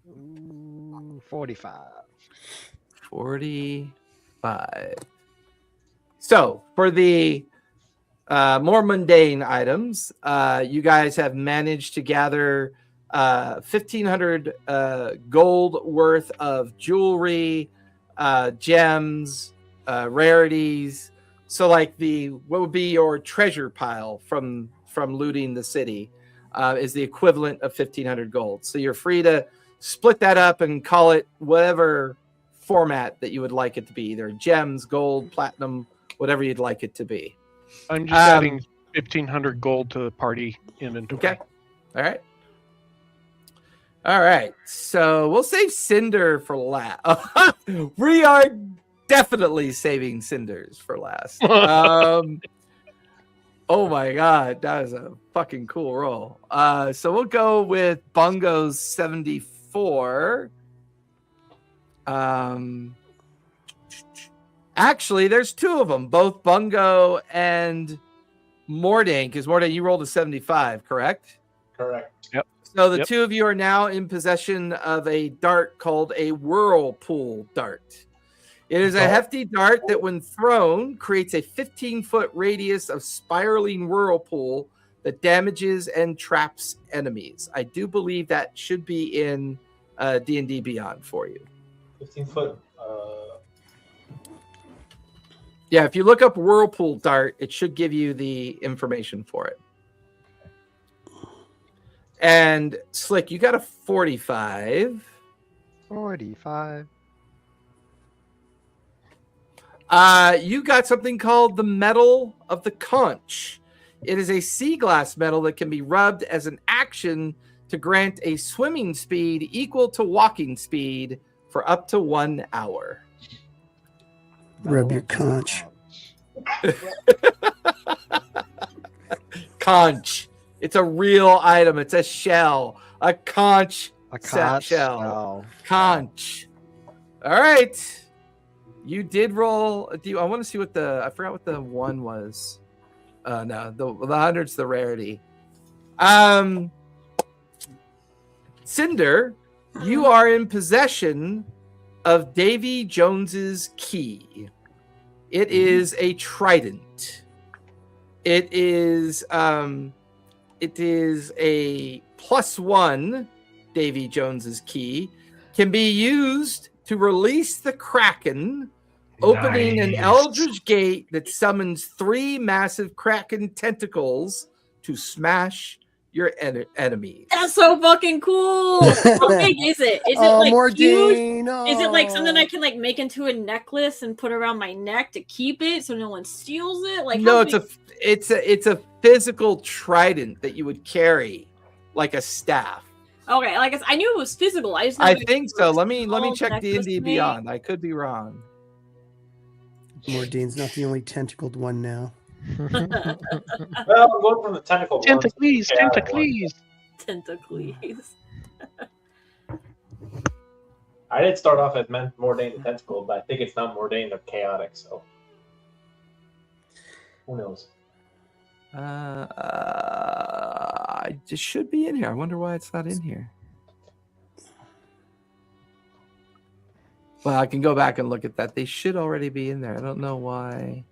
Ooh, 45. 45. So for the more mundane items, you guys have managed to gather 1,500 gold worth of jewelry, gems, rarities. So like what would be your treasure pile from looting the city is the equivalent of 1,500 gold. So you're free to split that up and call it whatever format that you would like it to be, either gems, gold, platinum, whatever you'd like it to be. I'm just adding 1,500 gold to the party inventory. Okay. All right. So we'll save Cinder for last. We are definitely saving Cinders for last. Oh my god, that is a fucking cool roll. So we'll go with Bungo's 74. Actually, there's two of them, both Bungo and Mordane, because Mordane, you rolled a 75, correct? Correct. So the Yep. two of you are now in possession of a dart called a whirlpool dart. It is a hefty dart that, when thrown, creates a 15-foot radius of spiraling whirlpool that damages and traps enemies. I do believe that should be in D&D Beyond for you. 15-foot. Yeah, if you look up whirlpool dart, it should give you the information for it. And Slick, you got a 45. 45. You got something called the Metal of the Conch. It is a sea glass metal that can be rubbed as an action to grant a swimming speed equal to walking speed for up to 1 hour. Rub your conch. Conch. It's a real item. It's a shell. A conch. A Set conch shell. shell. Conch. All right. You did roll. I want to see what I forgot what the one was. No, the 100's the rarity. Cinder, you are in possession of Davy Jones's key. It is a trident. It is a +1 Davy Jones's key. Can be used to release the Kraken, opening an eldritch gate that summons 3 massive Kraken tentacles to smash your enemies. That's so fucking cool. How big is it? Is it like huge? Mordane, Is it like something I can like make into a necklace and put around my neck to keep it so no one steals it? Like No, how it's a physical trident that you would carry like a staff. Okay, like I knew it was physical. I just know I it think was so. a Let me small check necklace D&D to make. Beyond. I could be wrong. Mordane's not the only tentacled one now. Well, I'm going from the tentacle. Tentacles, Yeah, tentacles. Tentacles. I did start off as Mordain the Tentacle, but I think it's not Mordain the Chaotic, so who knows? It just should be in here. I wonder why it's not in here. Well, I can go back and look at that. They should already be in there. I don't know why.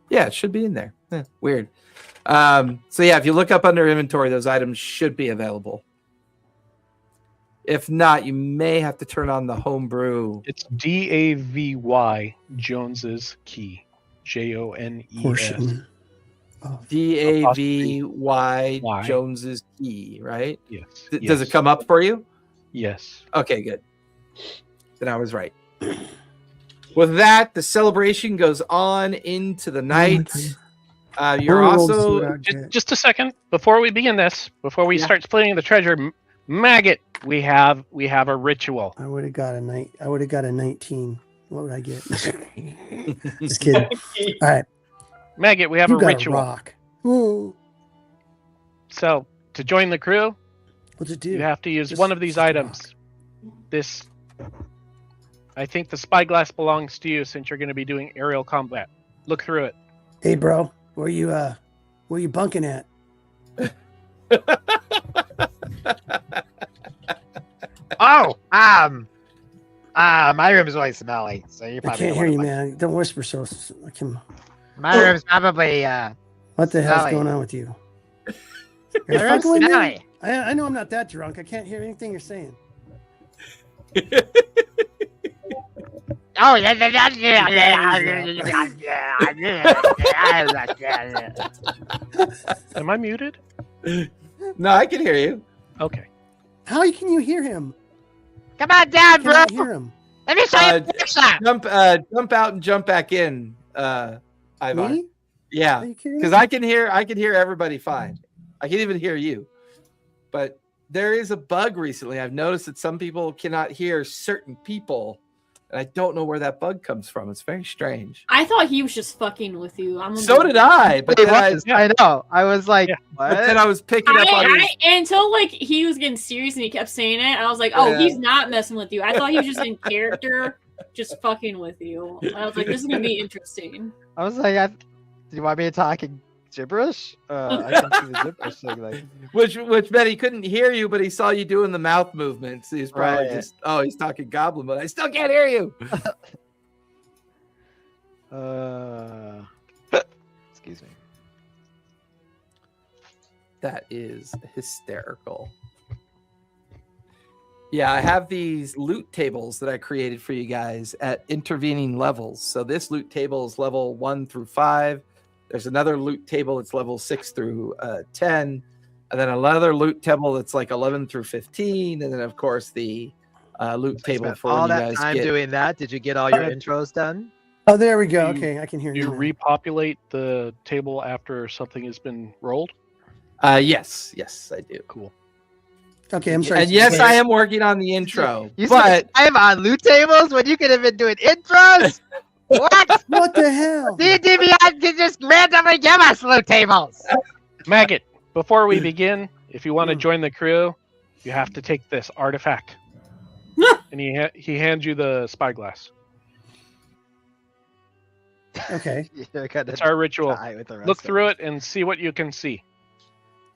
Yeah, it should be in there. Weird. So yeah, if you look up under inventory, those items should be available. If not, you may have to turn on the homebrew. It's DAVY Jones's Key. JONES. Portion. DAVY Jones's Key, right? Yes. Does it come up for you? Yes. Okay, good. Then I was right. With that, the celebration goes on into the night. You're also Just a second before we begin this. Before we start splitting the treasure, Maggot, we have a ritual. I would have got a 19. What would I get? Just kidding. All right. Maggot, we have a ritual. Rock. Ooh. So to join the crew, What's it do? you have to use one of these items. This, I think the spyglass belongs to you since you're going to be doing aerial combat. Look through it. Hey, bro, where you bunking at? Oh, my room's always smelly, so you I probably can't hear you, man. Don't whisper so I can. My room's probably What the hell's smelly. going on with you? My You're room's fucking with me? smelly. I know I'm not that drunk. I can't hear anything you're saying. Oh, Am I muted? No, I can hear you. Okay. How can you hear him? Come on down, I bro. cannot hear him. Let me show you a picture. Jump out and jump back in, Ivar. Me? Yeah, Are you kidding because me? I can hear everybody fine. I can even hear you. But there is a bug recently. I've noticed that some people cannot hear certain people, and I don't know where that bug comes from. It's very strange. I thought he was just fucking with you. So did I, but It then was. I know. I was like, what? but then I was picking up on his. Until like he was getting serious and he kept saying it, I was like, oh, Yeah. he's not messing with you. I thought he was just in character, just fucking with you. I was like, this is gonna be interesting. I was like, do you want me to talk in gibberish? I can see the gibberish thing. Like, Which meant he couldn't hear you, but he saw you doing the mouth movements. He's probably Right. just, he's talking goblin, but I still can't hear you. excuse me. That is hysterical. Yeah, I have these loot tables that I created for you guys at intervening levels. So this loot table is level 1 through 5. There's another loot table that's level 6 through 10. And then another loot table that's like 11 through 15. And then, of course, the loot table Spent for all when you that guys time get... doing that. Did you get all your intros done? Oh, there we go. You- Okay, I can hear Do you. you now. repopulate the table after something has been rolled? Yes, I do. Cool. Okay, I'm sorry. And yes, I am working on the intro. You but spent time on loot tables when you could have been doing intros? What? What the hell? D&D Beyond can just randomly give us loot tables. Maggot, before we begin, if you want to join the crew, you have to take this artifact. And he hands you the spyglass. Okay. You're gonna It's our ritual. die with the rest Look of through us. it and see what you can see.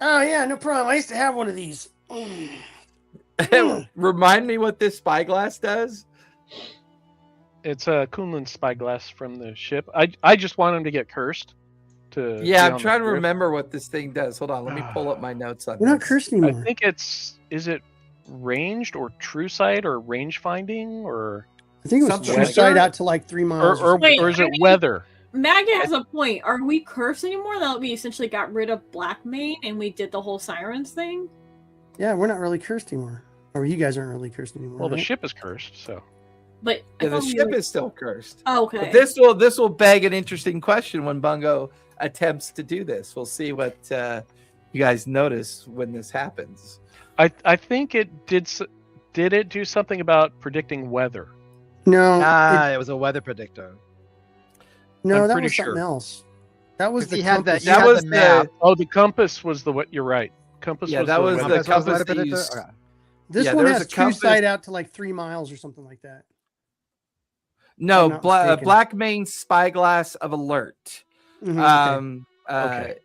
Oh yeah, no problem. I used to have one of these. remind me what this spyglass does. It's a Kunlun spyglass from the ship. I just want him to get cursed. To Yeah, be I'm on the trying to crew. remember what this thing does. Hold on, let me pull up my notes on We're not this. cursed I anymore. think is it ranged or true sight or range finding or I think it was something true like sight that. out to like 3 miles. or Wait, is I it mean- weather? Maggot has a point. Are we cursed anymore? That we essentially got rid of Blackmane and we did the whole sirens thing. Yeah, we're not really cursed anymore. Or you guys aren't really cursed anymore. Well, the right? ship is cursed, so But I Yeah, the thought we ship were- is still cursed. Oh, okay. But this will beg an interesting question when Bungo attempts to do this. We'll see what you guys notice when this happens. I think it did it do something about predicting weather? No, It was a weather predictor. no, I'm that pretty was something sure. else. That was 'Cause the he had compass. you had was the map. Oh, the compass was the what? You're right. Compass Yeah, was that the was weapon. the Compass was compass what they it used. okay. This Yeah, one there was has a true compass- sight out to like 3 miles or something like that. No, I'm not mistaken. Black Main spyglass of alert. Mhm, okay. Okay.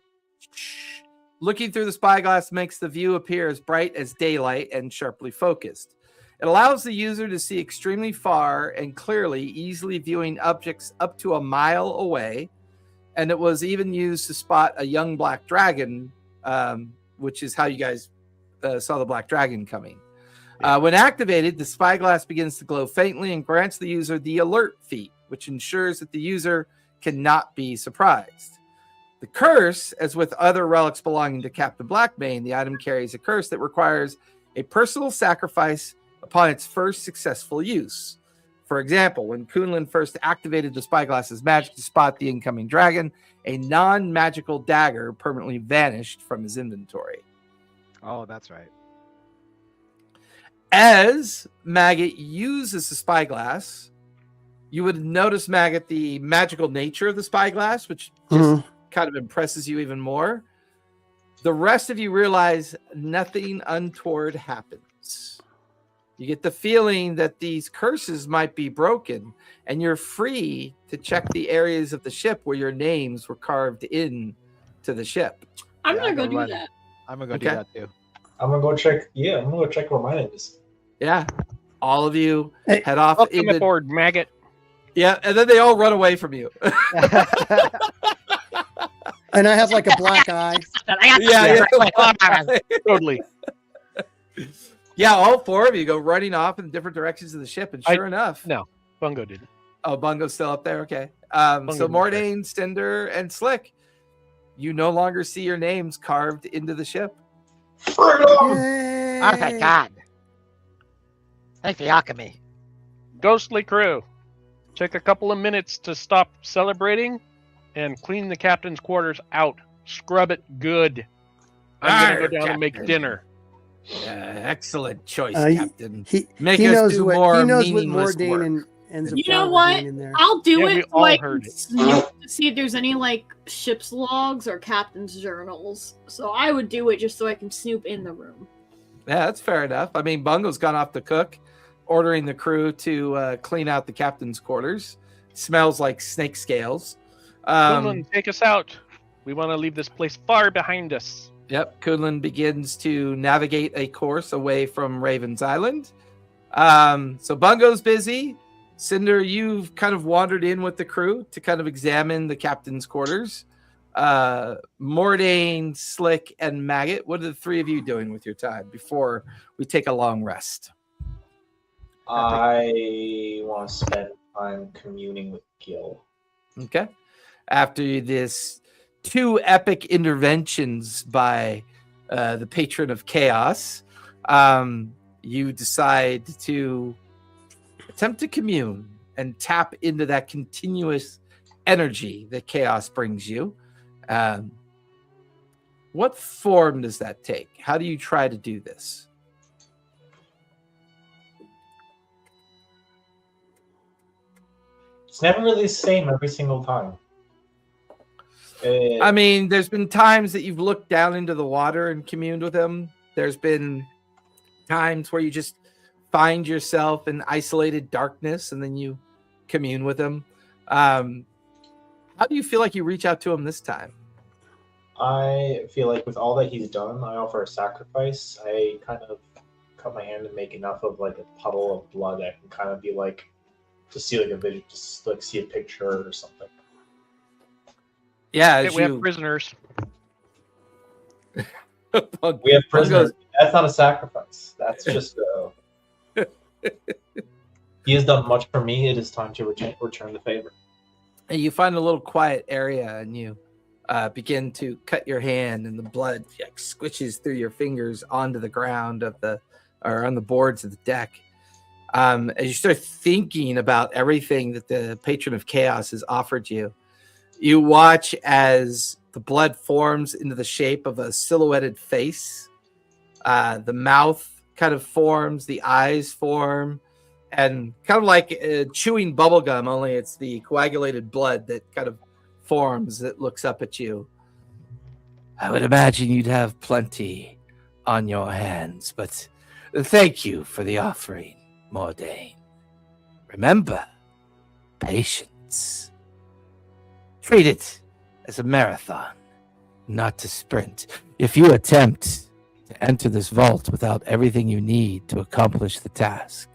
Looking through the spyglass makes the view appear as bright as daylight and sharply focused. It allows the user to see extremely far and clearly, easily viewing objects up to a mile away. And it was even used to spot a young black dragon, which is how you guys saw the black dragon coming. When activated, the spyglass begins to glow faintly and grants the user the alert feat, which ensures that the user cannot be surprised. The curse, as with other relics belonging to Captain Blackmane, the item carries a curse that requires a personal sacrifice upon its first successful use. For example, when Kunlun first activated the spyglass's magic to spot the incoming dragon, a non-magical dagger permanently vanished from his inventory. Oh, that's right. As Maggot uses the spyglass, you would notice, Maggot, the magical nature of the spyglass, which just kind of impresses you even more. The rest of you realize nothing untoward happens. You get the feeling that these curses might be broken, and you're free to check the areas of the ship where your names were carved in to the ship. I'm Yeah, gonna go I'm do gonna that. I'm gonna go Okay. do that too. I'm gonna go check. Yeah, I'm gonna go check where my name is. Yeah. All of you Hey, head off Welcome into... aboard, maggot. Yeah, and then they all run away from you. And I have like a black eye. Totally. Yeah, all four of you go running off in different directions of the ship, and sure enough... No, Bungo did. Oh, Bungo's still up there? Okay. Bungo So did Mordain, Cinder, and Slick, you no longer see your names carved into the ship. Freedom! Yay! Oh, thank God. Thank the alchemy. Ghostly crew, take a couple of minutes to stop celebrating and clean the captain's quarters out. Scrub it good. I'm gonna Arr, go down and make Captain. dinner. Excellent choice, He- Captain. He, Make he us knows do what more he knows what meaningless Mordain work. and ends up You know doing what? in there. I'll do Yeah, we it so all I heard can it. snoop to see if there's any like ship's logs or captain's journals. So I would do it just so I can snoop in the room. Yeah, that's fair enough. I mean, Bungo's gone off to cook, ordering the crew to clean out the captain's quarters. Smells like snake scales. Kunlun, take us out. We want to leave this place far behind us. Yep, Kunlun begins to navigate a course away from Raven's Island. So Bungo's busy. Cinder, you've kind of wandered in with the crew to kind of examine the captain's quarters. Mordain, Slick, and Maggot, what are the three of you doing with your time before we take a long rest? I want to spend time communing with Gil. Okay. After this 2 epic interventions by the patron of chaos, you decide to attempt to commune and tap into that continuous energy that chaos brings you. What form does that take? How do you try to do this? It's never really the same every single time. I mean, there's been times that you've looked down into the water and communed with him. There's been times where you just find yourself in isolated darkness and then you commune with him. How do you feel like you reach out to him this time? I feel like with all that he's done, I offer a sacrifice. I kind of cut my hand and make enough of like a puddle of blood that can kind of be like to see like a vision, just like see a picture or something. Yeah, Okay, as we have you- prisoners. We have prisoners. That's not a sacrifice. That's just he has done much for me. It is time to return the favor. And you find a little quiet area and you begin to cut your hand, and the blood like, squishes through your fingers onto the ground or on the boards of the deck. As you start thinking about everything that the patron of chaos has offered you, you watch as the blood forms into the shape of a silhouetted face. The mouth kind of forms, the eyes form, and kind of like chewing bubblegum, only it's the coagulated blood that kind of forms that looks up at you. I would imagine you'd have plenty on your hands, but thank you for the offering, Mordain. Remember, patience. Treat it as a marathon, not a sprint. If you attempt to enter this vault without everything you need to accomplish the task,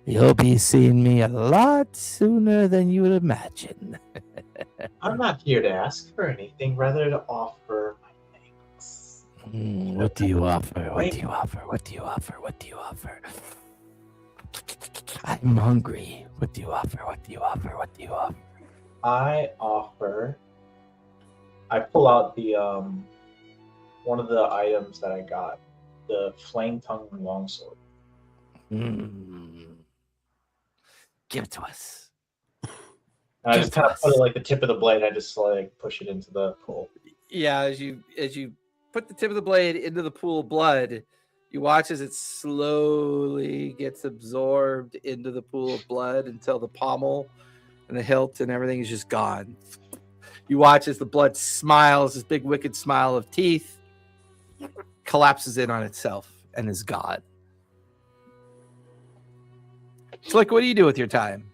you'll be seeing me a lot sooner than you would imagine. I'm not here to ask for anything, rather to offer my thanks. What do you offer? What do you offer? What do you offer? What do you offer? I'm hungry. What do you offer? What do you offer? What do you offer? I pull out the one of the items that I got, the flame tongue longsword. Give it to us. And I just kind of put it like the tip of the blade. I just like push it into the pool. Yeah, as you put the tip of the blade into the pool of blood, you watch as it slowly gets absorbed into the pool of blood until the pommel and the hilt and everything is just gone. You watch as the blood smiles, this big wicked smile of teeth, collapses in on itself and is gone. So, like, what do you do with your time?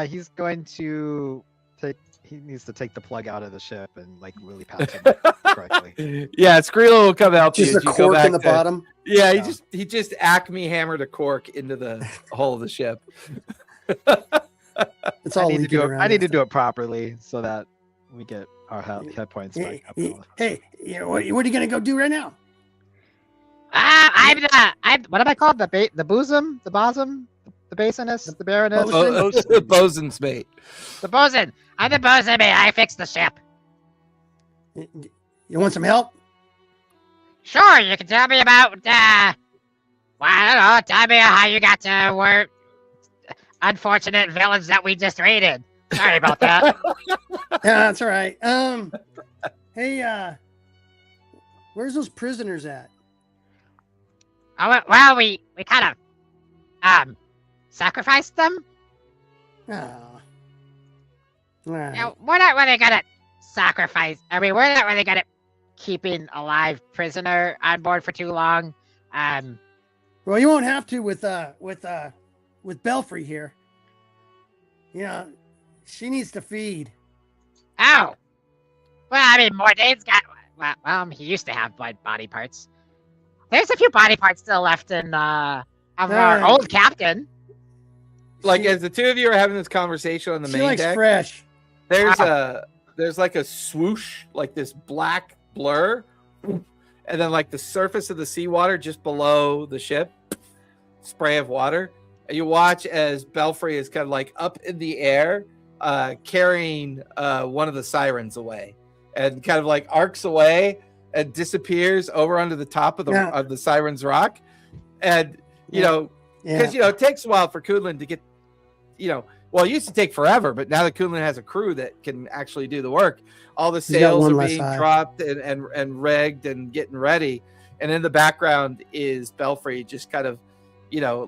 He's going to he needs to take the plug out of the ship and like really pat him correctly. Yeah, Skrilla will come help Just you. a cork in the bottom. Yeah, Yeah. he just Acme hammered a cork into the hull of the ship. It's all I need to leaking do it. around I need and to stuff. do it properly so that we get our hit points back up. Hey, what are you gonna go do right now? I'm what am I called? The bosom, the bosom, the basiness, the baroness, Bosun's mate. the bosun. I'm the bosun, mate. I fixed the ship. You want some help? Sure, you can tell me about, well, I don't know, tell me how you got to work unfortunate villains that we just raided. Sorry about that. Yeah, that's all right. Hey, where's those prisoners at? Oh, well, we kind of, sacrificed them. Oh. All right. Now, we're not really good at sacrifice. I mean, we're not really good at keeping a live prisoner on board for too long. Well, you won't have to with Belfry here. You know, she needs to feed. Oh. Well, I mean, Mordain's got, well, he used to have body parts. There's a few body parts still left in, of our old captain. Like, as the two of you are having this conversation on the She main likes deck, fresh. there's like a swoosh, like this black blur, and then like the surface of the seawater just below the ship, spray of water. And you watch as Belfry is kind of like up in the air, carrying one of the sirens away, and kind of like arcs away and disappears over onto the top of the siren's rock. And you know, because it takes a while for Kunlun to get, well, it used to take forever, but now that Kunlun has a crew that can actually do the work, all the sails are being dropped and rigged and getting ready. And in the background is Belfry, just kind of,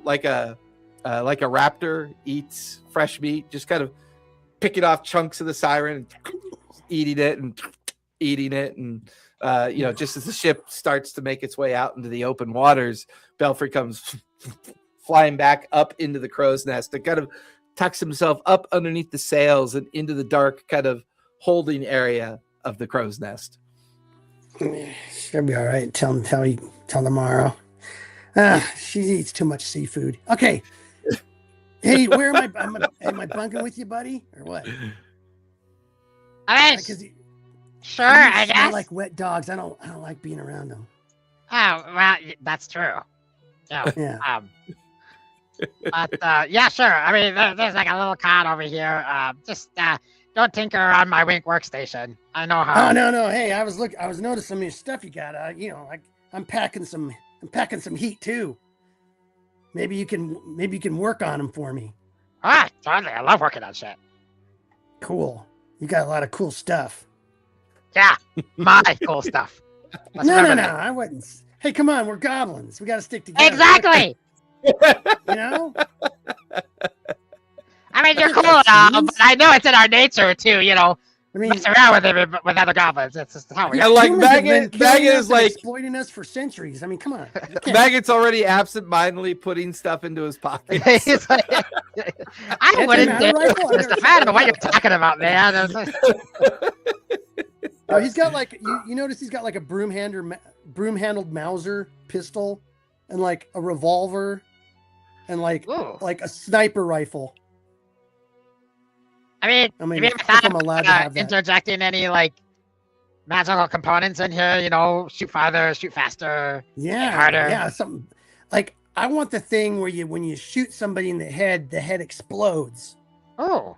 like a raptor eats fresh meat, just kind of picking off chunks of the siren and eating it. And, just as the ship starts to make its way out into the open waters, Belfry comes flying back up into the crow's nest and kind of tucks himself up underneath the sails and into the dark kind of holding area of the crow's nest. She'll be all right. Tell tomorrow. She eats too much seafood. Okay. Hey, where am I? Am I bunking with you, buddy, or what? I mean, sure, I guess. I like wet dogs. I don't like being around them. Oh, well, that's true. Yeah. But, yeah, sure. I mean, there's like a little cot over here. Just don't tinker on my wink workstation. I know how. Oh no. Hey, I was noticing some of your stuff you got. I'm packing some heat too. Maybe you can work on them for me. Totally. I love working on shit. Cool. You got a lot of cool stuff. Yeah, my cool stuff. No, I wouldn't. Hey, come on, we're goblins. We got to stick together. Exactly. You know? I mean, you're cool and all, but I know it's in our nature to, I mean, mess around with other goblins. It's just how we Yeah, are. like humans have been Maggot killing us is and like exploiting us for centuries. I mean, come on. You can't- Maggot's already absent-mindedly putting stuff into his pocket. He's like, I wouldn't matter, dare rifle? I've just never a fan seen of what you're that. talking about, man. It's like- Oh, he's got like you notice he's got like a broom-handled Mauser pistol, and like a revolver, and like Ooh. a sniper rifle. I mean, I mean, have you if ever thought I'm allowed about to have that. interjecting any like magical components in here? Shoot farther, shoot faster. Yeah, harder. yeah, something like I want the thing where when you shoot somebody in the head explodes. Oh.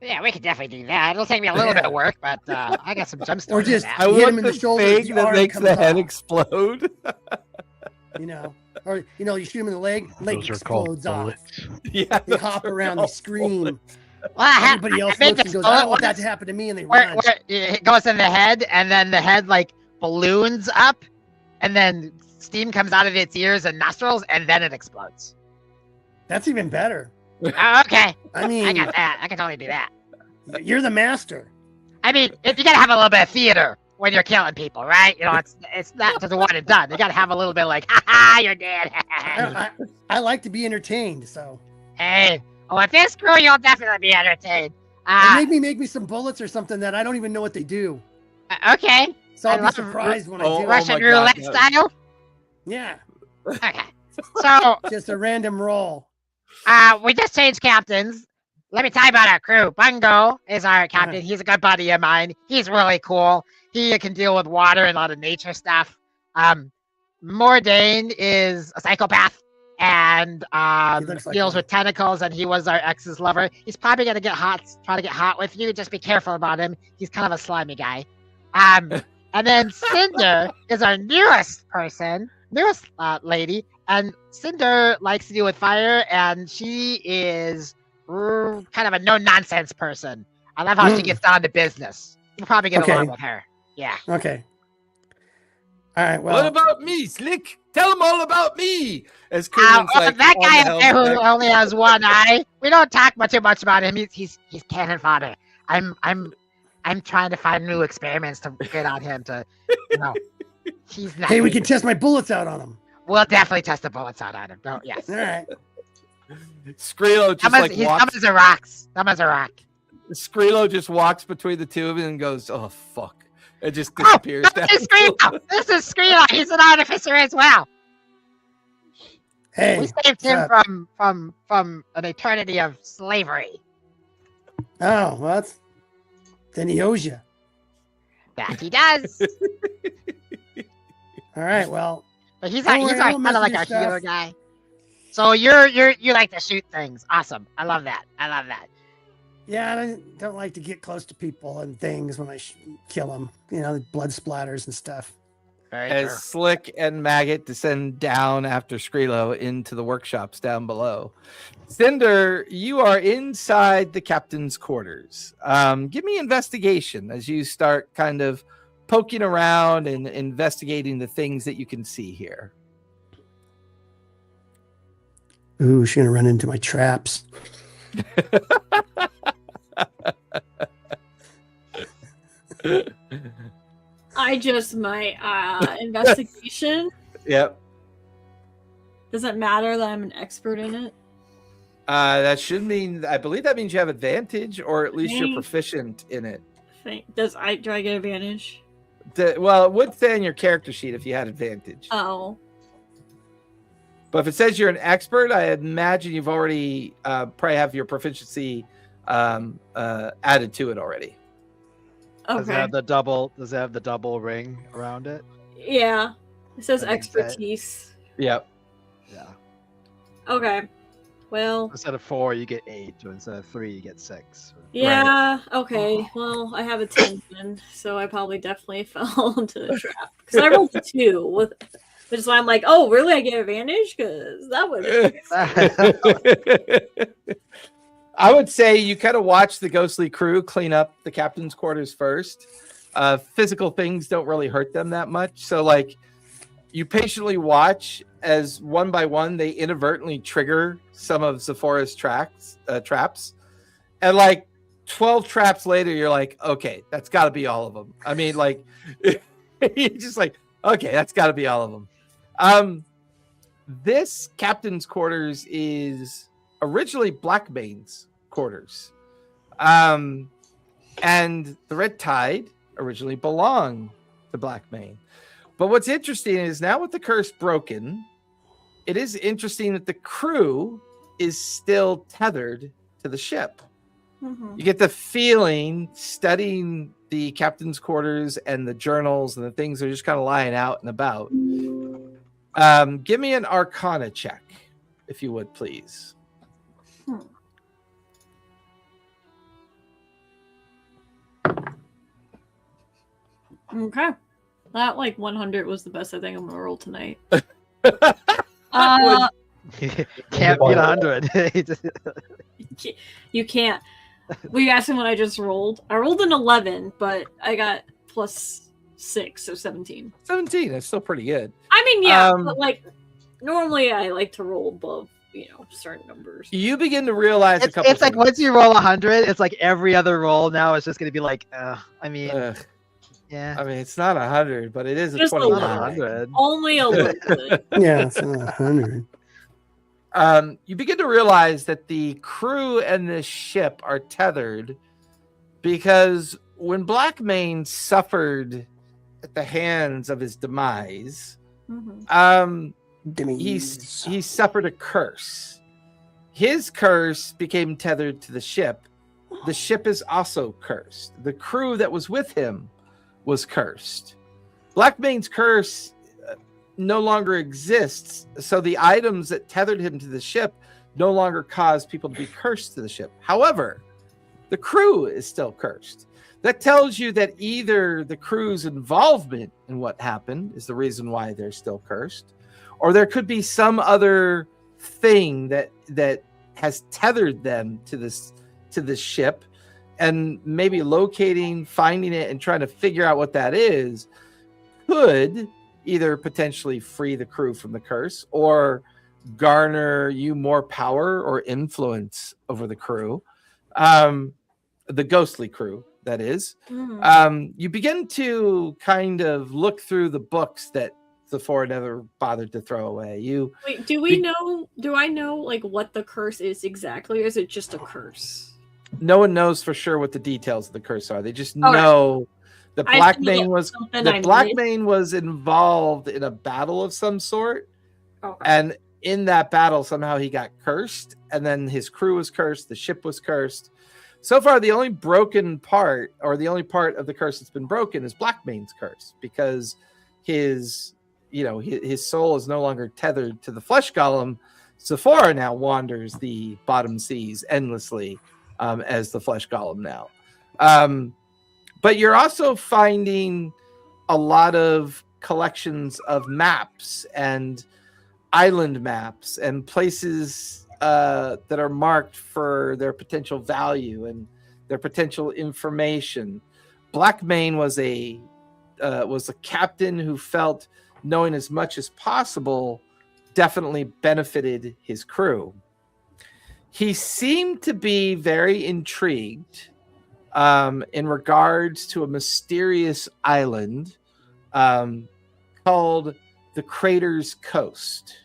Yeah, we could definitely do that. It'll take me a little bit of work, but I got some gemstones. Or for just- that. I You hit want him in the the shoulder, thing the that arm makes the comes head off. explode. Or you shoot him in the leg Those are called explodes off. bullets. Yeah, They hop around, they scream. Well, Everybody else I made looks and this goes, "I don't bullet want that once to happen to me," and they where run. it goes in the head, and then the head like balloons up, and then steam comes out of its ears and nostrils, and then it explodes. That's even better. Oh, okay, I I mean, got that. I can totally do that. you're the master. I mean, if you gotta have a little bit of theater when you're killing people, right? It's not just one and done. You gotta have a little bit like, ha ha, you're dead. I like to be entertained, so Hey, if they screw you, you'll definitely be entertained. make me some bullets or something that I don't even know what they do. Okay, So I I'll be love surprised when I oh, do. Russian my God, roulette no. style. Yeah, Okay, so just a random roll. we just changed captains. Let me tell you about our crew. Bungo is our captain. He's a good buddy of mine. He's really cool. He can deal with water and a lot of nature stuff. Mordain is a psychopath and looks like deals one. with tentacles, and he was our ex's lover. He's probably gonna try to get hot with you. Just be careful about him. He's kind of a slimy guy. And then Cinder is our newest lady, and Cinder likes to deal with fire, and she is kind of a no-nonsense person. I love how she gets down to business. You'll probably get Okay. along with her. Yeah. Okay. All right. Well, What about me, Slick? Tell them all about me. As Coon's like that on guy the up there who helmet. only has one eye. We don't talk too much about him. He's cannon fodder. I'm trying to find new experiments to get on him to, he's not. hey, we can test my bullets out on him. We'll definitely test the bullets out on him. Don't. Yes. All right. Skrilo just like He's dumb walks. as a rock. Dumb as a rock. Skrilo just walks between the two of them and goes, "Oh fuck!" It just disappears. Oh, this is Skrilo. This is Skrilo. He's an artificer as well. Hey. We saved him what's up? from an eternity of slavery. Oh, well, then he owes you. That he does. All right. Well, But he's Don't like, worry, I won't kind of mess like with a your healer stuff. guy. So you like to shoot things. Awesome. I love that. yeah, I don't like to get close to people and things when I kill them. Blood splatters and stuff. Very As true. Slick and Maggot descend down after Skrilo into the workshops down below. Cinder, you are inside the captain's quarters. Give me investigation as you start kind of poking around and investigating the things that you can see here. Ooh, she's gonna run into my traps. I just my investigation. Yep. Does it matter that I'm an expert in it? That should mean, I believe that means you have advantage, or at least you're Right. proficient in it. Do I get advantage? Well, it would say on your character sheet if you had advantage. Oh, But if it says you're an expert, I imagine you've already probably have your proficiency added to it already. Does it okay. have the double? Does it have the double ring around it? Yeah, it says That makes sense. expertise. Yep. Yeah. Okay. Well, Instead of 4, you get 8. Or instead of 3, you get 6. yeah. Okay. Well, I have a 10 then, so I probably definitely fell into the trap because I rolled a 2 with. Which is why I'm like, oh, really? I get advantage because that would. I would say you kind of watch the ghostly crew clean up the captain's quarters first. Physical things don't really hurt them that much. So, like, you patiently watch as one by one they inadvertently trigger some of Zephora's traps, and like 12 traps later, you're like, okay, that's got to be all of them. I mean, like, you're just like, okay, that's got to be all of them. This captain's quarters is originally Blackmane's quarters, and the Red Tide originally belonged to Blackmane. But what's interesting is now with the curse broken, it is interesting that the crew is still tethered to the ship. Mm-hmm. You get the feeling, studying the captain's quarters and the journals and the things that are just kind of lying out and about. Give me an Arcana check, if you would, please. Okay. That, like, 100 was the best I think I'm going to roll tonight. Can't beat 100. You can't. We asked him what I just rolled. I rolled an 11, but I got plus 6, so 17. 17, that's still pretty good. I mean, yeah, but, like, normally I like to roll above, certain numbers. You begin to realize a couple It's like things. once you roll 100, it's like every other roll now is just going to be like, yeah. I mean, it's not 100, but it is a Just a 21. little. 100. Only a little bit. Yeah, it's not 100. You begin to realize that the crew and the ship are tethered because when Blackmane suffered at the hands of his demise, he suffered a curse. His curse became tethered to the ship. The ship is also cursed. The crew that was with him was cursed. Blackmane's curse no longer exists, so the items that tethered him to the ship no longer cause people to be cursed to the ship. However, the crew is still cursed. That tells you that either the crew's involvement in what happened is the reason why they're still cursed, or there could be some other thing that has tethered them to this ship, and maybe locating, finding it, and trying to figure out what that is could either potentially free the crew from the curse or garner you more power or influence over the crew, the ghostly crew, that is. You begin to kind of look through the books that Zephora never bothered to throw away. Wait, do I know like what the curse is exactly, or is it just a curse? No one knows for sure what the details of the curse are. They just know that Blackmane was involved in a battle of some sort, and in that battle somehow he got cursed, and then his crew was cursed, the ship was cursed. So far, the only broken part, or the only part of the curse that's been broken, is Blackmane's curse, because his soul is no longer tethered to the flesh golem. Zephora now wanders the bottom seas endlessly as the flesh golem now. But you're also finding a lot of collections of maps and island maps and places that are marked for their potential value and their potential information. Blackmane was a captain who felt knowing as much as possible definitely benefited his crew. He seemed to be very intrigued in regards to a mysterious island called the Crater's Coast.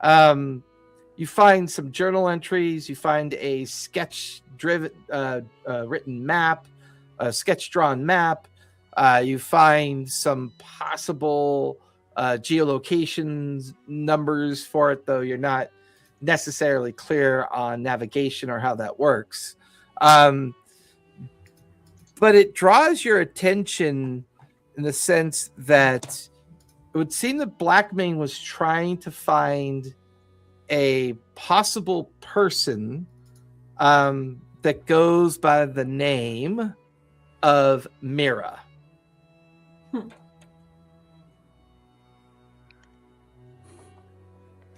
You find some journal entries. You find a written map, a sketch-drawn map. You find some possible geolocations numbers for it, though you're not necessarily clear on navigation or how that works. But it draws your attention in the sense that it would seem that Blackmane was trying to find a possible person that goes by the name of Mira.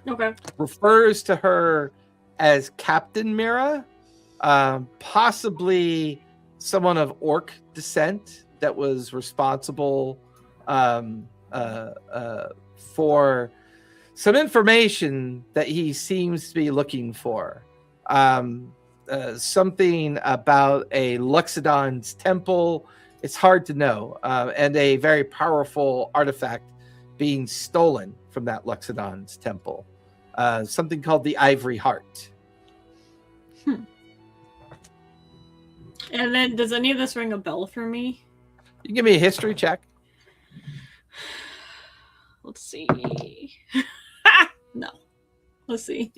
Okay. Refers to her as Captain Mira, possibly someone of orc descent that was responsible for some information that he seems to be looking for. Something about a Luxodon's temple. It's hard to know. And a very powerful artifact being stolen from that Luxodon's temple. Something called the Ivory Heart. And then, does any of this ring a bell for me? You can give me a history check. Let's see. No. Let's see.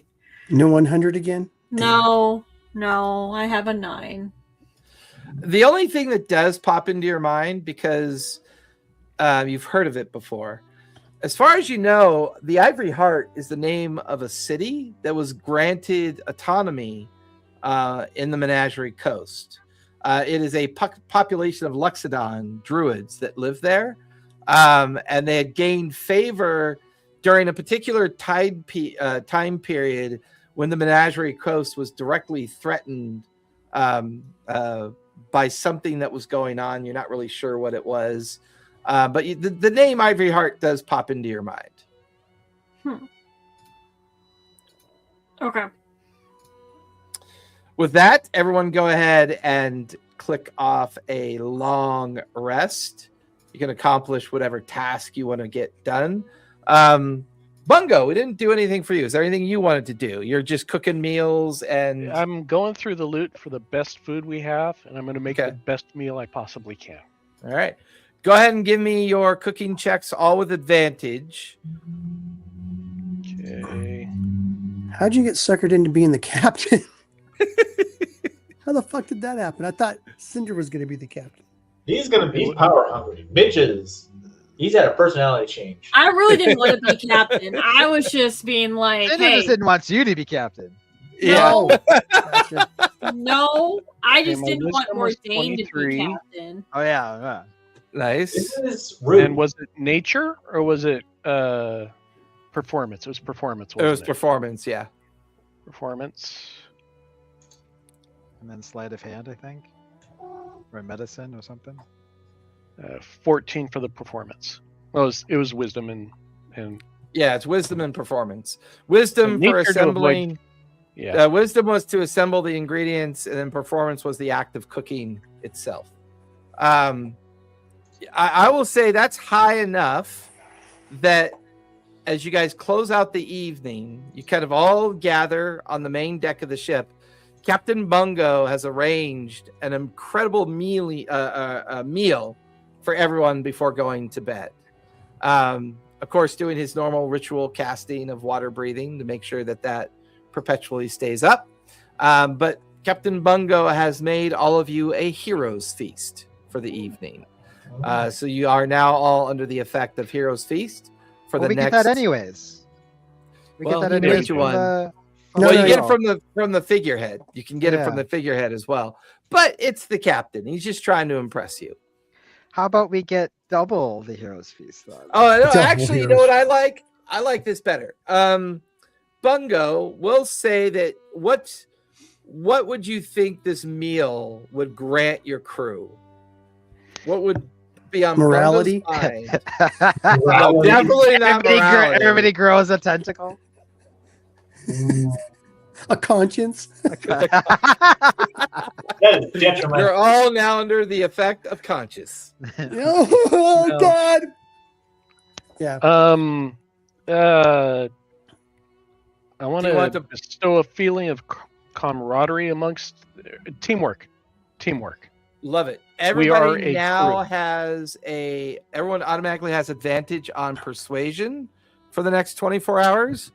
No 100 again? No, I have a 9. The only thing that does pop into your mind, because you've heard of it before, as far as you know, the Ivory Heart is the name of a city that was granted autonomy in the Menagerie Coast. It is a population of Luxodon druids that live there, and they had gained favor during a particular time period when the Menagerie Coast was directly threatened by something that was going on. You're not really sure what it was, but the name Ivory Heart does pop into your mind. Okay. With that, everyone go ahead and click off a long rest. You can accomplish whatever task you want to get done. Bungo, we didn't do anything for you. Is there anything you wanted to do? You're just cooking meals and... I'm going through the loot for the best food we have, and I'm going to make the best meal I possibly can. All right. Go ahead and give me your cooking checks, all with advantage. Okay. How'd you get suckered into being the captain? How the fuck did that happen? I thought Cinder was going to be the captain. He's power hungry. Bitches. He's had a personality change. I really didn't want to be captain. I was just being like, Cinder hey. just didn't want you to be captain. No, Gotcha. no, I just Okay, my didn't want wisdom was Morthane to be 23. captain. Oh yeah. Nice. This is rude. And was it nature or was it performance? It was performance, It wasn't was performance, yeah. Performance. And then sleight of hand, I think, or medicine or something. 14 for the performance. Well, it was wisdom and Yeah, it's wisdom and performance. Wisdom So for nature to assembling. yeah. Wisdom was to assemble the ingredients, and then performance was the act of cooking itself. I will say that's high enough that as you guys close out the evening, you kind of all gather on the main deck of the ship. Captain Bungo has arranged an incredible meal for everyone before going to bed. Of course, doing his normal ritual casting of water breathing to make sure that perpetually stays up. But Captain Bungo has made all of you a hero's feast for the evening. So you are now all under the effect of hero's feast for the we next. get that anyways. We Well, get that he made anyways. you From one. the- No, Well, no, you get no. it from the figurehead. You can get it from Yeah. the figurehead as well. But it's the captain. He's just trying to impress you. How about we get double the hero's feast? Then? Oh, no, Double actually, you know heroes. what I like? I like this better. Bungo will say that what would you think this meal would grant your crew? What would be on Morality? Bungo's mind? Everybody No, definitely not morality. everybody grows a tentacle. A conscience? That is detrimental. You're all now under the effect of conscious. Oh, No. God. Yeah. I want Do you want to to- bestow a feeling of camaraderie amongst teamwork. Love it. We are Everybody a now crew. everyone automatically has advantage on persuasion for the next 24 hours.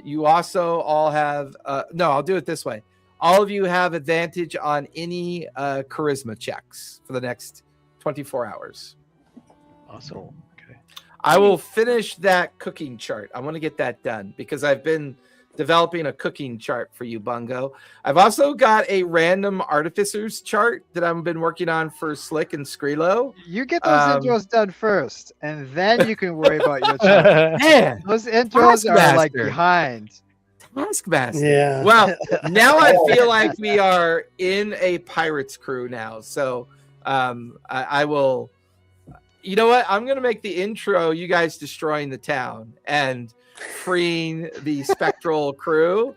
You also all have no, I'll do it this way. All of you have advantage on any charisma checks for the next 24 hours. Awesome. Okay. I will finish that cooking chart. I want to get that done because I've been developing a cooking chart for you, Bungo. I've also got a random artificers chart that I've been working on for Slick and Skrilo. You get those intros done first, and then you can worry about your chart. Man, Those intros are like Taskmaster. behind. Taskmaster. Yeah. Well, now I feel like we are in a pirate's crew now. So I will, you know what? I'm going to make the intro you guys destroying the town. And freeing the spectral crew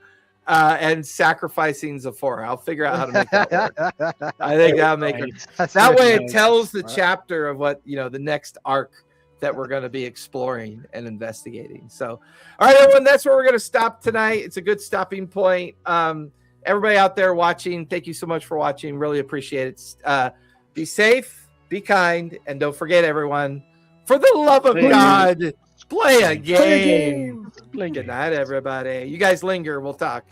and sacrificing Zephora. I'll figure out how to make that work. I think that'll make it. Nice. That way, it nice. tells the chapter of what the next arc that we're going to be exploring and investigating. So, all right, everyone, that's where we're going to stop tonight. It's a good stopping point. Everybody out there watching, thank you so much for watching. Really appreciate it. Be safe, be kind, and don't forget, everyone, for the love of God, play a game. Blink it. Good night, everybody. You guys linger. We'll talk.